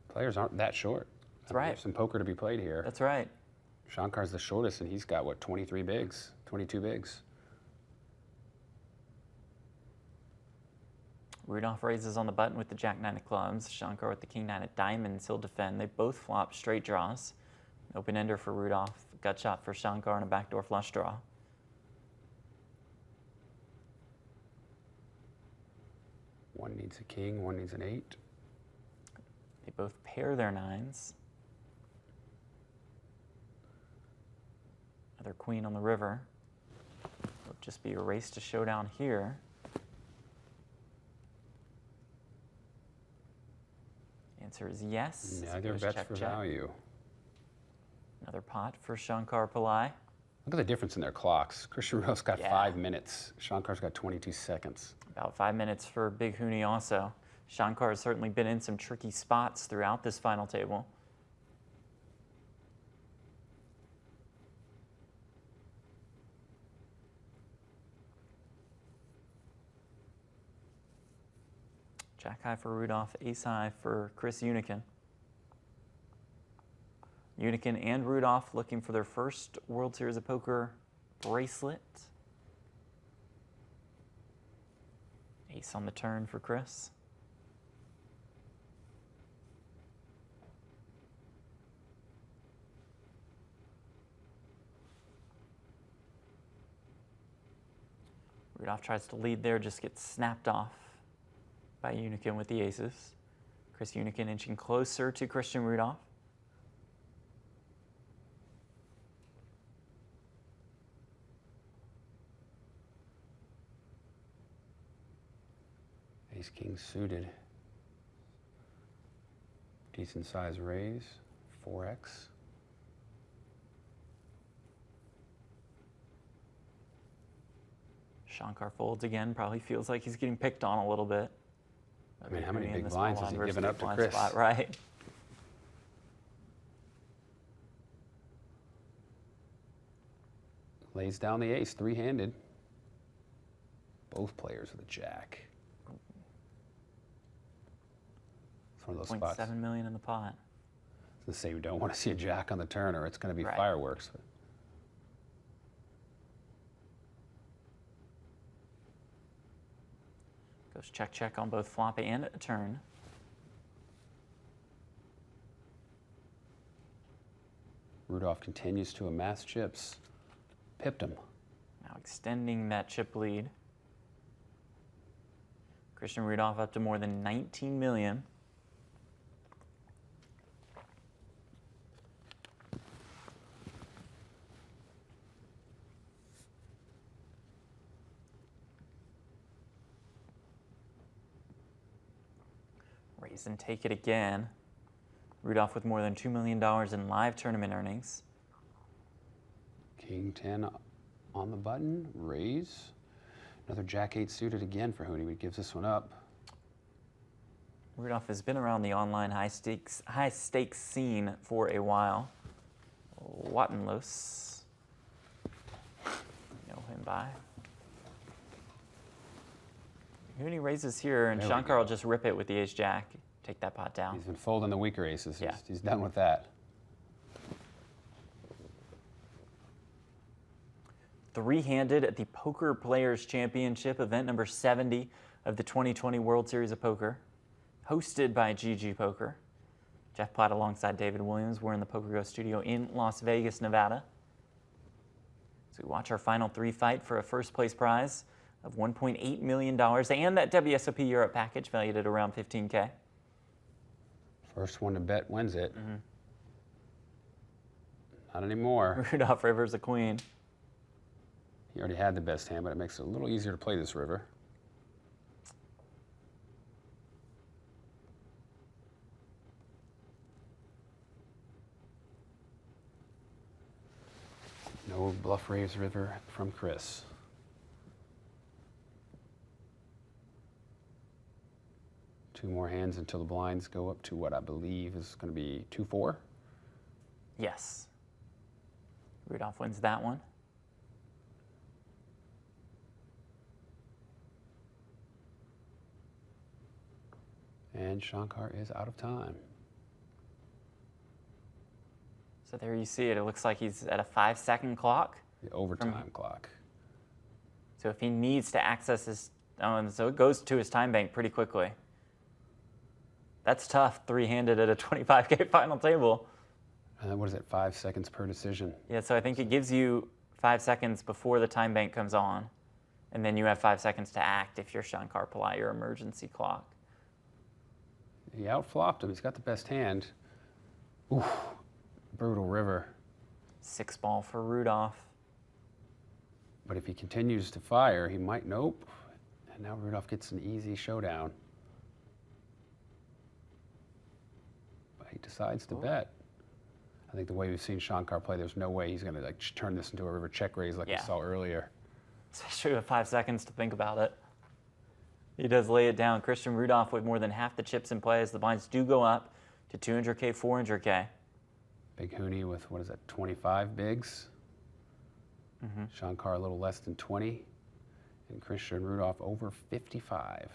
Players aren't that short. That's right. There's some poker to be played here. That's right. Shankar's the shortest, and he's got, what, 23 bigs? 22 bigs. Rudolph raises on the button with the Jack-9 of clubs. Shankar with the King-9 of diamonds. He'll defend. They both flop straight draws. Open-ender for Rudolph. Gut shot for Shankar and a backdoor flush draw. One needs a king, one needs an 8. They both pair their 9s. Another queen on the river. It'll just be a race to showdown here. answer is yes. So Neither goes bets check, for check. value. Another pot for Shankar Pillai. Look at the difference in their clocks. Christian Rudolph's got Yeah. 5 minutes. Shankar's got 22 seconds. About 5 minutes for Big Huni also. Shankar has certainly been in some tricky spots throughout this final table. Jack high for Rudolph, ace high for Chris Hunichen. Hunichen and Rudolph looking for their first World Series of Poker bracelet. Ace on the turn for Chris. Rudolph tries to lead there, just gets snapped off by Hunichen with the aces. Chris Hunichen inching closer to Christian Rudolph. Ace king suited. Decent size raise, 4x. Shankar folds again, probably feels like he's getting picked on a little bit. I mean, how many In big this blinds small has he blind given versus up to big blind Chris? spot, right? Lays down the ace, three-handed. Both players with a jack. It's one of those spots. 0.7 million in the pot. I was gonna say we don't want to see a jack on the turn, or it's going to be Right. fireworks. Goes check, check on both flop and a turn. Rudolph continues to amass chips. Pipped him. Now extending that chip lead. Christian Rudolph up to more than 19 million. Raise and take it again. Rudolph with more than $2 million in live tournament earnings. King 10 on the button. Raise. Another jack 8 suited again for Huni. He gives this one up. Rudolph has been around the online high stakes scene for a while. Wattenlos. Know him by. Huni raises here, and There we Shankar will go. just rip it with the ace jack. Take that pot down. He's been folding the weaker aces. Yeah. He's done with that. Three-handed at the Poker Players Championship, event number 70 of the 2020 World Series of Poker, hosted by GGPoker. Jeff Platt alongside David Williams. We're in the PokerGO studio in Las Vegas, Nevada. So we watch our final three fight for a first place prize of $1.8 million and that WSOP Europe package valued at around $15K. First one to bet wins it. Not anymore. Rudolph Rivers a queen. He already had the best hand, but it makes it a little easier to play this river. No bluff raise river from Chris. Two more hands until the blinds go up to what I believe is going to be 2-4. Yes. Rudolph wins that one. And Shankar is out of time. So there you see it. It looks like he's at a 5-second clock. The overtime clock. So if he needs to access his, so it goes to his time bank pretty quickly. That's tough, three-handed at a 25K final table. What is it, 5 seconds per decision? Yeah, so I think it gives you 5 seconds before the time bank comes on, and then you have 5 seconds to act if you're Shankar Pillai, your emergency clock. He outflopped him. He's got the best hand. Oof, brutal river. 6-ball for Rudolph. But if he continues to fire, he might, nope. And now Rudolph gets an easy showdown. decides to bet. I think the way we've seen Shankar play, there's no way he's going to like turn this into a river check raise like we saw earlier. Especially with 5 seconds to think about it. He does lay it down. Christian Rudolph with more than half the chips in play as the blinds do go up to 200K, 400K. Big Huni with, what is that, 25 bigs? Shankar a little less than 20. And Christian Rudolph over 55.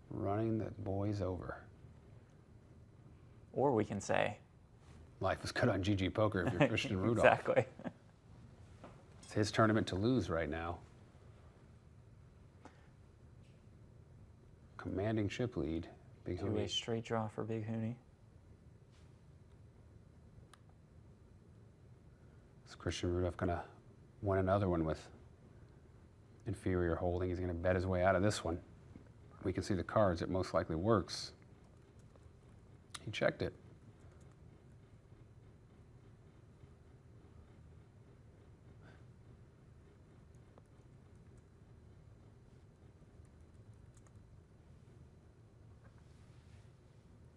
Running the boys over. Or we can say, life is good on GGPoker if you're Christian Rudolph. Exactly. It's his tournament to lose right now. Commanding chip lead. Big Huni. Two-way straight draw for Big Huni. Is Christian Rudolph going to win another one with inferior holding? He's going to bet his way out of this one. We can see the cards. It most likely works. He checked it.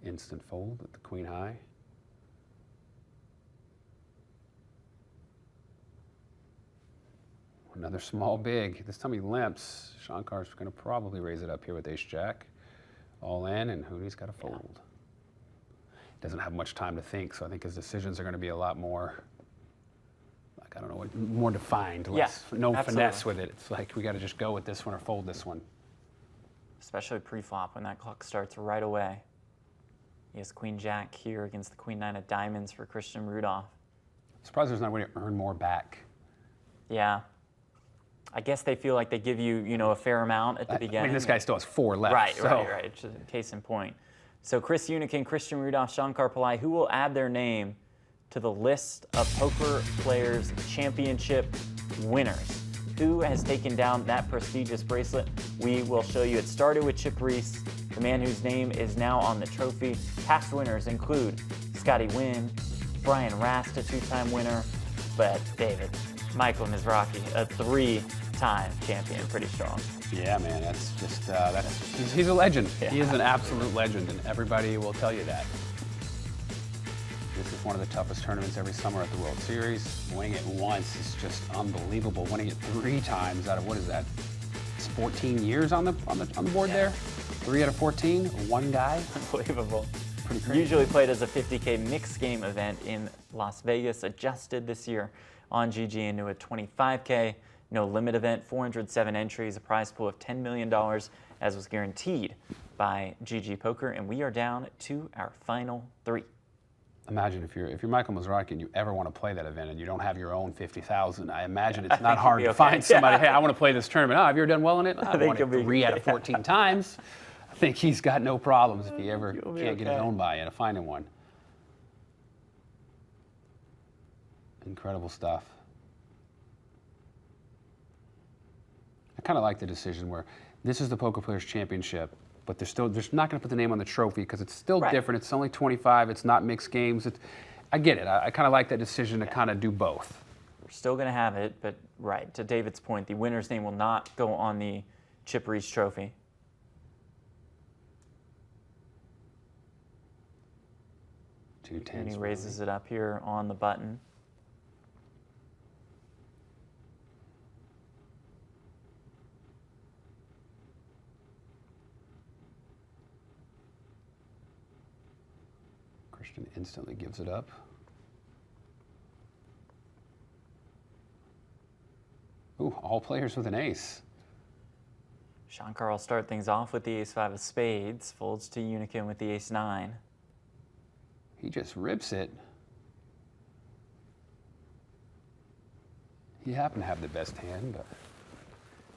Instant fold at the queen high. Another small big. This time he limps. Shankar's going to probably raise it up here with ace-jack. All in, and Huni's got to fold. Doesn't have much time to think, so I think his decisions are going to be a lot more, like, I don't know, more defined. Less, no finesse with it. It's like, we got to just go with this one or fold this one. Especially pre-flop when that clock starts right away. He has queen-jack here against the queen-nine of diamonds for Christian Rudolph. I'm surprised there's not a way to earn more back. Yeah. I guess they feel like they give you, you know, a fair amount at the beginning. I mean, this guy still has 4 left. Right, right. Just case in point. So Chris Hunichen, Christian Rudolph, Shankar Pillai, who will add their name to the list of Poker Players Championship winners? Who has taken down that prestigious bracelet? We will show you. It started with Chip Reese, the man whose name is now on the trophy. Past winners include Scotty Wynn, Brian Rast, a 2-time winner, but David, Michael Mizrachi, a 3-time champion, pretty strong. Yeah, man, that's just, he's a legend. Yeah. He is an absolute legend, and everybody will tell you that. This is one of the toughest tournaments every summer at the World Series. Winning it once is just unbelievable. Winning it 3 times out of, what is that? It's 14 years on the board there? 3 out of 14, one guy. Unbelievable. Pretty crazy. Usually played as a 50K mixed game event in Las Vegas, adjusted this year on GG into a 25K no limit event, 407 entries, a prize pool of $10 million, as was guaranteed by GGPoker, and we are down to our final 3. Imagine if you're Michael Mizrachi and you ever want to play that event and you don't have your own 50,000. I imagine it's not hard to find somebody. Hey, I want to play this tournament. Oh, have you ever done well in it? I won it 3 out of 14 times. I think he's got no problems if he ever can't get his own buy-in of finding one. Incredible stuff. I kind of like the decision where this is the Poker Players Championship, but they're not going to put the name on the trophy because it's still different. It's only 25. It's not mixed games. I get it. I kind of like that decision to kind of do both. We're still going to have it, but right, to David's point, the winner's name will not go on the Chip Reese trophy. And he raises it up here on the button. Christian instantly gives it up. Ooh, all players with an ace. Shankar will start things off with the ace-5 of spades, folds to Hunichen with the ace-9. He just rips it. He happened to have the best hand, but...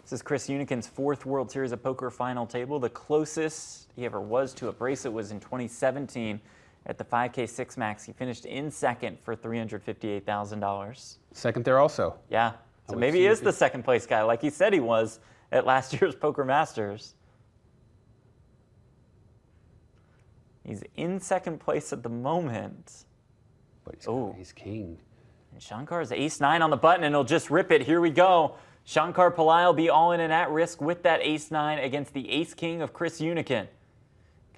This is Chris Hunichen's 4th World Series of Poker final table. The closest he ever was to a bracelet was in 2017 at the 5K 6 Max. He finished in second for $358,000. Second there also. Yeah. So maybe he is the second place guy, like he said he was at last year's Poker Masters. He's in second place at the moment. But he's king. And Shankar's ace-9 on the button, and he'll just rip it. Here we go. Shankar Pillai will be all in and at risk with that ace-9 against the ace-king of Chris Hunichen.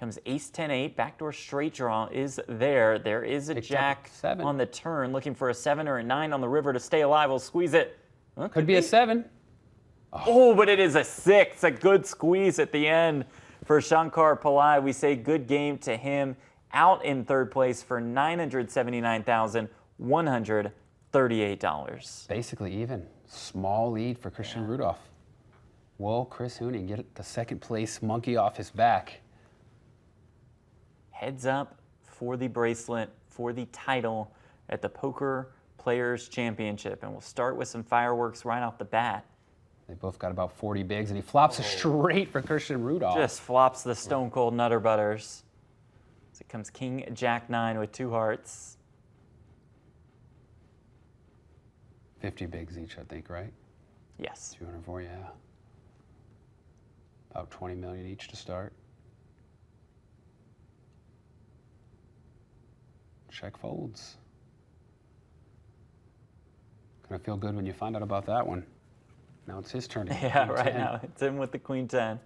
Comes ace-10-8, backdoor straight draw is there. There is a jack on the turn, looking for a 7 or a 9 on the river to stay alive. We'll squeeze it. Well, could be a 7. Oh, but it is a 6. A good squeeze at the end for Shankar Pillai. We say good game to him. Out in third place for $979,138. Basically even. Small lead for Christian Rudolph. Will Chris Hunichen get the second place monkey off his back? Heads up for the bracelet, for the title at the Poker Players Championship. And we'll start with some fireworks right off the bat. They both got about 40 bigs, and he flops a straight for Christian Rudolph. Just flops the stone cold Nutter Butters. So it comes King Jack 9 with 2 hearts. 50 bigs each, I think, right? Yes. 204, yeah. About 20 million each to start. Check folds. Gonna feel good when you find out about that one. Now it's his turn to Yeah, Queen right 10. now it's in with the Queen 10.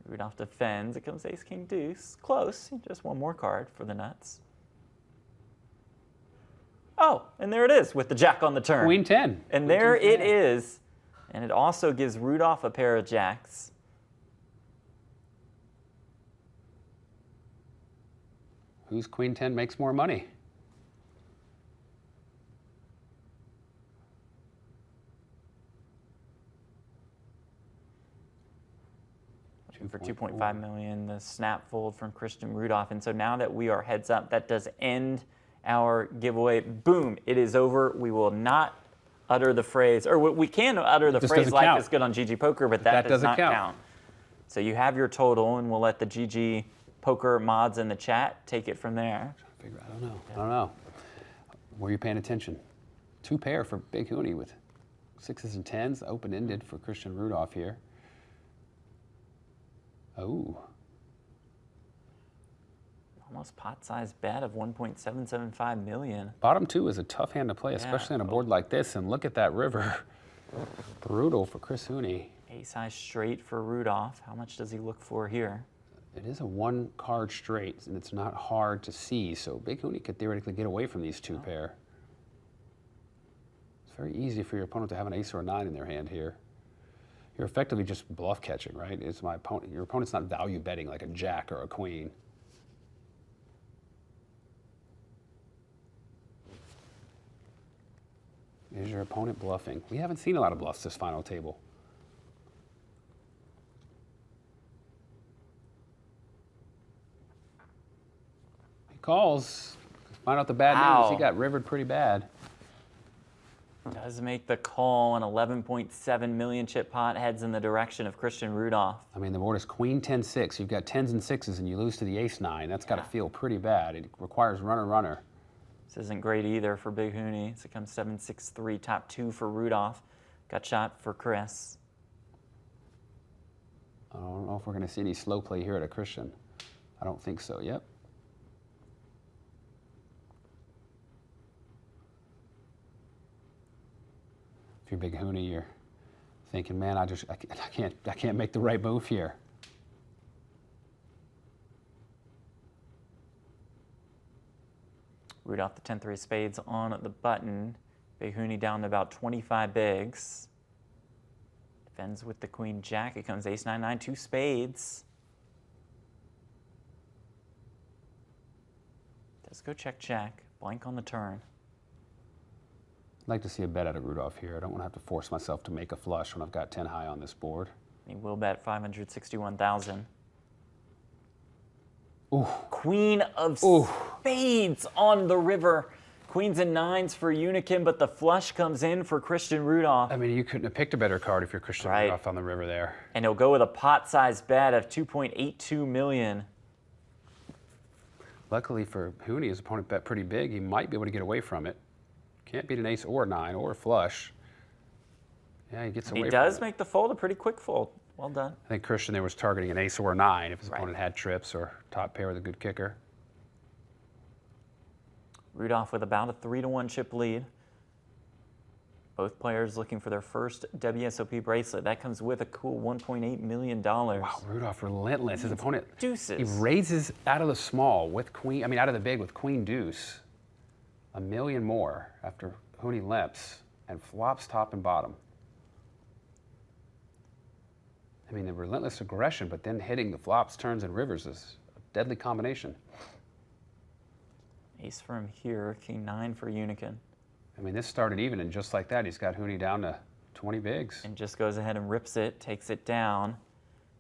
Rudolph defends. It comes Ace King Deuce. Close. Just one more card for the nuts. Oh, and there it is with the Jack on the turn. Queen 10. And there it is. And it also gives Rudolph a pair of jacks. Whose Queen 10 makes more money? For 2.5 million, the snap fold from Christian Rudolph. And so now that we are heads up, that does end our giveaway. Boom, it is over. We will not utter the phrase, or we can utter the phrase life is good on GG Poker, but that does not count. So you have your total, and we'll let the GG Poker mods in the chat take it from there. I don't know. Were you paying attention? 2 pair for Big Huni with 6s and 10s, open-ended for Christian Rudolph here. Oh. Almost pot-sized bet of 1.775 million. Bottom 2 is a tough hand to play, especially on a board like this. And look at that river. Brutal for Chris Huni. Ace-high straight for Rudolph. How much does he look for here? It is a 1-card straight, and it's not hard to see. So Big Huni could theoretically get away from these 2 pair. It's very easy for your opponent to have an ace or a 9 in their hand here. You're effectively just bluff catching, right? It's my opponent. Your opponent's not value betting like a jack or a queen. Is your opponent bluffing? We haven't seen a lot of bluffs this final table. He calls. Find out the bad news. He got rivered pretty bad. Does make the call. An 11.7 million chip pot heads in the direction of Christian Rudolph. I mean, the board is Queen 10-6. You've got 10s and 6s, and you lose to the ace-9. That's got to feel pretty bad. It requires runner-runner. This isn't great either for Big Huni. So it comes 7-6-3, top 2 for Rudolph. Got shot for Chris. I don't know if we're going to see any slow play here at a Christian. I don't think so. Yep. If you're Big Huni, you're thinking, man, I can't make the right move here. Rudolph the 10-3 of spades on the button. Big Huni down to about 25 bigs. Defends with the Queen Jack. It comes ace-9-9, 2 spades. Does go check. Blank on the turn. I'd like to see a bet out of Rudolph here. I don't want to have to force myself to make a flush when I've got 10 high on this board. He will bet 561,000. Ooh. Queen of spades on the river. Queens and 9s for Hunichen, but the flush comes in for Christian Rudolph. I mean, you couldn't have picked a better card if you're Christian Rudolph on the river there. And he'll go with a pot-sized bet of 2.82 million. Luckily for Huni, his opponent bet pretty big. He might be able to get away from it. Can't beat an ace or a 9 or a flush. Yeah, he gets away from it. He does make the fold a pretty quick fold. Well done. I think Christian there was targeting an ace or a 9 if his opponent had trips or top pair with a good kicker. Rudolph with about a 3-1 chip lead. Both players looking for their first WSOP bracelet. That comes with a cool $1.8 million. Wow, Rudolph relentless. His opponent, deuces. he raises out of the small with queen, I mean out of the big with queen deuce. $1 million more after Huni limps and flops top and bottom. I mean, the relentless aggression, but then hitting the flops, turns, and rivers is a deadly combination. Ace from here, king 9 for Hunichen. I mean, this started even, and just like that, he's got Huni down to 20 bigs. And just goes ahead and rips it, takes it down.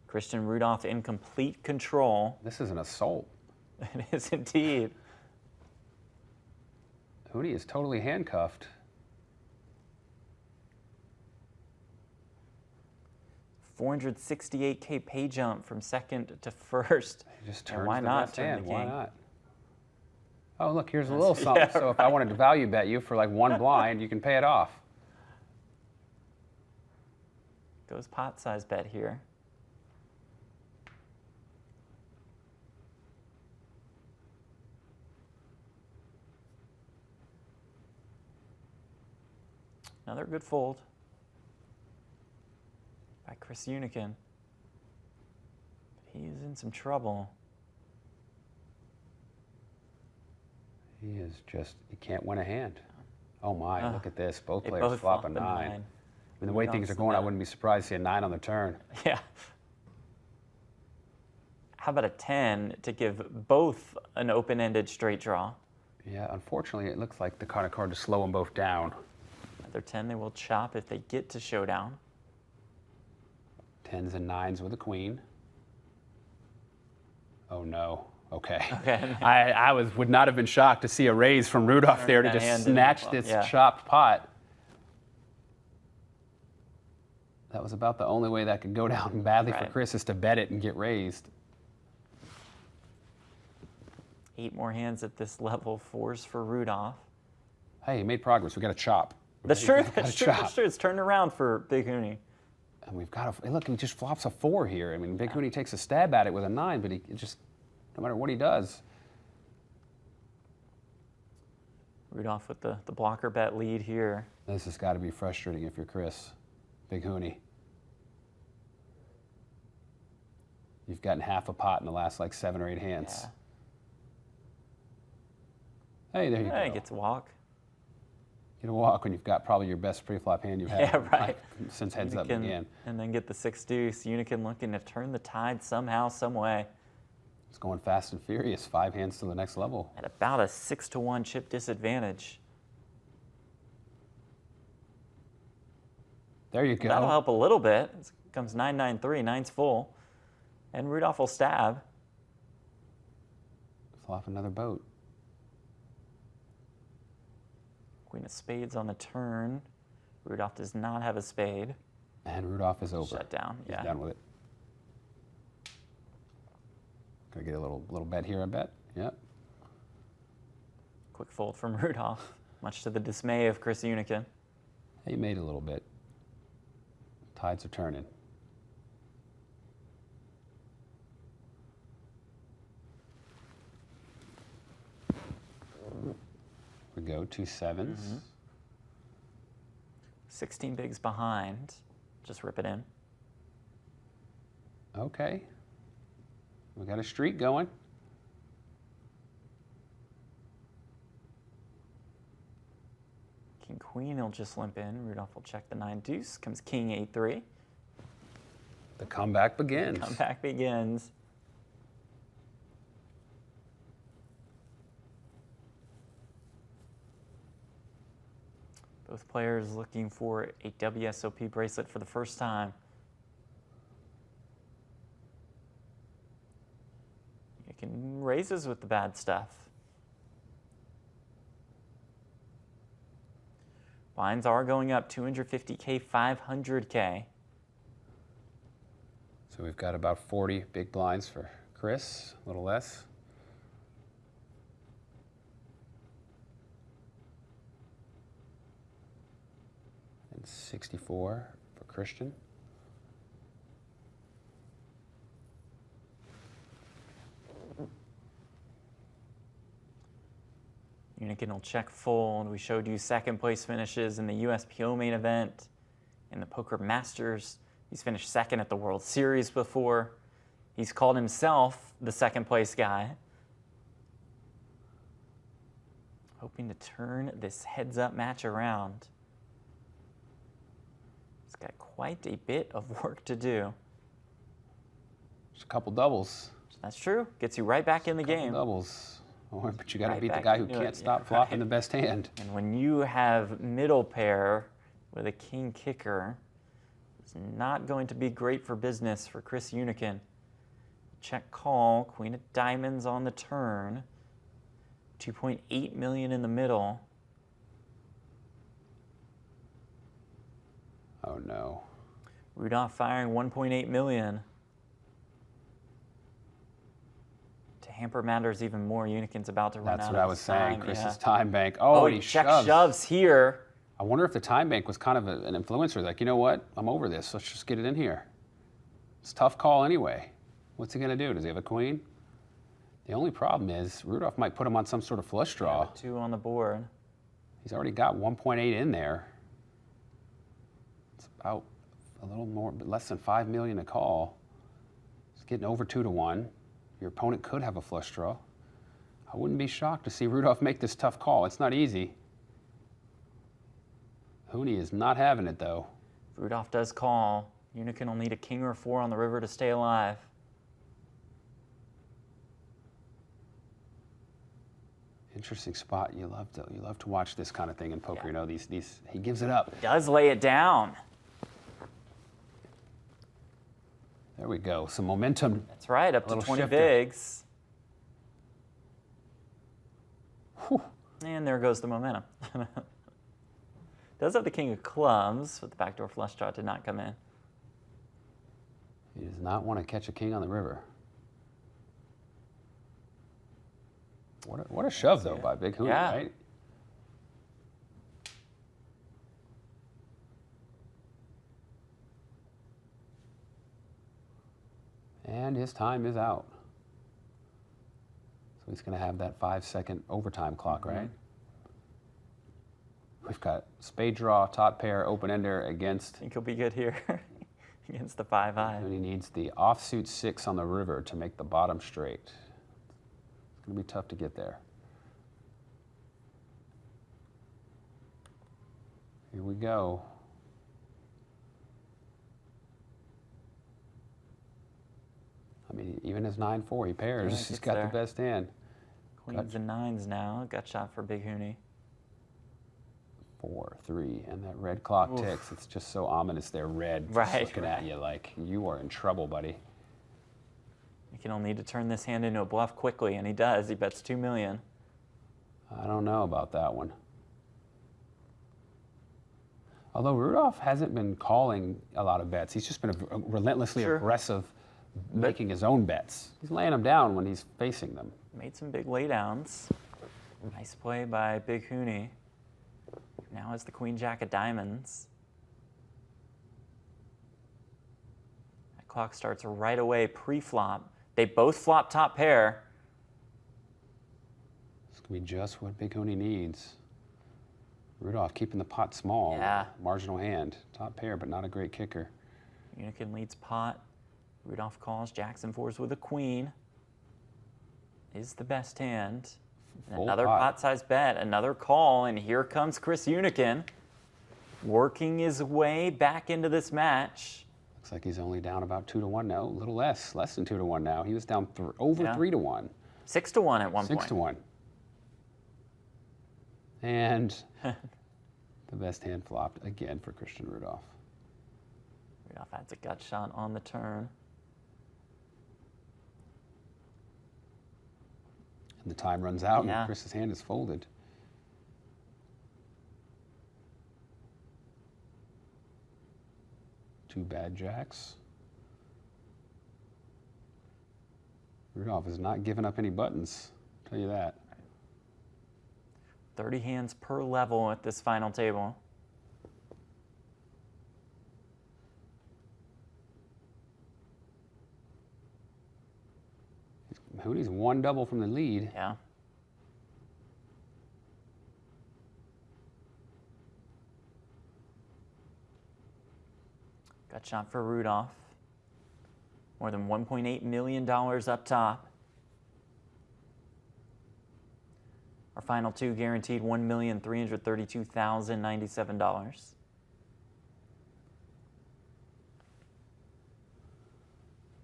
Christian Rudolph in complete control. This is an assault. It is indeed. Huni is totally handcuffed. $468K pay jump from second to first. He just And turns why the not left turn hand? the Why king? not? Oh, look, here's a little something. Yeah, so if I wanted to value bet you for like one blind, you can pay it off. Goes pot size bet here. Another good fold by Chris Hunichen. He is in some trouble. He is just, he can't win a hand. Oh my, look at this. Both They players both flop a flop a 9. I 9. mean, the way things are going, I wouldn't be surprised to see a 9 on the turn. Yeah. How about a 10 to give both an open-ended straight draw? Yeah, unfortunately, it looks like the kind of card to slow them both down. Another 10 they will chop if they get to showdown. 10s and 9s with a queen. Oh no. Okay. Okay. I would not have been shocked to see a raise from Rudolph there to that hand just didn't snatch flop, this yeah. chopped pot. That was about the only way that could go down badly for Right. Chris, is to bet it and get raised. 8 more hands at this level. 4s for Rudolph. Hey, he made progress. We got a chop. That's true. Got That's a true. chop. That's true. It's turned around for Big Huni. And we've got a, look, he just flops a 4 here. I mean, Big Huni takes a stab at it with a 9, but he just, no matter what he does. Rudolph with the blocker bet lead here. This has got to be frustrating if you're Chris. Big Huni. You've gotten half a pot in the last like 7 or 8 hands. Yeah. Hey, there you Hey, go. gets a walk. Get a walk when you've got probably your best pre-flop hand you've had Yeah, right. since heads up Hunichen, began. and then get the 6 deuce. Hunichen looking to turn the tide somehow, some way. It's going fast and furious. 5 hands to the next level. At about a 6-1 chip disadvantage. There you go. That'll help a little bit. It comes 9-9-3, 9's full. And Rudolph will stab. Flop another boat. Queen of spades on the turn. Rudolph does not have a spade. And Rudolph is over. Shut down, He's yeah. done with it. Gonna get a little bet here, I bet. Yep. Quick fold from Rudolph, much to the dismay of Chris Hunichen. He made a little bit. Tides are turning. We go 2 7s. 16 bigs behind. Just rip it in. Okay. We got a streak going. King Queen, he'll just limp in. Rudolph will check the 9 deuce. Comes King 8-3. The comeback begins. Comeback begins. Both players looking for a WSOP bracelet for the first time. You can raises with the bad stuff. Lines are going up 250K, 500K. So we've got about 40 big blinds for Chris, a little less. And 64 for Christian. Hunichen Hunichen will check fold. We showed you second place finishes in the USPO main event, in the Poker Masters. He's finished second at the World Series before. He's called himself the second place guy. Hoping to turn this heads-up match around. He's got quite a bit of work to do. Just a couple doubles. That's true. Gets you right back in the game. Doubles. Oh, but you got to Right beat the back guy who into can't it. stop Yeah, flopping right. the best hand. And when you have middle pair with a king kicker, it's not going to be great for business for Chris Hunichen. Check call, queen of diamonds on the turn, 2.8 million in the middle. Oh no. Rudolph firing 1.8 million. To hamper matters even more, Hunichen's about to run out That's of what I was saying. time. Chris's time bank. Oh, and he check shoves. shoves here. I wonder if the time bank was kind of an influencer. Like, you know what? I'm over this. Let's just get it in here. It's a tough call anyway. What's he going to do? Does he have a queen? The only problem is Rudolph might put him on some sort of flush draw. Yeah, 2 on the board. He's already got 1.8 in there. It's about a little more, but less than 5 million to call. It's getting over 2 to 1. Your opponent could have a flush draw. I wouldn't be shocked to see Rudolph make this tough call. It's not easy. Huni is not having it though. Rudolph does call. Hunichen will need a king or 4 on the river to stay alive. Interesting spot. You love to watch this kind of thing in poker. Yeah. You know, these he gives it up. Does lay it down. There we go. Some momentum. That's right, up to 20 shifter. bigs. Whew. And there goes the momentum. Does have the king of clubs, but the backdoor flush draw did not come in. He does not want to catch a king on the river. What a shove, though, by Big Huni, right? And his time is out. So he's going to have that 5-second overtime clock, right? We've got spade draw, top pair, open-ender against... I think he'll be good here against the 5-high. And he needs the offsuit 6 on the river to make the bottom straight. It's going to be tough to get there. Here we go. I mean, even his 9-4, he pairs. Yeah, He's got the best hand. Queens and 9s now. Gut shot for Big Huni. 4, 3, and that red clock ticks. It's just so ominous there, red. Right. Looking at you like, you are in trouble, buddy. He'll need to turn this hand into a bluff quickly, and he does. He bets 2 million. I don't know about that one. Although Rudolph hasn't been calling a lot of bets. He's just been relentlessly aggressive, making his own bets. He's laying them down when he's facing them. Made some big laydowns. Nice play by Big Huni. Now has the queen jack of diamonds. That clock starts right away pre-flop. They both flop top pair. It's going to be just what Big Huni needs. Rudolph keeping the pot small. Yeah. Marginal hand. Top pair, but not a great kicker. Hunichen leads pot. Rudolph calls jacks and 4s with a queen. Is the best hand. And another pot-sized bet, another call, and here comes Chris Hunichen working his way back into this match. Looks like he's only down about 2 to 1 now. A little less than 2 to 1 now. He was down over 3 to 1. 6 to 1 at one point. 6 to 1. And the best hand flopped again for Christian Rudolph. Rudolph adds a gut shot on the turn. And the time runs out, and Chris's hand is folded. Two bad jacks. Rudolph is not giving up any buttons, I'll tell you that. 30 hands per level at this final table. Huni's one double from the lead. Yeah. Gut shot for Rudolph. More than $1.8 million up top. Our final two guaranteed $1,332,097.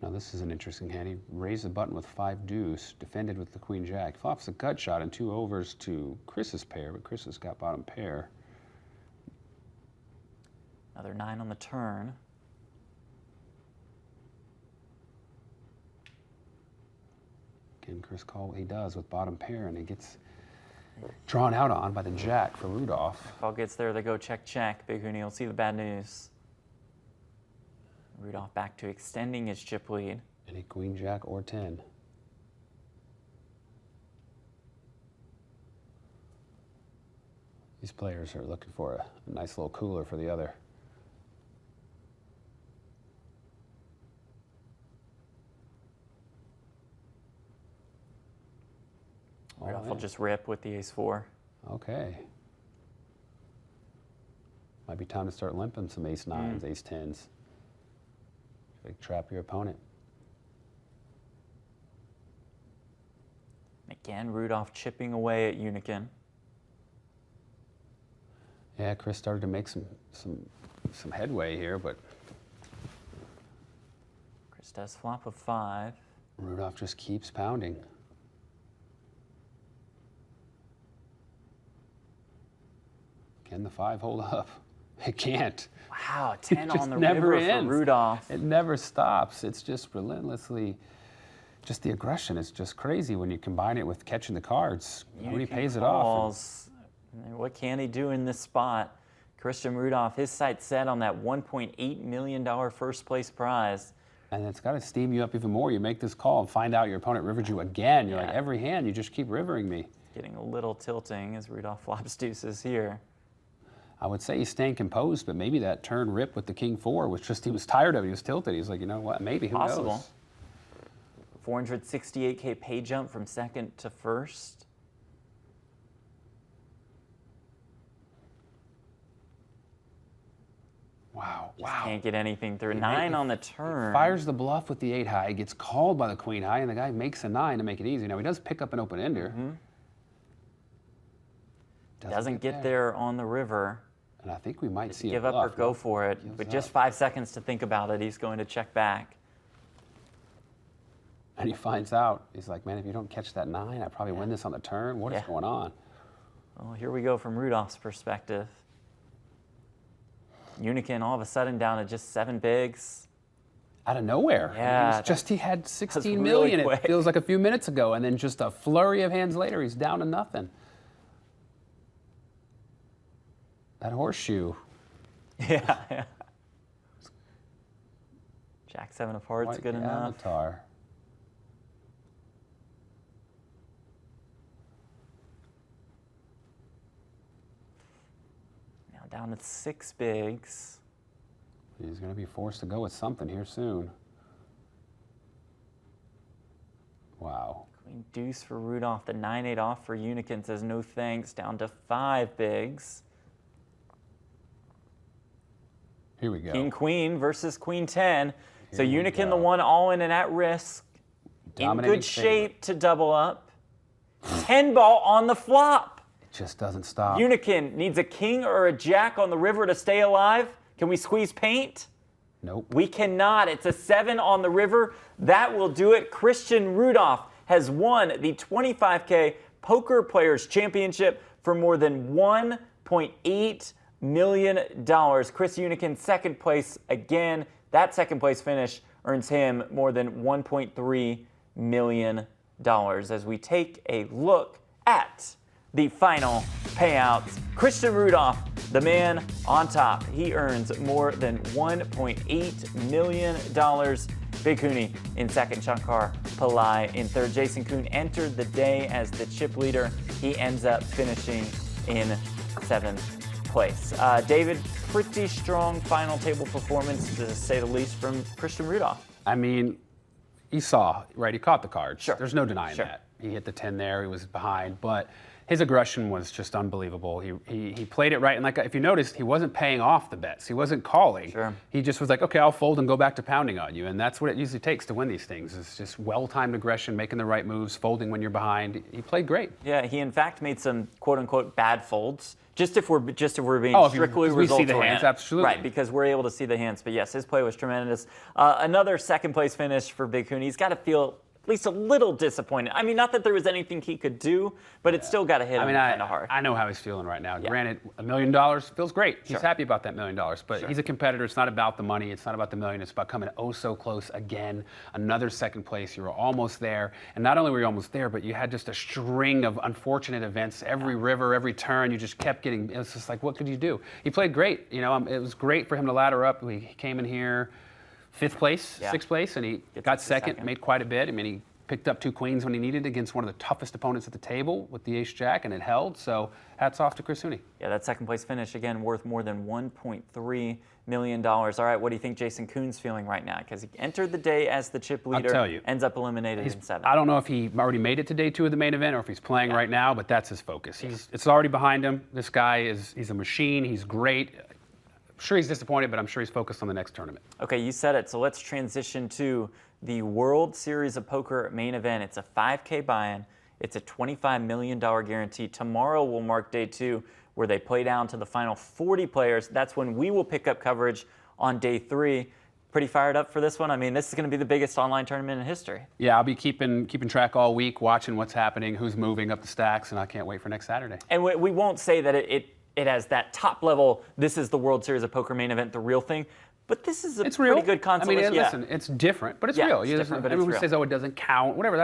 Now this is an interesting hand. He raised the button with 5 deuce, defended with the queen jack. Flops a gut shot and 2 overs to Chris's pair, but Chris has got bottom pair. Another 9 on the turn. Again, Chris called what he does with bottom pair, and he gets drawn out on by the jack for Rudolph. If all gets there, they go check, check. Big Huni will see the bad news. Rudolph back to extending his chip lead. Any queen jack or 10. These players are looking for a nice little cooler for the other. Rudolph will just rip with the ace-4. Okay. Might be time to start limping some ace-9s, ace-10s. Like trap your opponent. Again, Rudolph chipping away at Hunichen. Yeah, Chris started to make some headway here, but Chris does flop a 5. Rudolph just keeps pounding. Can the 5 hold up? It can't. Wow, 10 It on the never river ends. for Rudolph. It never stops. It's just relentlessly, just the aggression is just crazy when you combine it with catching the cards. Nobody pays it off. What can he do in this spot? Christian Rudolph, his sights set on that $1.8 million first place prize. And it's got to steam you up even more. You make this call and find out your opponent rivered you again. You're like, every hand, you just keep rivering me. Getting a little tilting as Rudolph flops deuces here. I would say he's staying composed, but maybe that turn rip with the king-4 was just, he was tired of it. He was tilted. He's like, you know what, maybe, who knows? 468K pay jump from second to first. Wow, Just can't get anything through. 9 on the turn. Fires the bluff with the 8 high, gets called by the queen high, and the guy makes a 9 to make it easy. Now, he does pick up an open ender. Doesn't get there on the river. And I think we might see give a up bluff. or go for it. With just 5 seconds to think about it, he's going to check back. And he finds out, he's like, man, if you don't catch that 9, I probably win this on the turn. What is going on? Well, here we go from Rudolph's perspective. Hunichen all of a sudden down to just 7 bigs. Out of nowhere. Yeah. He had 16 really million, quick. it feels like a few minutes ago, and then just a flurry of hands later, he's down to nothing. That horseshoe. Yeah. Jack 7 of hearts, good enough. Avatar. Now down to 6 bigs. He's going to be forced to go with something here soon. Wow. Queen deuce for Rudolph, the 9-8 off for Hunichen, says no thanks, down to 5 bigs. Here we go. King Queen versus Queen 10. So Hunichen the one all in and at risk. In good shape to double up. 10 ball on the flop. It just doesn't stop. Hunichen needs a king or a jack on the river to stay alive. Can we squeeze paint? Nope. We cannot. It's a 7 on the river. That will do it. Christian Rudolph has won the 25K Poker Players Championship for more than $1.8 million. Chris Hunichen, second place again. That second place finish earns him more than $1.3 million. As we take a look at the final payouts, Christian Rudolph, the man on top, he earns more than $1.8 million. Big Huni in second, Shankar Pillai in third. Jason Koon entered the day as the chip leader. He ends up finishing in 7th place. David, pretty strong final table performance, to say the least, from Christian Rudolph. I mean, he saw, right? He caught the cards. Sure. There's no denying that. He hit the 10 there. He was behind. But His aggression was just unbelievable. He played it right, and like if you noticed, he wasn't paying off the bets. He wasn't calling. Sure. He just was like, okay, I'll fold and go back to pounding on you, and that's what it usually takes to win these things. It's just well-timed aggression, making the right moves, folding when you're behind. He played great. Yeah, he in fact made some quote-unquote bad folds. Just if we're being strictly we see the results-oriented. hands, absolutely. Right, because we're able to see the hands. But yes, his play was tremendous. Another second-place finish for Big Hoon. He's got to feel at least a little disappointed. I mean, not that there was anything he could do, but it's still got to hit him kind of hard. I know how he's feeling right now. Yeah. Granted, $1 million feels great. He's Sure. happy about that $1 million, but Sure. he's a competitor. It's not about the money. It's not about the million. It's about coming oh so close again. Another second place. You were almost there. And not only were you almost there, but you had just a string of unfortunate events. Every river, every turn, you just kept getting, it was just like, what could you do? He played great. You know, it was great for him to ladder up. He came in here 5th place, 6th place, and he got second, made quite a bit. I mean, he picked up 2 queens when he needed against one of the toughest opponents at the table with the ace-jack, and it held. So hats off to Chris Hunichen. Yeah, that second place finish, again, worth more than $1.3 million. All right, what do you think Jason Koon's feeling right now? Because he entered the day as the chip leader, I'll tell you, ends up eliminated in 7. I don't know if he already made it to day 2 of the main event or if he's playing right now, but that's his focus. It's already behind him. This guy he's a machine. He's great. I'm sure he's disappointed, but I'm sure he's focused on the next tournament. Okay, you said it. So let's transition to the World Series of Poker main event. It's a 5K buy-in. It's a $25 million guarantee. Tomorrow will mark day 2, where they play down to the final 40 players. That's when we will pick up coverage on day 3. Pretty fired up for this one. I mean, this is going to be the biggest online tournament in history. Yeah, I'll be keeping track all week, watching what's happening, who's moving up the stacks, and I can't wait for next Saturday. And we won't say that it has that top level, this is the World Series of Poker main event, the real thing. But this is it's pretty real. good consolation. I mean, listen, it's different, but it's real. It's different, but it's everyone real. says, oh, it doesn't count, whatever.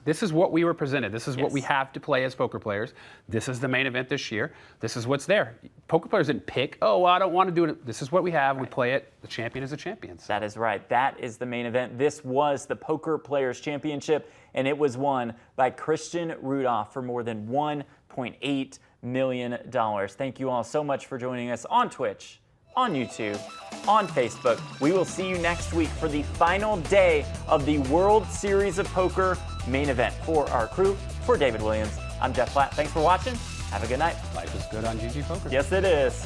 This is what we were presented. This is what we have to play as poker players. This is the main event this year. This is what's there. Poker players didn't pick, oh, well, I don't want to do it. This is what we have. We play it. The champion is the champion. That is right. That is the main event. This was the Poker Players Championship, and it was won by Christian Rudolph for more than $1.8 million. Thank you all so much for joining us on Twitch, on YouTube, on Facebook. We will see you next week for the final day of the World Series of Poker main event. For our crew, for David Williams, I'm Jeff Platt. Thanks for watching. Have a good night. Life is good on GGPoker. Yes, it is.